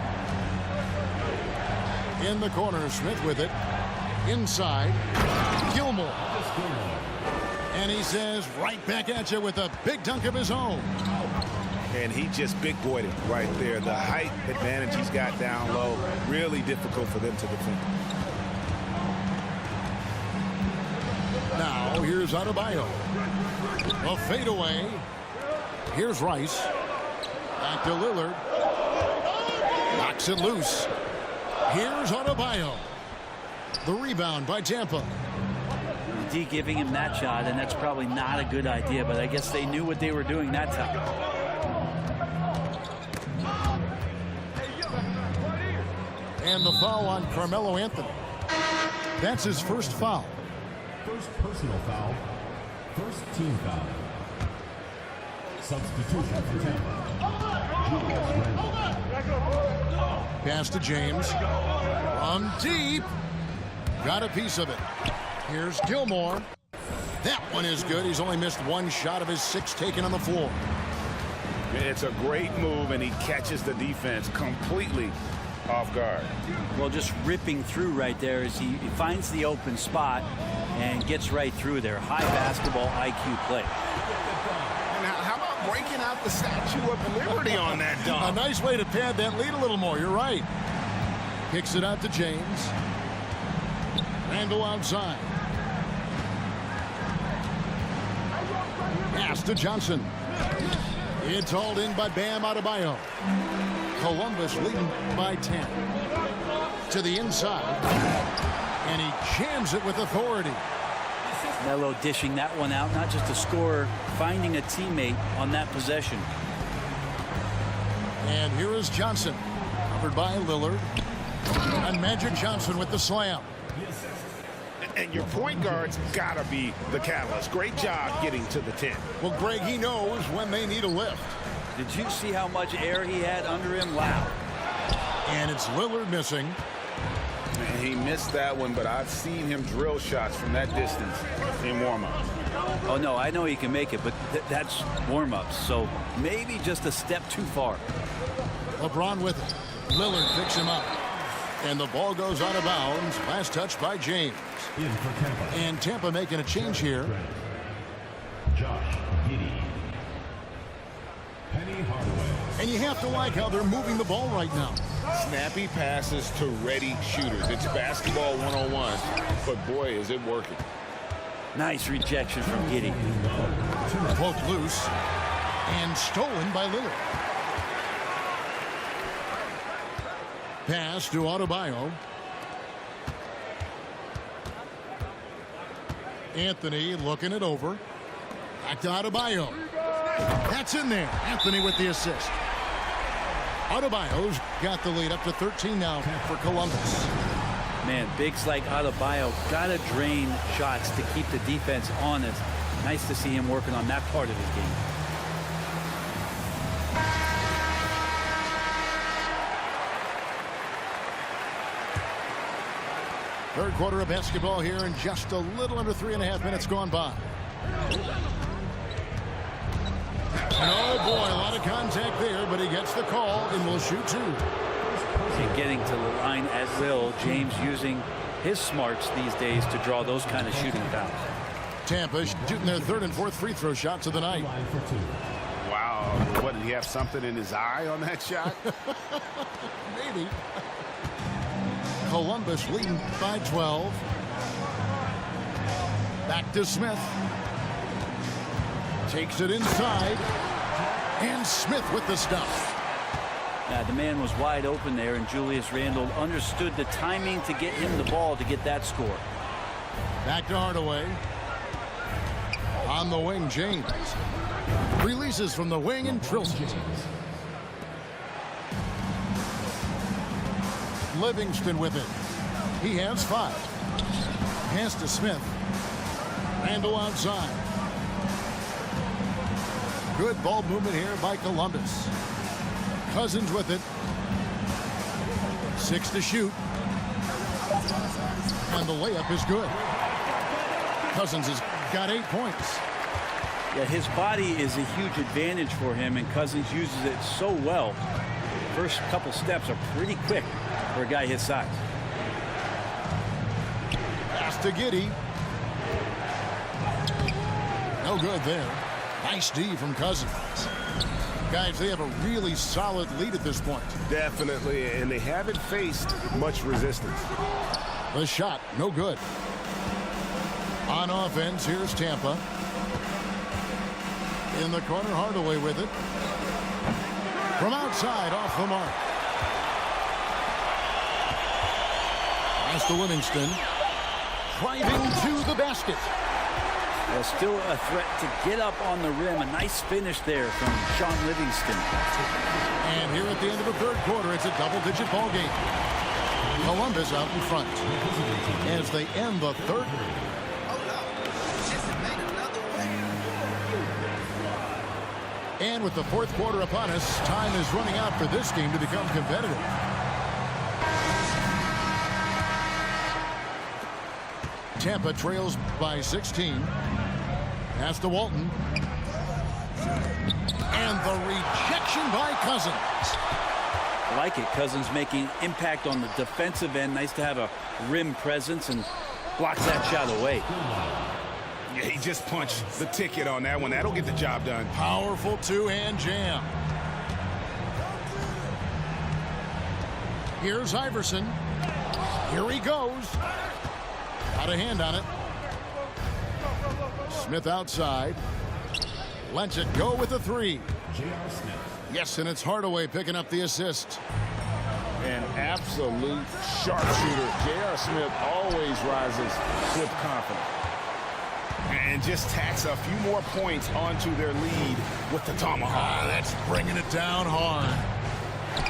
S1: In the corner, Smith with it. Inside. Gilmore. And he says, right back at you with a big dunk of his own.
S5: And he just big-boyed it right there. The height advantage he's got down low, really difficult for them to defend.
S1: Now, here's Adebayo. A fadeaway. Here's Rice. Back to Lillard. Knocks it loose. Here's Adebayo. The rebound by Tampa.
S11: D giving him that shot, and that's probably not a good idea, but I guess they knew what they were doing that time.
S1: And the foul on Carmelo Anthony. That's his first foul.
S4: First personal foul. First team foul. Substitution for Tampa.
S1: Pass to James. From deep. Got a piece of it. Here's Gilmore. That one is good. He's only missed one shot of his 6 taken on the floor.
S3: It's a great move, and he catches the defense completely off guard.
S11: Well, just ripping through right there as he finds the open spot and gets right through there. High basketball IQ play.
S3: Now, how about breaking out the Statue of Liberty on that dunk?
S1: A nice way to pad that lead a little more. You're right. Kicks it out to James. Randall outside. Pass to Johnson. It's hauled in by Bam Adebayo. Columbus leading by 10. To the inside. And he jams it with authority.
S11: Melo dishing that one out, not just a scorer, finding a teammate on that possession.
S1: And here is Johnson. Covered by Lillard. And Magic Johnson with the slam.
S5: And your point guard's got to be the catalyst. Great job getting to the 10.
S1: Well, Greg, he knows when they need a lift.
S11: Did you see how much air he had under him? Wow.
S1: And it's Lillard missing.
S3: And he missed that one, but I've seen him drill shots from that distance in warm-up.
S11: Oh, no, I know he can make it, but that's warm-ups, so maybe just a step too far.
S1: LeBron with it. Lillard picks him up. And the ball goes out of bounds. Last touch by James. And Tampa making a change here.
S4: Josh Giddey. Penny Hardaway.
S1: And you have to like how they're moving the ball right now.
S3: Snappy passes to ready shooters. It's basketball 101, but boy, is it working.
S11: Nice rejection from Giddey.
S1: Poked loose and stolen by Lillard. Pass to Adebayo. Anthony looking it over. Back to Adebayo. That's in there. Anthony with the assist. Adebayo's got the lead up to 13 now for Columbus.
S11: Man, bigs like Adebayo gotta drain shots to keep the defense honest. Nice to see him working on that part of his game.
S1: Third quarter of basketball here, and just a little under 3.5 minutes gone by. And oh boy, a lot of contact there, but he gets the call and will shoot two.
S11: And getting to the line at will, James using his smarts these days to draw those kind of shooting fouls.
S1: Tampa shooting their third and fourth free throw shots of the night.
S5: Wow. What, did he have something in his eye on that shot?
S1: Maybe. Columbus leading by 12. Back to Smith. Takes it inside. And Smith with the stuff.
S11: Yeah, the man was wide open there, and Julius Randle understood the timing to get him the ball to get that score.
S1: Back to Hardaway. On the wing, James. Releases from the wing and drills it. Livingston with it. He has 5. Pass to Smith. Randle outside. Good ball movement here by Columbus. Cousins with it. 6 to shoot. And the layup is good. Cousins has got 8 points.
S11: Yeah, his body is a huge advantage for him, and Cousins uses it so well. First couple steps are pretty quick for a guy his size.
S1: Pass to Giddey. No good there. Nice D from Cousins. Guys, they have a really solid lead at this point.
S5: Definitely, and they haven't faced much resistance.
S1: The shot, no good. On offense, here's Tampa. In the corner, Hardaway with it. From outside, off the mark. Pass to Livingston. Driving to the basket.
S11: Well, still a threat to get up on the rim. A nice finish there from Sean Livingston.
S1: And here at the end of the third quarter, it's a double-digit ball game. Columbus out in front as they end the third. And with the fourth quarter upon us, time is running out for this game to become competitive. Tampa trails by 16. Pass to Walton. And the rejection by Cousins.
S11: I like it. Cousins making impact on the defensive end. Nice to have a rim presence, and blocks that shot away.
S5: Yeah, he just punched the ticket on that one. That'll get the job done.
S1: Powerful two-hand jam. Here's Iverson. Here he goes. Got a hand on it. Smith outside. Lets it go with a 3. Yes, and it's Hardaway picking up the assist.
S3: An absolute sharpshooter. J.R. Smith always rises with confidence.
S5: And just tacks a few more points onto their lead with the tomahawk.
S1: That's bringing it down hard.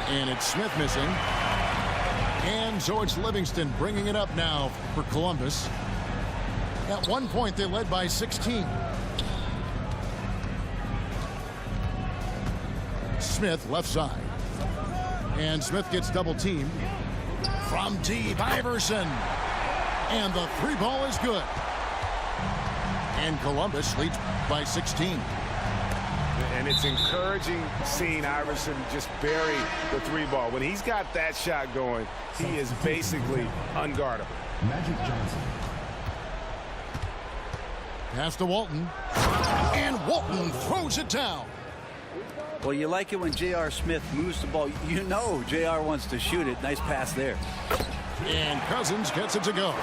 S1: And it's Smith missing. And so it's Livingston bringing it up now for Columbus. At one point, they led by 16. Smith left side. And Smith gets double teamed. From deep, Iverson. And the three ball is good. And Columbus leads by 16.
S5: And it's encouraging seeing Iverson just bury the three ball. When he's got that shot going, he is basically unguardable.
S4: Magic Johnson.
S1: Pass to Walton. And Walton throws it down.
S11: Well, you like it when J.R. Smith moves the ball. You know J.R. wants to shoot it. Nice pass there.
S1: And Cousins gets it to go.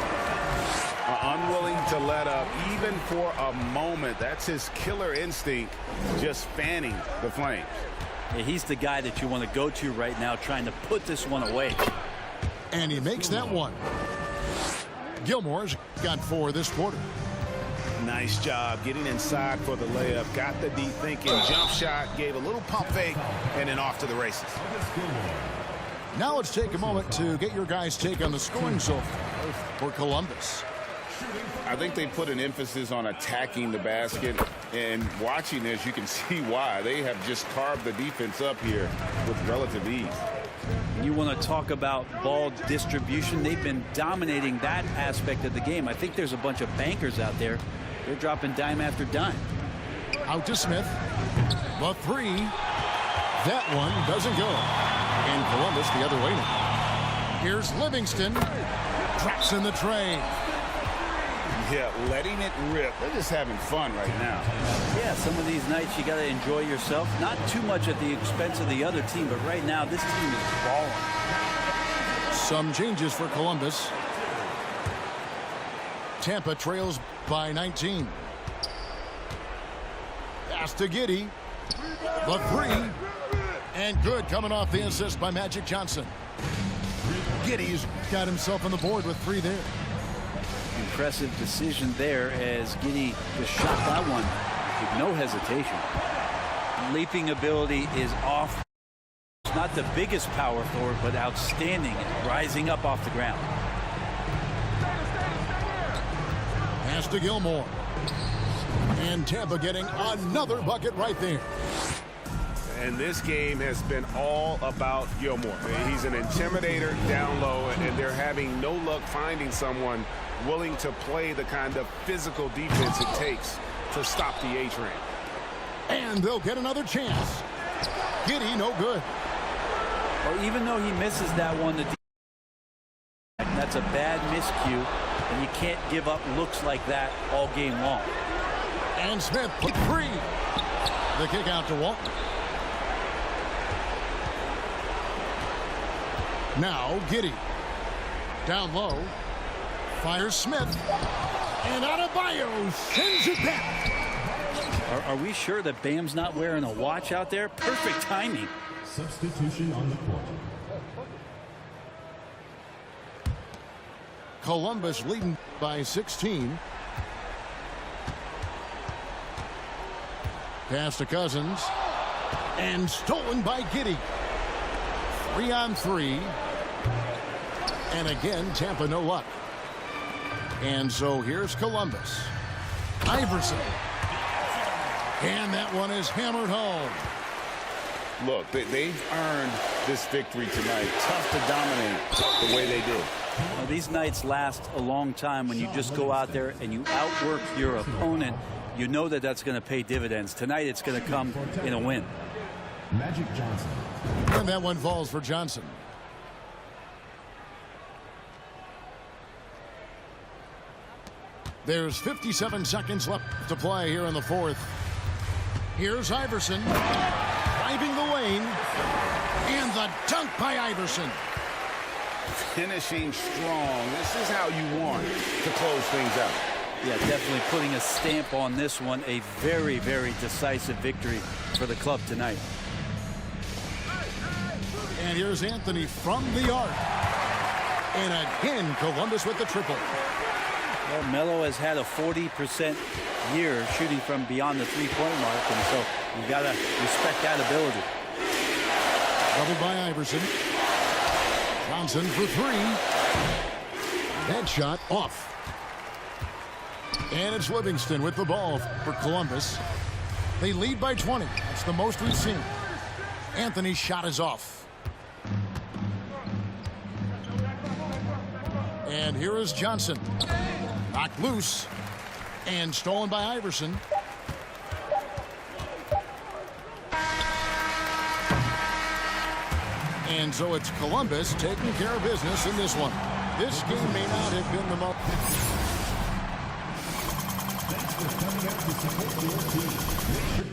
S5: Unwilling to let up even for a moment. That's his killer instinct, just fanning the flames.
S11: Yeah, he's the guy that you want to go to right now, trying to put this one away.
S1: And he makes that one. Gilmore's got 4 this quarter.
S5: Nice job getting inside for the layup. Got the deep thinking jump shot, gave a little pump fake, and then off to the races.
S1: Now let's take a moment to get your guys' take on the scoring so far for Columbus.
S3: I think they put an emphasis on attacking the basket, and watching this, you can see why. They have just carved the defense up here with relative ease.
S11: You want to talk about ball distribution. They've been dominating that aspect of the game. I think there's a bunch of bankers out there. They're dropping dime after dime.
S1: Out to Smith. The three. That one doesn't go. And Columbus the other way now. Here's Livingston. Drops in the tray.
S3: Yeah, letting it rip. They're just having fun right now.
S11: Yeah, some of these nights you got to enjoy yourself. Not too much at the expense of the other team, but right now this team is balling.
S1: Some changes for Columbus. Tampa trails by 19. Pass to Giddey. The three. And good, coming off the assist by Magic Johnson. Giddey's got himself on the board with 3 there.
S11: Impressive decision there as Giddey just shot that one with no hesitation. Leaping ability is off. It's not the biggest power forward, but outstanding, rising up off the ground.
S1: Pass to Gilmore. And Tampa getting another bucket right there.
S5: And this game has been all about Gilmore. He's an intimidator down low, and they're having no luck finding someone willing to play the kind of physical defense it takes to stop the A-train.
S1: And they'll get another chance. Giddey, no good.
S11: Well, even though he misses that one, that's a bad miscue, and you can't give up looks like that all game long.
S1: And Smith put 3. The kick out to Walton. Now Giddey. Down low. Fires Smith. And Adebayo sends it back.
S11: Are we sure that Bam's not wearing a watch out there? Perfect timing.
S4: Substitution on the court.
S1: Columbus leading by 16. Pass to Cousins. And stolen by Giddey. 3-on-3. And again, Tampa no luck. And so here's Columbus. Iverson. And that one is hammered home.
S3: Look, they've earned this victory tonight. Tough to dominate the way they did.
S11: Well, these nights last a long time when you just go out there and you outwork your opponent. You know that that's going to pay dividends. Tonight it's going to come in a win.
S4: Magic Johnson.
S1: And that one falls for Johnson. There's 57 seconds left to play here in the fourth. Here's Iverson. Driving the lane. And the dunk by Iverson.
S3: Finishing strong. This is how you want to close things out.
S11: Yeah, definitely putting a stamp on this one. A very, very decisive victory for the club tonight.
S1: And here's Anthony from the arc. And again, Columbus with the triple.
S11: Well, Melo has had a 40% year shooting from beyond the three-point mark, and so you've got to respect that ability.
S1: Doubled by Iverson. Johnson for 3. That shot off. And it's Livingston with the ball for Columbus. They lead by 20. That's the most we've seen. Anthony's shot is off. And here is Johnson. Knocked loose. And stolen by Iverson. And so it's Columbus taking care of business in this one. This game may not have been the most.
S4: Thanks for coming out to support your team. Make sure